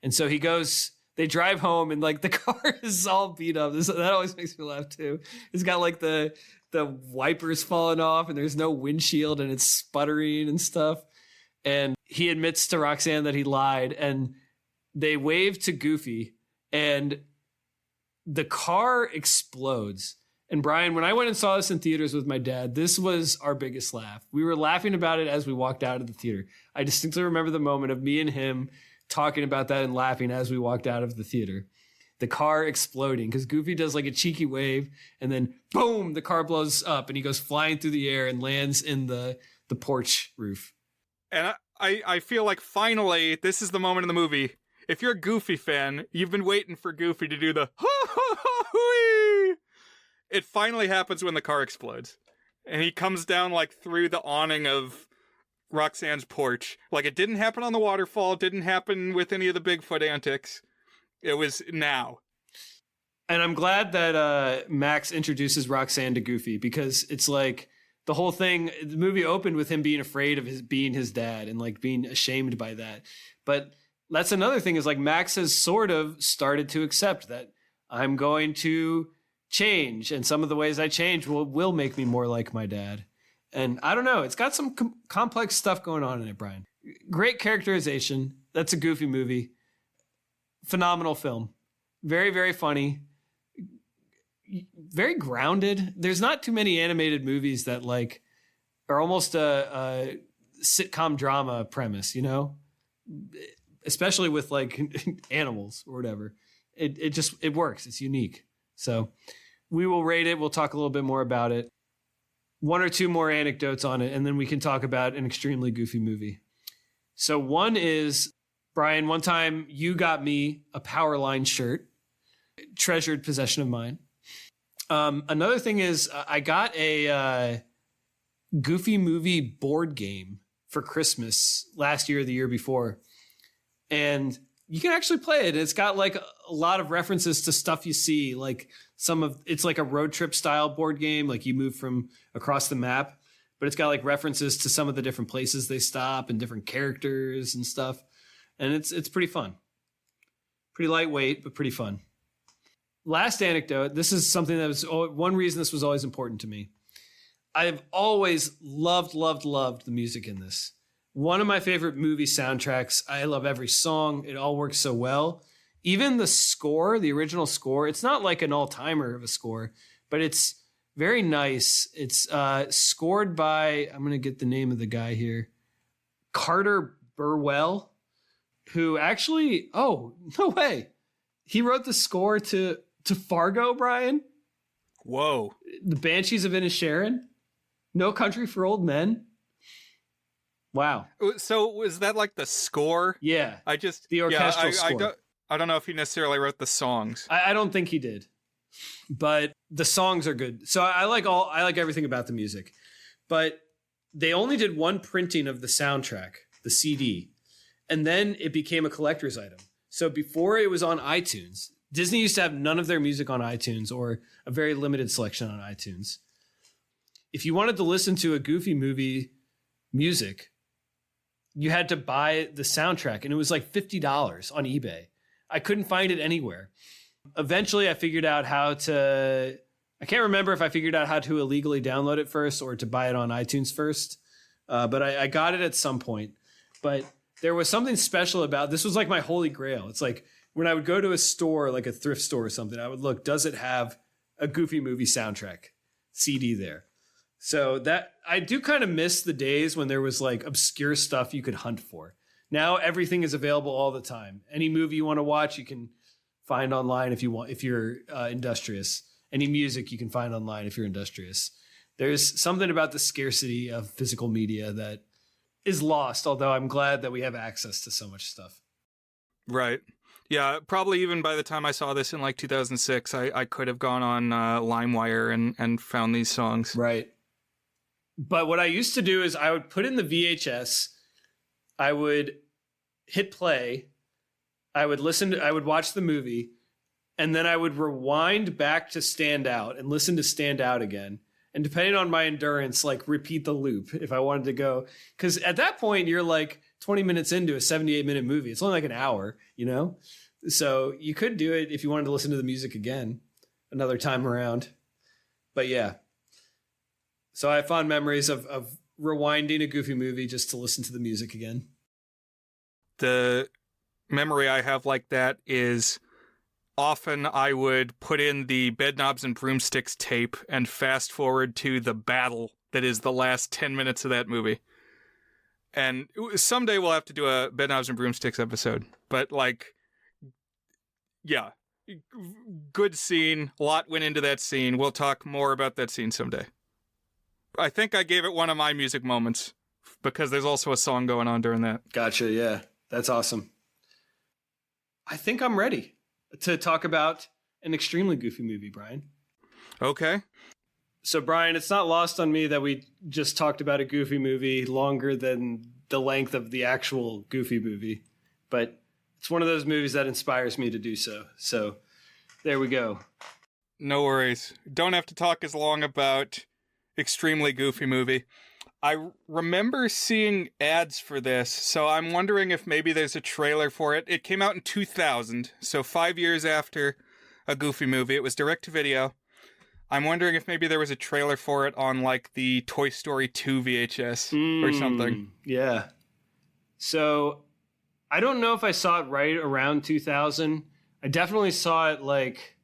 And so he goes, they drive home and the car is all beat up. That always makes me laugh too. It's got the wipers falling off and there's no windshield and it's sputtering and stuff. And he admits to Roxanne that he lied, and they wave to Goofy and the car explodes. And Brian, when I went and saw this in theaters with my dad, this was our biggest laugh. We were laughing about it as we walked out of the theater. I distinctly remember the moment of me and him talking about that and laughing as we walked out of the theater. The car exploding because Goofy does a cheeky wave and then boom, the car blows up and he goes flying through the air and lands in the porch roof. And I feel like finally this is the moment in the movie. If you're a Goofy fan, you've been waiting for Goofy to do the hoo-hoo-hoo-wee. It finally happens when the car explodes. And he comes down through the awning of Roxanne's porch. It didn't happen on the waterfall, didn't happen with any of the Bigfoot antics. It was now. And I'm glad that Max introduces Roxanne to Goofy, because it's the whole thing, the movie opened with him being afraid of being his dad and being ashamed by that. But that's another thing is Max has sort of started to accept that I'm going to change, and some of the ways I change will make me more like my dad. And I don't know, it's got some complex stuff going on in it, Brian. Great characterization. That's a Goofy movie. Phenomenal film. Very, very funny. Very grounded. There's not too many animated movies that are almost a sitcom drama premise, especially with animals or whatever. It works. It's unique. So we will rate it. We'll talk a little bit more about it. One or two more anecdotes on it, and then we can talk about an extremely Goofy movie. So one is Brian, one time you got me a Powerline shirt, treasured possession of mine. Another thing is I got a Goofy Movie board game for Christmas last year or the year before. And you can actually play it. It's got like a lot of references to stuff you see, like it's like a road trip style board game. Like you move from across the map, but it's got like references to some of the different places they stop and different characters and stuff. And it's pretty fun. Pretty lightweight, but pretty fun. Last anecdote. This is something that was one reason this was always important to me. I've always loved the music in this. One of my favorite movie soundtracks. I love every song. It all works so well. Even the score, the original score, it's not like an all-timer of a score, but it's very nice. It's scored by, I'm going to get the name of the guy here, Carter Burwell, who actually, oh, no way. He wrote the score to Fargo, Brian. Whoa. The Banshees of Inisherin. No Country for Old Men. Wow. So was that like the score? Yeah. The orchestral score. I don't know if he necessarily wrote the songs. I don't think he did, but the songs are good. So I like everything about the music, but they only did one printing of the soundtrack, the CD, and then it became a collector's item. So before it was on iTunes, Disney used to have none of their music on iTunes or a very limited selection on iTunes. If you wanted to listen to a Goofy Movie music, you had to buy the soundtrack, and it was like $50 on eBay. I couldn't find it anywhere. Eventually, I figured out how to... I can't remember if I figured out how to illegally download it first or to buy it on iTunes first, but I got it at some point. But there was something special about... This was like my holy grail. It's like when I would go to a store, like a thrift store or something, I would look, does it have a Goofy Movie soundtrack CD there? So that I do kind of miss the days when there was like obscure stuff you could hunt for. Now everything is available all the time. Any movie you want to watch, you can find online if you're industrious. Any music you can find online if you're industrious. There's something about the scarcity of physical media that is lost, although I'm glad that we have access to so much stuff. Right. Yeah, probably even by the time I saw this in like 2006, I could have gone on LimeWire and found these songs. Right. But what I used to do is I would put in the VHS, I would hit play, I would watch the movie, and then I would rewind back to Stand Out and listen to Stand Out again. And depending on my endurance, like repeat the loop if I wanted to go. Because at that point, you're like 20 minutes into a 78-minute movie. It's only like an hour, you know? So you could do it if you wanted to listen to the music again another time around. But yeah. So I have fond memories of rewinding a Goofy Movie just to listen to the music again. The memory I have like that is often I would put in the Bedknobs and Broomsticks tape and fast forward to the battle that is the last 10 minutes of that movie. And someday we'll have to do a Bedknobs and Broomsticks episode. But like, yeah, good scene. A lot went into that scene. We'll talk more about that scene someday. I think I gave it one of my music moments because there's also a song going on during that. Gotcha. Yeah, that's awesome. I think I'm ready to talk about an extremely goofy movie, Brian. Okay. So, Brian, it's not lost on me that we just talked about a Goofy movie longer than the length of the actual Goofy movie, but it's one of those movies that inspires me to do so. So, there we go. No worries. Don't have to talk as long about extremely goofy movie. I remember seeing ads for this, so I'm wondering if maybe there's a trailer for it. It came out in 2000, so 5 years after a Goofy movie. It was direct to video. I'm wondering if maybe there was a trailer for it on like the Toy Story 2 VHS or something. Yeah. So I don't know if I saw it right around 2000. I definitely saw it like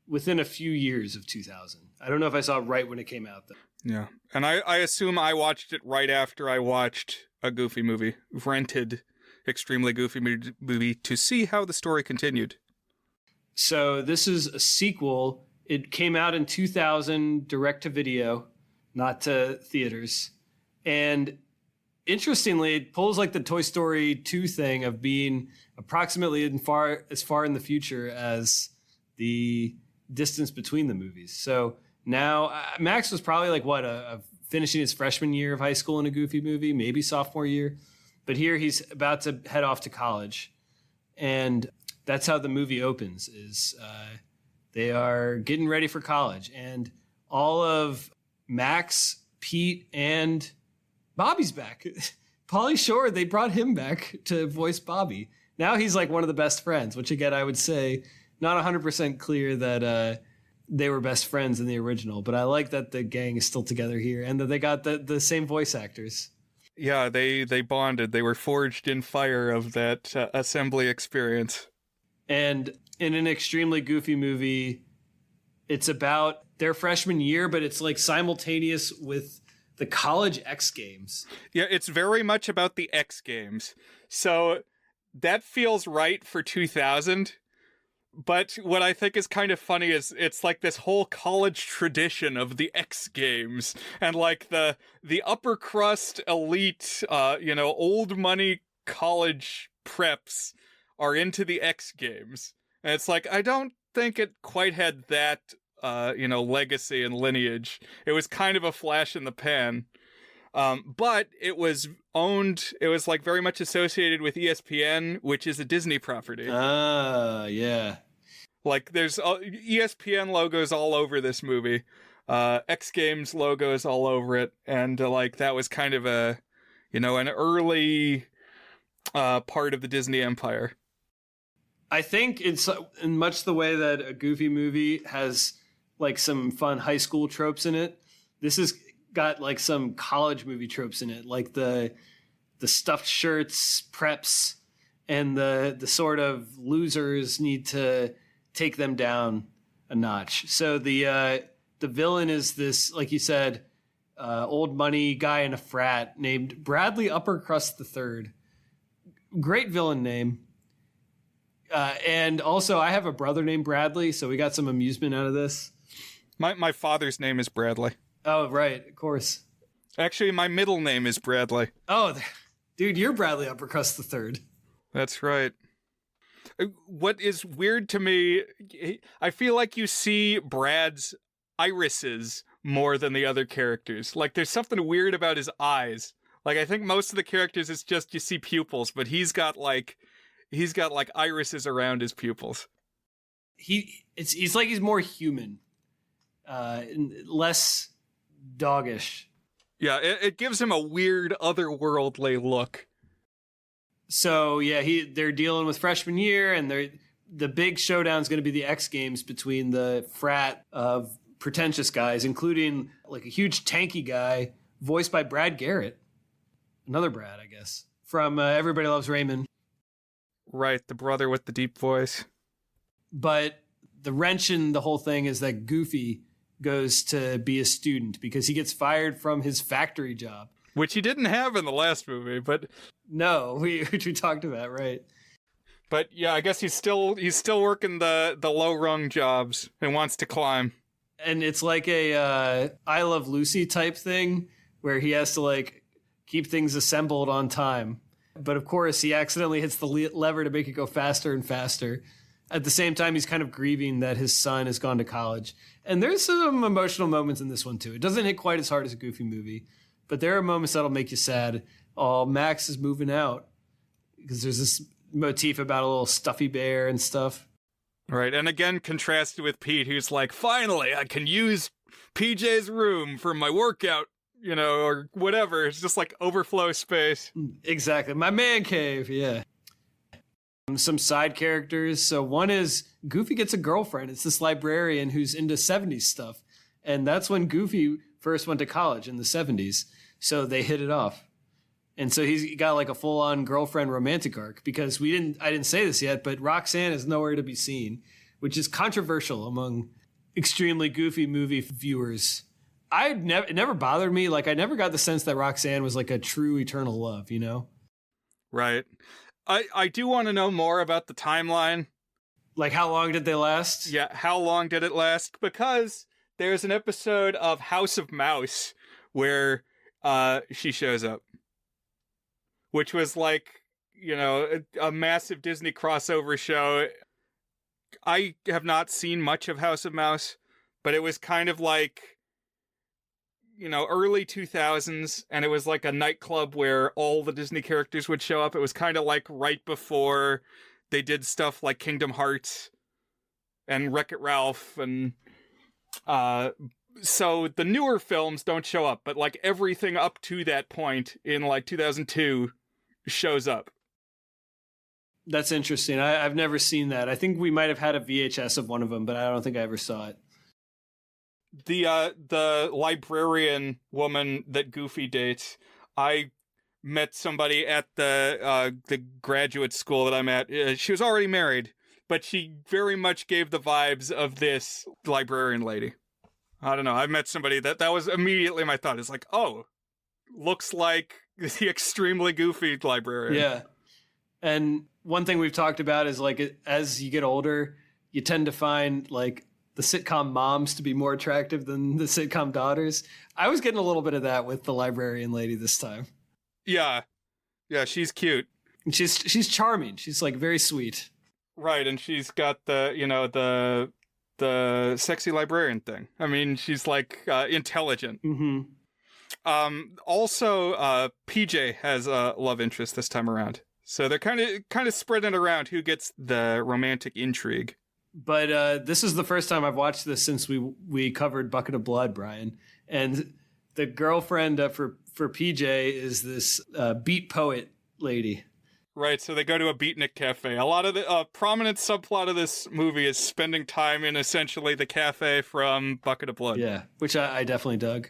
within a few years of 2000. I don't know if I saw it right when it came out, though. Yeah. And I assume I watched it right after I watched a Goofy movie, rented extremely goofy movie to see how the story continued. So this is a sequel. It came out in 2000, direct to video, not to theaters. And interestingly, it pulls like the Toy Story 2 thing of being approximately as far in the future as the distance between the movies. So now Max was probably like finishing his freshman year of high school in a Goofy movie, maybe sophomore year. But here he's about to head off to college. And that's how the movie opens, is they are getting ready for college. And all of Max, Pete, and Bobby's back. Pauly Shore, they brought him back to voice Bobby. Now he's like one of the best friends, which again, I would say not 100% clear that they were best friends in the original, but I like that the gang is still together here and that they got the same voice actors. Yeah, they bonded. They were forged in fire of that assembly experience. And in an extremely goofy movie, it's about their freshman year, but it's like simultaneous with the college X Games. Yeah, it's very much about the X Games. So that feels right for 2000. But what I think is kind of funny is it's like this whole college tradition of the X Games and like the upper crust elite, old money college preps are into the X Games. And it's like, I don't think it quite had that, legacy and lineage. It was kind of a flash in the pan. But it was like very much associated with ESPN, which is a Disney property. Yeah. Like there's ESPN logos all over this movie, X Games logos all over it, and like that was kind of an early part of the Disney empire. I think it's in much the way that a Goofy movie has like some fun high school tropes in it. This has got like some college movie tropes in it, like the stuffed shirts, preps, and the sort of losers need to take them down a notch. So the villain is this, like you said, old money guy in a frat named Bradley Uppercrust III. Great villain name. And also, I have a brother named Bradley, so we got some amusement out of this. My father's name is Bradley. Oh, right, of course. Actually, my middle name is Bradley. Oh, dude, you're Bradley Uppercrust III. That's right. What is weird to me, I feel like you see Brad's irises more than the other characters. Like, there's something weird about his eyes. Like, I think most of the characters, it's just you see pupils, but he's got like irises around his pupils. He's like he's more human, less doggish. Yeah, it gives him a weird otherworldly look. So yeah, they're dealing with freshman year, and the big showdown is going to be the X Games between the frat of pretentious guys, including like a huge tanky guy voiced by Brad Garrett, another Brad, I guess, from Everybody Loves Raymond. Right, the brother with the deep voice. But the wrench in the whole thing is that Goofy goes to be a student because he gets fired from his factory job. Which he didn't have in the last movie, but... No, which we talked about, right? But yeah, I guess he's still working the low-rung jobs and wants to climb. And it's like a I Love Lucy type thing where he has to like keep things assembled on time. But of course, he accidentally hits the lever to make it go faster and faster. At the same time, he's kind of grieving that his son has gone to college. And there's some emotional moments in this one, too. It doesn't hit quite as hard as a Goofy movie, but there are moments that'll make you sad. Oh, Max is moving out. Because there's this motif about a little stuffy bear and stuff. Right, and again, contrasted with Pete, who's like, finally, I can use PJ's room for my workout, or whatever. It's just like overflow space. Exactly. My man cave, yeah. Some side characters. So one is Goofy gets a girlfriend. It's this librarian who's into 70s stuff. And that's when Goofy first went to college in the 70s. So they hit it off. And so he's got like a full-on girlfriend romantic arc because I didn't say this yet, but Roxanne is nowhere to be seen, which is controversial among extremely Goofy movie viewers. It never bothered me. Like, I never got the sense that Roxanne was like a true eternal love, Right. I do want to know more about the timeline. Like, how long did they last? Yeah, how long did it last? Because there's an episode of House of Mouse where she shows up. which was like, a massive Disney crossover show. I have not seen much of House of Mouse, but it was kind of like, early 2000s, and it was like a nightclub where all the Disney characters would show up. It was kind of like right before they did stuff like Kingdom Hearts and Wreck-It Ralph, and so the newer films don't show up, but like everything up to that point in like 2002 shows up. That's interesting. I've never seen that. I think we might have had a VHS of one of them, but I don't think I ever saw it. The librarian woman that Goofy dates, I met somebody at the graduate school that I'm at. She was already married, but she very much gave the vibes of this librarian lady. I don't know. I met somebody that was immediately my thought. It's like, oh, looks like the extremely goofy librarian. Yeah. And one thing we've talked about is like, as you get older, you tend to find like the sitcom moms to be more attractive than the sitcom daughters. I was getting a little bit of that with the librarian lady this time. Yeah. Yeah, she's cute. And she's charming. She's like very sweet. Right, and she's got the sexy librarian thing. I mean, she's like intelligent. Mm-hmm. Also, PJ has a love interest this time around. So they're kind of spreading around who gets the romantic intrigue. But this is the first time I've watched this since we covered Bucket of Blood, Brian. And the girlfriend for PJ is this beat poet lady. Right, so they go to a beatnik cafe. A lot of the prominent subplot of this movie is spending time in essentially the cafe from Bucket of Blood. Yeah, which I definitely dug.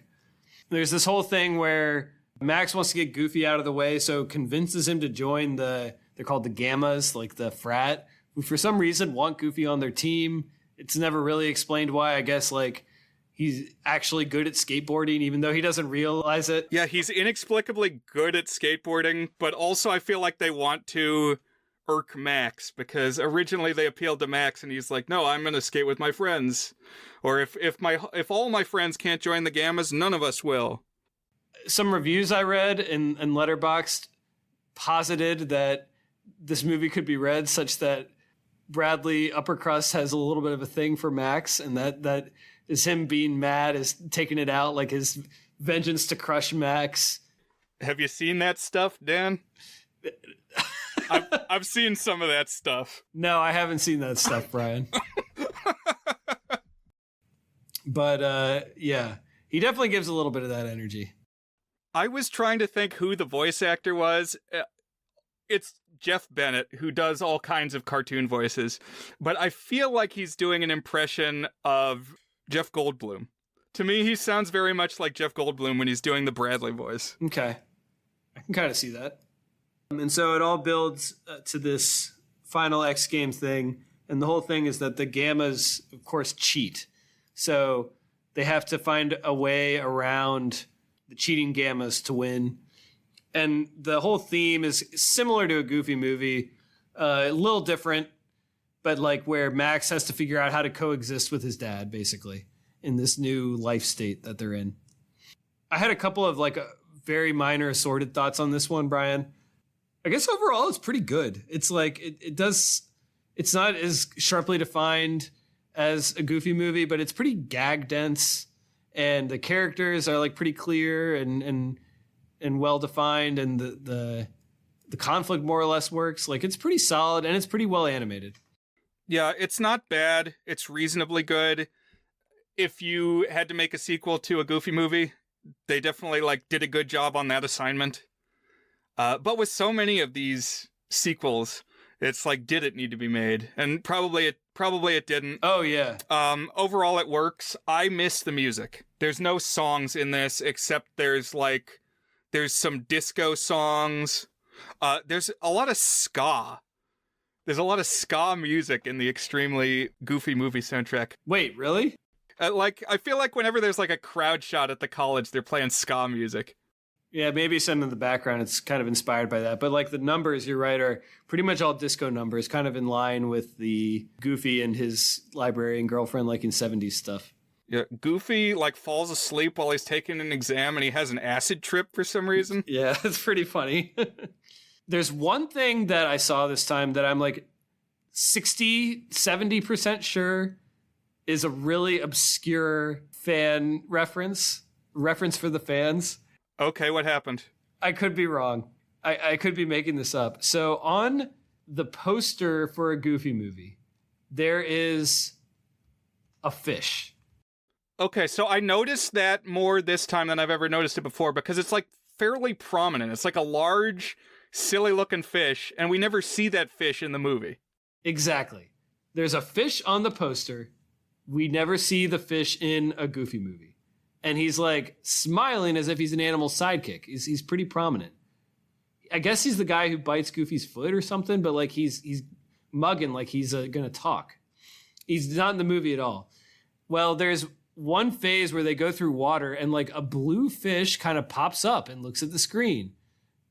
There's this whole thing where Max wants to get Goofy out of the way, so convinces him to join they're called the Gammas, like the frat, who for some reason want Goofy on their team. It's never really explained why. I guess like he's actually good at skateboarding, even though he doesn't realize it. Yeah, he's inexplicably good at skateboarding, but also I feel like they want to irk Max, because originally they appealed to Max and he's like, no, I'm going to skate with my friends. Or if all my friends can't join the Gammas, none of us will. Some reviews I read in Letterboxd posited that this movie could be read such that Bradley Uppercrust has a little bit of a thing for Max, and that is him being mad, is taking it out, like his vengeance to crush Max. Have you seen that stuff, Dan? I've seen some of that stuff. No, I haven't seen that stuff, Brian. But yeah, he definitely gives a little bit of that energy. I was trying to think who the voice actor was. It's Jeff Bennett, who does all kinds of cartoon voices, but I feel like he's doing an impression of Jeff Goldblum. To me, he sounds very much like Jeff Goldblum when he's doing the Bradley voice. Okay. I can kind of see that. And so it all builds to this final X Games thing, and the whole thing is that the Gammas, of course, cheat. So they have to find a way around the cheating Gammas to win. And the whole theme is similar to a Goofy movie, a little different, but like where Max has to figure out how to coexist with his dad, basically, in this new life state that they're in. I had a couple of like very minor assorted thoughts on this one, Brian. I guess overall it's pretty good. It's like it's not as sharply defined as a Goofy movie, but it's pretty gag dense, and the characters are like pretty clear and well defined, and the conflict more or less works. Like it's pretty solid and it's pretty well animated. Yeah, it's not bad. It's reasonably good. If you had to make a sequel to a Goofy movie, they definitely like did a good job on that assignment. But with so many of these sequels, it's like, did it need to be made? And probably it didn't. Oh yeah. Overall, it works. I miss the music. There's no songs in this except there's some disco songs. There's a lot of ska. There's a lot of ska music in the extremely Goofy movie soundtrack. Wait, really? I feel like whenever there's like a crowd shot at the college, they're playing ska music. Yeah, maybe some in the background, it's kind of inspired by that. But like the numbers, you're right, are pretty much all disco numbers, kind of in line with the Goofy and his librarian girlfriend, like in 70s stuff. Yeah, Goofy like falls asleep while he's taking an exam and he has an acid trip for some reason. Yeah, it's pretty funny. There's one thing that I saw this time that I'm like 60-70% sure is a really obscure fan reference for the fans. Okay, what happened? I could be wrong. I could be making this up. So on the poster for a Goofy movie, there is a fish. Okay, so I noticed that more this time than I've ever noticed it before because it's like fairly prominent. It's like a large, silly looking fish, and we never see that fish in the movie. Exactly. There's a fish on the poster. We never see the fish in a Goofy movie. And he's like smiling as if he's an animal sidekick. He's pretty prominent. I guess he's the guy who bites Goofy's foot or something, but like he's mugging like he's gonna talk. He's not in the movie at all. Well, there's one phase where they go through water and like a blue fish kind of pops up and looks at the screen.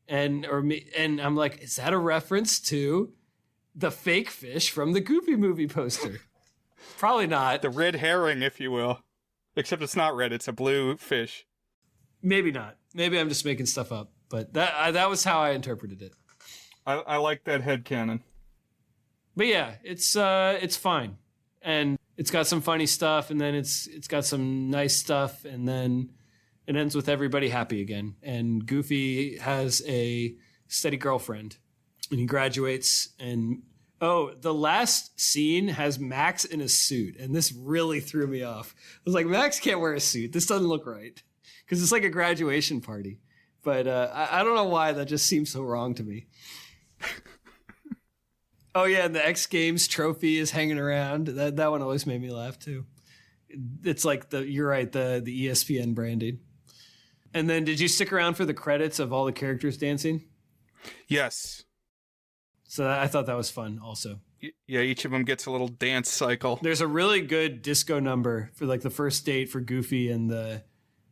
And I'm like, is that a reference to the fake fish from the Goofy movie poster? Probably not. The red herring, if you will. Except it's not red, it's a blue fish. Maybe not. Maybe I'm just making stuff up. But that was how I interpreted it. I like that headcanon. But yeah, it's fine. And it's got some funny stuff, and then it's got some nice stuff, and then it ends with everybody happy again. And Goofy has a steady girlfriend, and he graduates. And the last scene has Max in a suit, and this really threw me off. I was like, Max can't wear a suit. This doesn't look right, because it's like a graduation party. But I don't know why that just seems so wrong to me. Oh yeah, and the X Games trophy is hanging around. That one always made me laugh too. It's like you're right, the ESPN branding. And then did you stick around for the credits of all the characters dancing? Yes. So I thought that was fun also. Yeah, each of them gets a little dance cycle. There's a really good disco number for like the first date for Goofy and the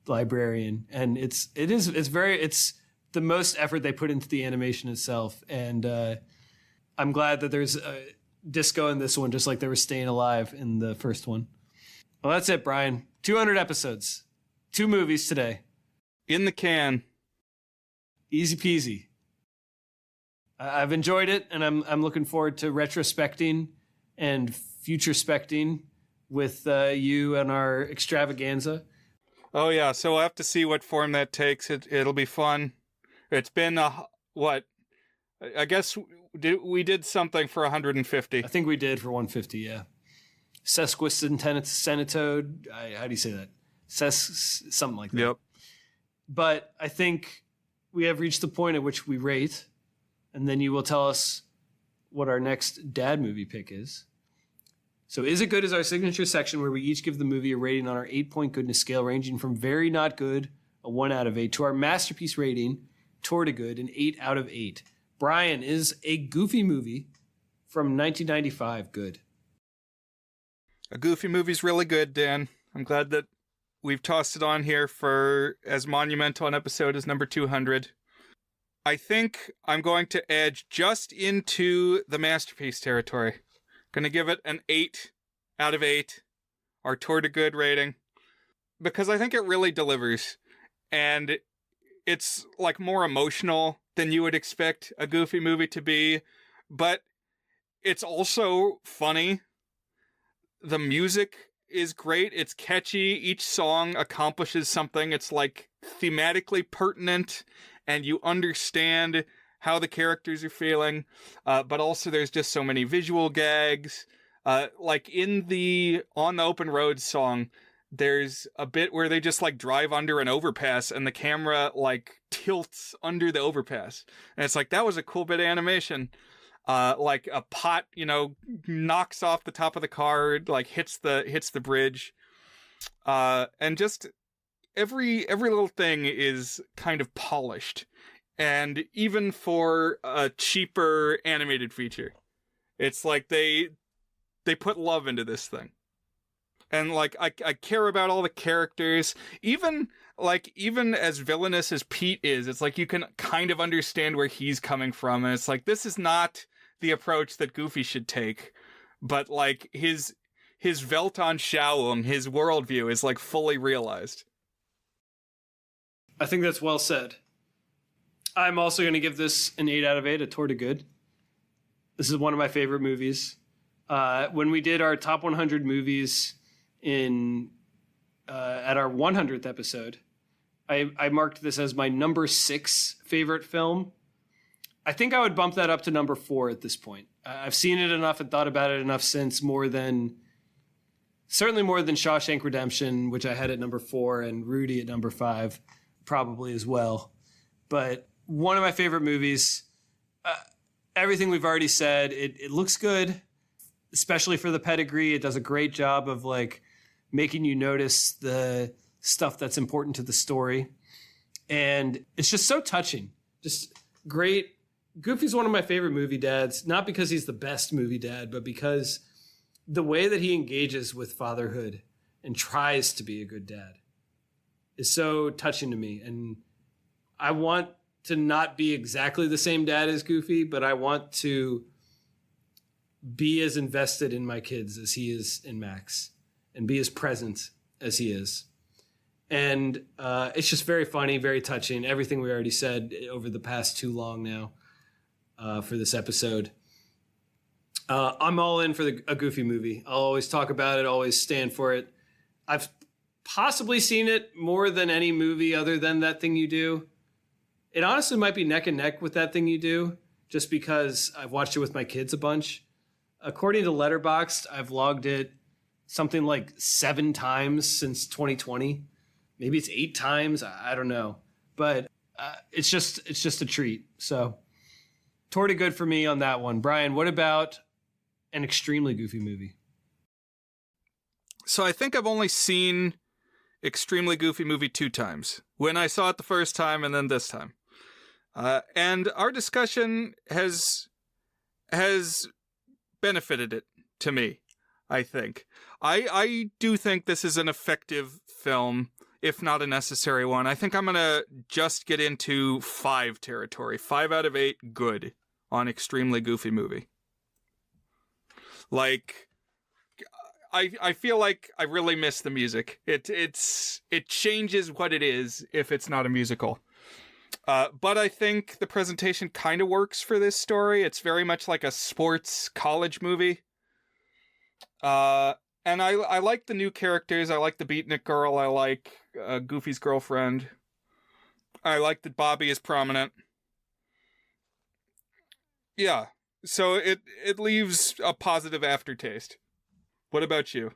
librarian, and it's the most effort they put into the animation itself, and I'm glad that there's a disco in this one, just like they were Staying Alive in the first one. Well, that's it, Brian. 200 episodes, 2 movies today. In the can. Easy peasy. I've enjoyed it, and I'm looking forward to retrospecting and future-specting with you and our extravaganza. Oh yeah, so we'll have to see what form that takes. It'll be fun. It's been what? I guess we did something for 150. I think we did for 150. Yeah, sesquicentennial. How do you say that? Something like that. Yep. But I think we have reached the point at which we rate, and then you will tell us what our next dad movie pick is. So Is It Good is our signature section where we each give the movie a rating on our 8-point goodness scale, ranging from very not good, a 1 out of 8, to our masterpiece rating, toward a good, an 8 out of 8. Brian, is a Goofy movie from 1995 good? A Goofy movie's really good, Dan. I'm glad that we've tossed it on here for as monumental an episode as number 200. I think I'm going to edge just into the masterpiece territory. Going to give it an 8 out of 8, our toward a good rating, because I think it really delivers. And it's like more emotional than you would expect a Goofy movie to be, but it's also funny. The music is great. It's catchy. Each song accomplishes something. It's like thematically pertinent, and you understand how the characters are feeling, but also there's just so many visual gags. Like in the On the Open Road song, there's a bit where they just like drive under an overpass and the camera like tilts under the overpass. And it's like, that was a cool bit of animation. Like a pot, knocks off the top of the car, like hits the bridge. And just every little thing is kind of polished. And even for a cheaper animated feature, it's like they put love into this thing. And like I care about all the characters. Even as villainous as Pete is, it's like you can kind of understand where he's coming from. And it's like, this is not the approach that Goofy should take. But like his his Weltanschauung, his worldview is like fully realized. I think that's well said. I'm also going to give this an 8 out of 8, a tour de good. This is one of my favorite movies. When we did our top 100 movies at our 100th episode, I marked this as my number 6 favorite film. I think I would bump that up to number 4 at this point. I've seen it enough and thought about it enough since, certainly more than Shawshank Redemption, which I had at number 4, and Rudy at number 5, probably as well. But one of my favorite movies. Everything we've already said, it looks good, especially for the pedigree. It does a great job of like making you notice the stuff that's important to the story. And it's just so touching. Just great. Goofy's one of my favorite movie dads, not because he's the best movie dad, but because the way that he engages with fatherhood and tries to be a good dad is so touching to me. And I want to not be exactly the same dad as Goofy, but I want to be as invested in my kids as he is in Max and be as present as he is. And it's just very funny, very touching. Everything we already said over the past too long now for this episode. I'm all in for a Goofy movie. I'll always talk about it, always stand for it. I've possibly seen it more than any movie other than That Thing You Do. It honestly might be neck and neck with That Thing You Do, just because I've watched it with my kids a bunch. According to Letterboxd, I've logged it something like 7 times since 2020. Maybe it's 8 times. I don't know. But it's just a treat. So, tour de good for me on that one. Brian, what about an extremely Goofy movie? So I think I've only seen Extremely Goofy movie 2 times. When I saw it the first time and then this time. And our discussion has benefited it to me, I think. I do think this is an effective film, if not a necessary one. I think I'm going to just get into 5 territory. 5 out of 8 good on Extremely Goofy movie. Like, I feel like I really miss the music. It changes what it is if it's not a musical. But I think the presentation kind of works for this story. It's very much like a sports college movie. And I like the new characters. I like the Beatnik girl. I like Goofy's girlfriend. I like that Bobby is prominent. Yeah, so it leaves a positive aftertaste. What about you?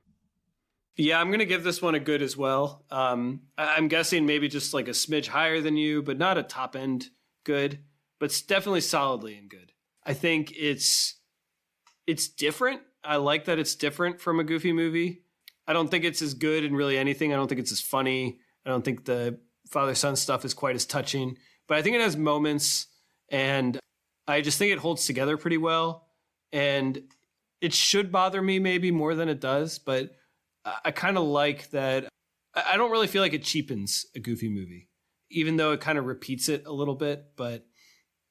Yeah, I'm going to give this one a good as well. I'm guessing maybe just like a smidge higher than you, but not a top end good, but it's definitely solidly in good. I think it's different. I like that it's different from a Goofy movie. I don't think it's as good in really anything. I don't think it's as funny. I don't think the father-son stuff is quite as touching, but I think it has moments, and I just think it holds together pretty well. And it should bother me maybe more than it does, but I kind of like that. I don't really feel like it cheapens a Goofy movie, even though it kind of repeats it a little bit. But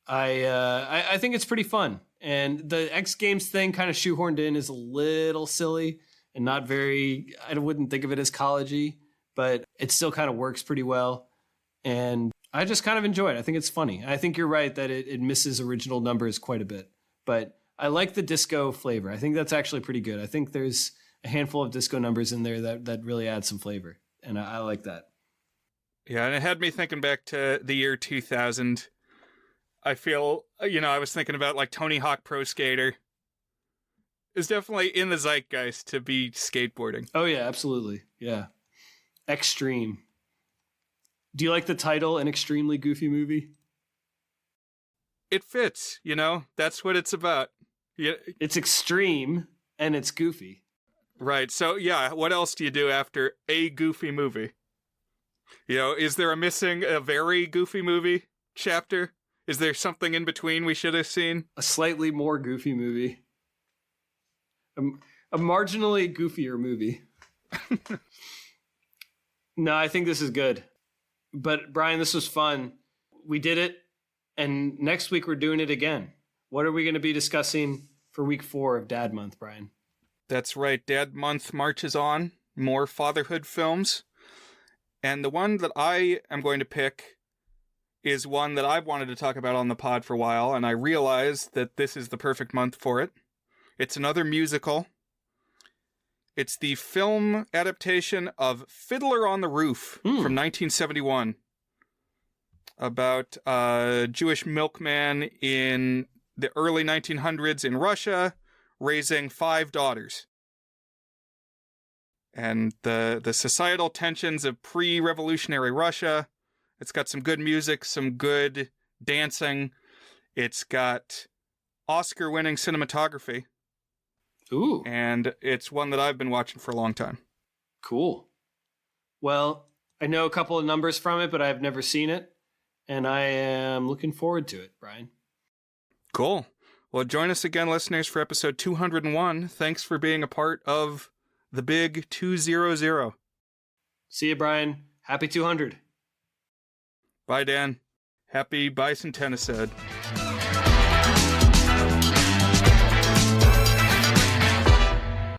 I think it's pretty fun. And the X Games thing kind of shoehorned in is a little silly and not very, I wouldn't think of it as college-y, but it still kind of works pretty well. And I just kind of enjoy it. I think it's funny. I think you're right that it misses original numbers quite a bit. But I like the disco flavor. I think that's actually pretty good. I think there's a handful of disco numbers in there that really add some flavor. And I like that. Yeah, and it had me thinking back to the year 2000. I feel, I was thinking about like Tony Hawk Pro Skater. It's definitely in the zeitgeist to be skateboarding. Oh, yeah, absolutely. Yeah. Extreme. Do you like the title, An Extremely Goofy Movie? It fits, that's what it's about. Yeah. It's extreme and it's goofy. Right. So, yeah, what else do you do after a Goofy movie? Is there a very Goofy movie chapter? Is there something in between we should have seen? A slightly more Goofy movie. A marginally goofier movie. No, I think this is good. But, Brian, this was fun. We did it, and next week we're doing it again. What are we going to be discussing for week 4 of Dad Month, Brian? That's right. Dad Month marches on. More fatherhood films. And the one that I am going to pick is one that I've wanted to talk about on the pod for a while, and I realize that this is the perfect month for it. It's another musical. It's the film adaptation of Fiddler on the Roof from 1971, about a Jewish milkman in the early 1900s in Russia raising 5 daughters. And the societal tensions of pre-revolutionary Russia. It's got some good music, some good dancing. It's got Oscar-winning cinematography. Ooh. And it's one that I've been watching for a long time. Cool. Well, I know a couple of numbers from it, but I've never seen it. And I am looking forward to it, Brian. Cool. Well, join us again, listeners, for episode 201. Thanks for being a part of the big 200. See you, Brian. Happy 200. Bye, Dan. Happy bicentennial.